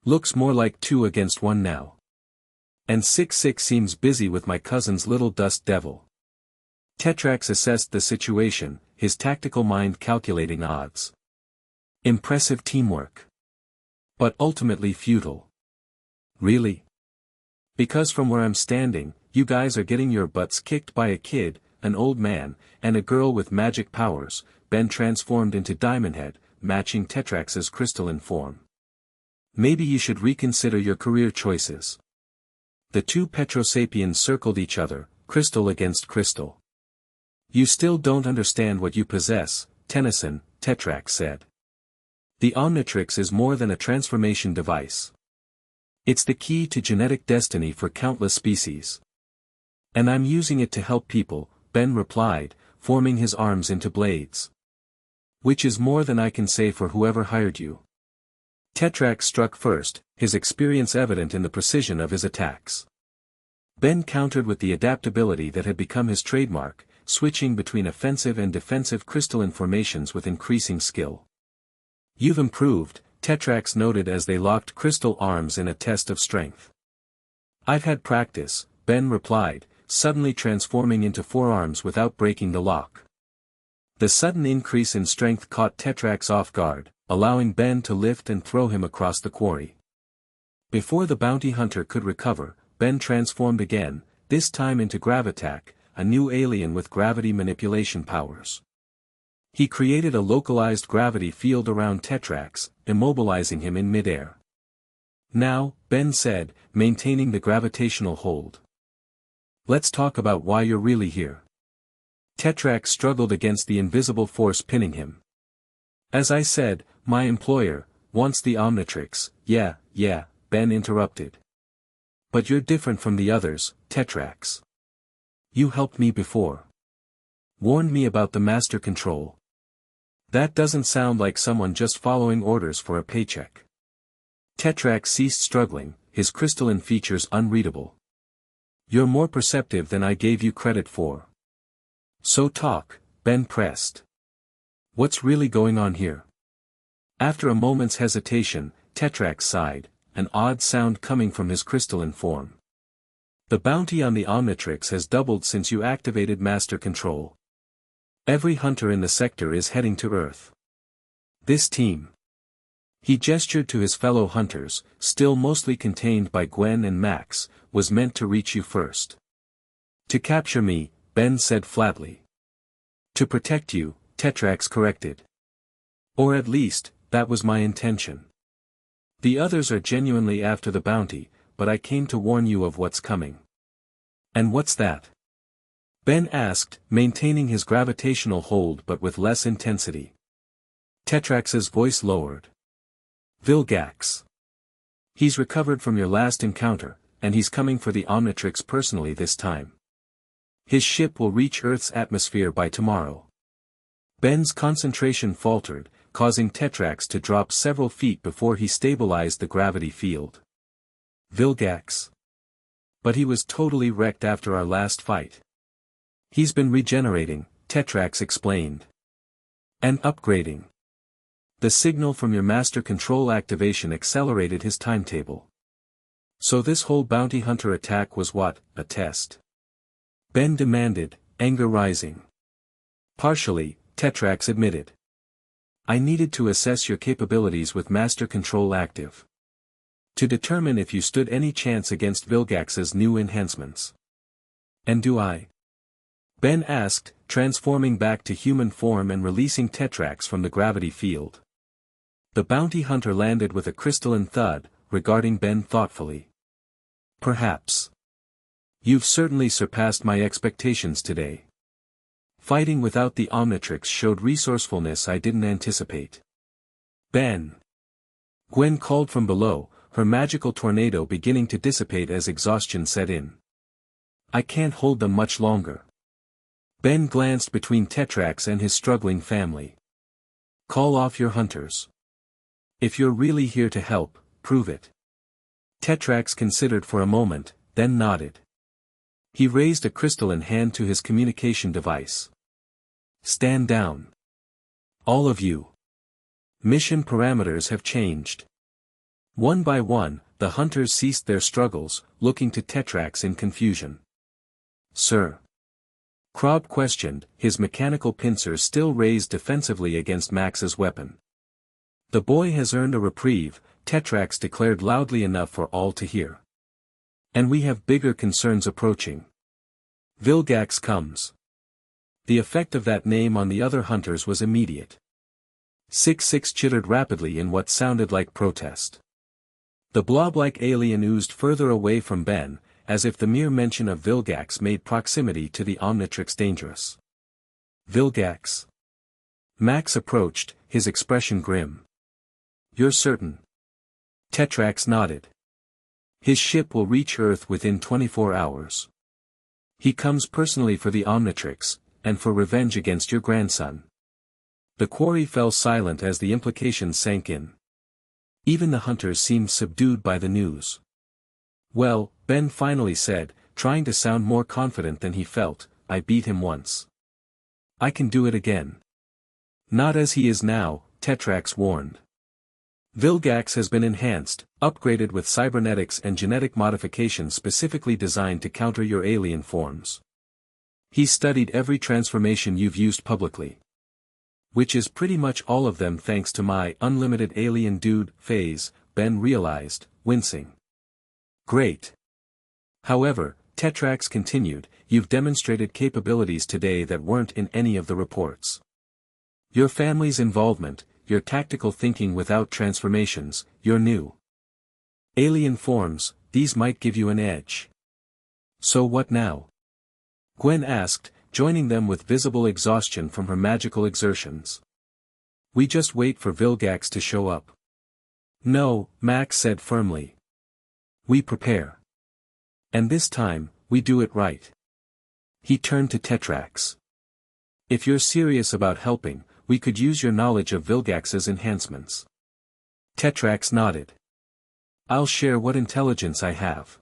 Looks more like 2 against 1 now. And 6-6 seems busy with my cousin's little dust devil. Tetrax assessed the situation, his tactical mind calculating odds. Impressive teamwork. But ultimately futile. Really? Because from where I'm standing, you guys are getting your butts kicked by a kid, an old man, and a girl with magic powers. Ben transformed into Diamondhead, matching Tetrax's crystalline form. Maybe you should reconsider your career choices. The 2 Petrosapiens circled each other, crystal against crystal. You still don't understand what you possess, Tennyson, Tetrax said. The Omnitrix is more than a transformation device. It's the key to genetic destiny for countless species. And I'm using it to help people, Ben replied, forming his arms into blades. Which is more than I can say for whoever hired you. Tetrax struck first, his experience evident in the precision of his attacks. Ben countered with the adaptability that had become his trademark, switching between offensive and defensive crystalline formations with increasing skill. You've improved, Tetrax noted as they locked crystal arms in a test of strength. I've had practice, Ben replied, suddenly transforming into 4 arms without breaking the lock. The sudden increase in strength caught Tetrax off guard, allowing Ben to lift and throw him across the quarry. Before the bounty hunter could recover, Ben transformed again, this time into Gravitac, a new alien with gravity manipulation powers. He created a localized gravity field around Tetrax, immobilizing him in midair. Now, Ben said, maintaining the gravitational hold. Let's talk about why you're really here. Tetrax struggled against the invisible force pinning him. As I said, my employer wants the Omnitrix. Yeah, Ben interrupted. But you're different from the others, Tetrax. You helped me before. Warned me about the master control. That doesn't sound like someone just following orders for a paycheck. Tetrax ceased struggling, his crystalline features unreadable. You're more perceptive than I gave you credit for. So talk, Ben pressed. What's really going on here? After a moment's hesitation, Tetrax sighed, an odd sound coming from his crystalline form. The bounty on the Omnitrix has doubled since you activated Master Control. Every hunter in the sector is heading to Earth. This team. He gestured to his fellow hunters, still mostly contained by Gwen and Max, was meant to reach you first. To capture me, Ben said flatly. To protect you, Tetrax corrected. Or at least, that was my intention. The others are genuinely after the bounty, but I came to warn you of what's coming. And what's that? Ben asked, maintaining his gravitational hold but with less intensity. Tetrax's voice lowered. Vilgax. He's recovered from your last encounter, and he's coming for the Omnitrix personally this time. His ship will reach Earth's atmosphere by tomorrow. Ben's concentration faltered, causing Tetrax to drop several feet before he stabilized the gravity field. Vilgax. But he was totally wrecked after our last fight. He's been regenerating, Tetrax explained. And upgrading. The signal from your master control activation accelerated his timetable. So this whole bounty hunter attack was what, a test? Ben demanded, anger rising. Partially, Tetrax admitted. I needed to assess your capabilities with master control active. To determine if you stood any chance against Vilgax's new enhancements. And do I? Ben asked, transforming back to human form and releasing Tetrax from the gravity field. The bounty hunter landed with a crystalline thud, regarding Ben thoughtfully. Perhaps. You've certainly surpassed my expectations today. Fighting without the Omnitrix showed resourcefulness I didn't anticipate. Ben. Gwen called from below, her magical tornado beginning to dissipate as exhaustion set in. I can't hold them much longer. Ben glanced between Tetrax and his struggling family. Call off your hunters. If you're really here to help, prove it. Tetrax considered for a moment, then nodded. He raised a crystalline hand to his communication device. Stand down. All of you. Mission parameters have changed. One by one, the hunters ceased their struggles, looking to Tetrax in confusion. Sir. Krob questioned, his mechanical pincer still raised defensively against Max's weapon. The boy has earned a reprieve, Tetrax declared loudly enough for all to hear. And we have bigger concerns approaching. Vilgax comes. The effect of that name on the other hunters was immediate. 6-6 chittered rapidly in what sounded like protest. The blob-like alien oozed further away from Ben, as if the mere mention of Vilgax made proximity to the Omnitrix dangerous. Vilgax. Max approached, his expression grim. You're certain? Tetrax nodded. His ship will reach Earth within 24 hours. He comes personally for the Omnitrix, and for revenge against your grandson. The quarry fell silent as the implications sank in. Even the hunters seemed subdued by the news. Well, Ben finally said, trying to sound more confident than he felt, I beat him once. I can do it again. Not as he is now, Tetrax warned. Vilgax has been enhanced, upgraded with cybernetics and genetic modifications specifically designed to counter your alien forms. He's studied every transformation you've used publicly. Which is pretty much all of them thanks to my unlimited alien dude phase, Ben realized, wincing. Great. However, Tetrax continued, you've demonstrated capabilities today that weren't in any of the reports. Your family's involvement, your tactical thinking without transformations, your new alien forms, these might give you an edge. So what now? Gwen asked, joining them with visible exhaustion from her magical exertions. We just wait for Vilgax to show up. No, Max said firmly. We prepare. And this time, we do it right. He turned to Tetrax. If you're serious about helping, we could use your knowledge of Vilgax's enhancements. Tetrax nodded. I'll share what intelligence I have.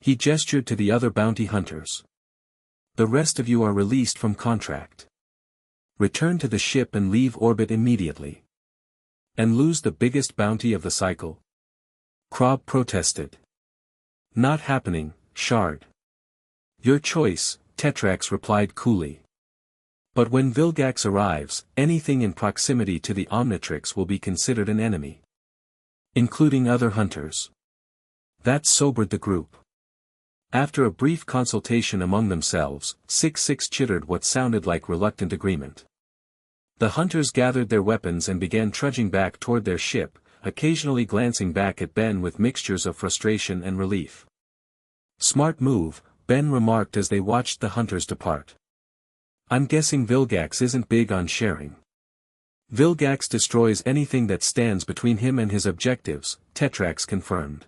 He gestured to the other bounty hunters. The rest of you are released from contract. Return to the ship and leave orbit immediately. And lose the biggest bounty of the cycle? Krob protested. Not happening, Shard. Your choice, Tetrax replied coolly. But when Vilgax arrives, anything in proximity to the Omnitrix will be considered an enemy. Including other hunters. That sobered the group. After a brief consultation among themselves, 6-6 chittered what sounded like reluctant agreement. The hunters gathered their weapons and began trudging back toward their ship, occasionally glancing back at Ben with mixtures of frustration and relief. Smart move, Ben remarked as they watched the hunters depart. I'm guessing Vilgax isn't big on sharing. Vilgax destroys anything that stands between him and his objectives, Tetrax confirmed.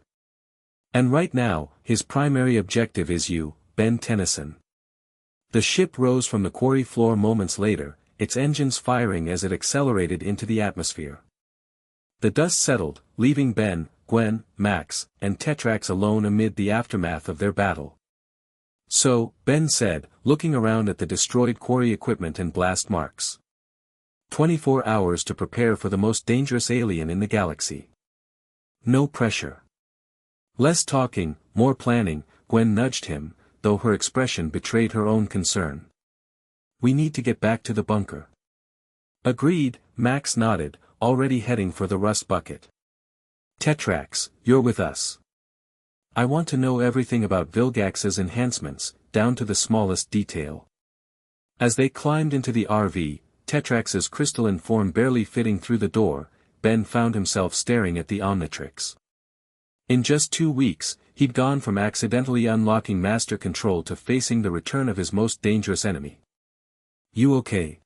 And right now, his primary objective is you, Ben Tennyson. The ship rose from the quarry floor moments later, its engines firing as it accelerated into the atmosphere. The dust settled, leaving Ben, Gwen, Max, and Tetrax alone amid the aftermath of their battle. So, Ben said, looking around at the destroyed quarry equipment and blast marks. 24 hours to prepare for the most dangerous alien in the galaxy. No pressure. Less talking, more planning, Gwen nudged him, though her expression betrayed her own concern. We need to get back to the bunker. Agreed, Max nodded, already heading for the rust bucket. Tetrax, you're with us. I want to know everything about Vilgax's enhancements, down to the smallest detail. As they climbed into the RV, Tetrax's crystalline form barely fitting through the door, Ben found himself staring at the Omnitrix. In just 2 weeks, he'd gone from accidentally unlocking master control to facing the return of his most dangerous enemy. You okay?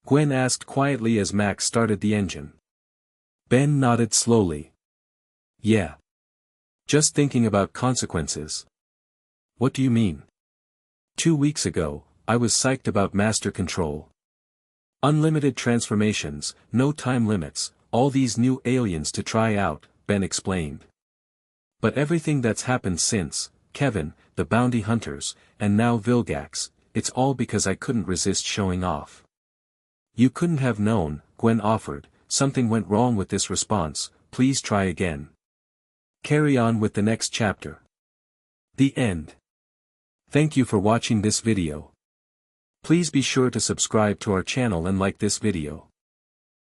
Gwen asked quietly as Max started the engine. Ben nodded slowly. Yeah. Just thinking about consequences. What do you mean? 2 weeks ago, I was psyched about master control. Unlimited transformations, no time limits, all these new aliens to try out, Ben explained. But everything that's happened since, Kevin, the bounty hunters, and now Vilgax, it's all because I couldn't resist showing off. You couldn't have known, Gwen offered, something went wrong with this response, please try again. Carry on with the next chapter. The end. Thank you for watching this video. Please be sure to subscribe to our channel and like this video.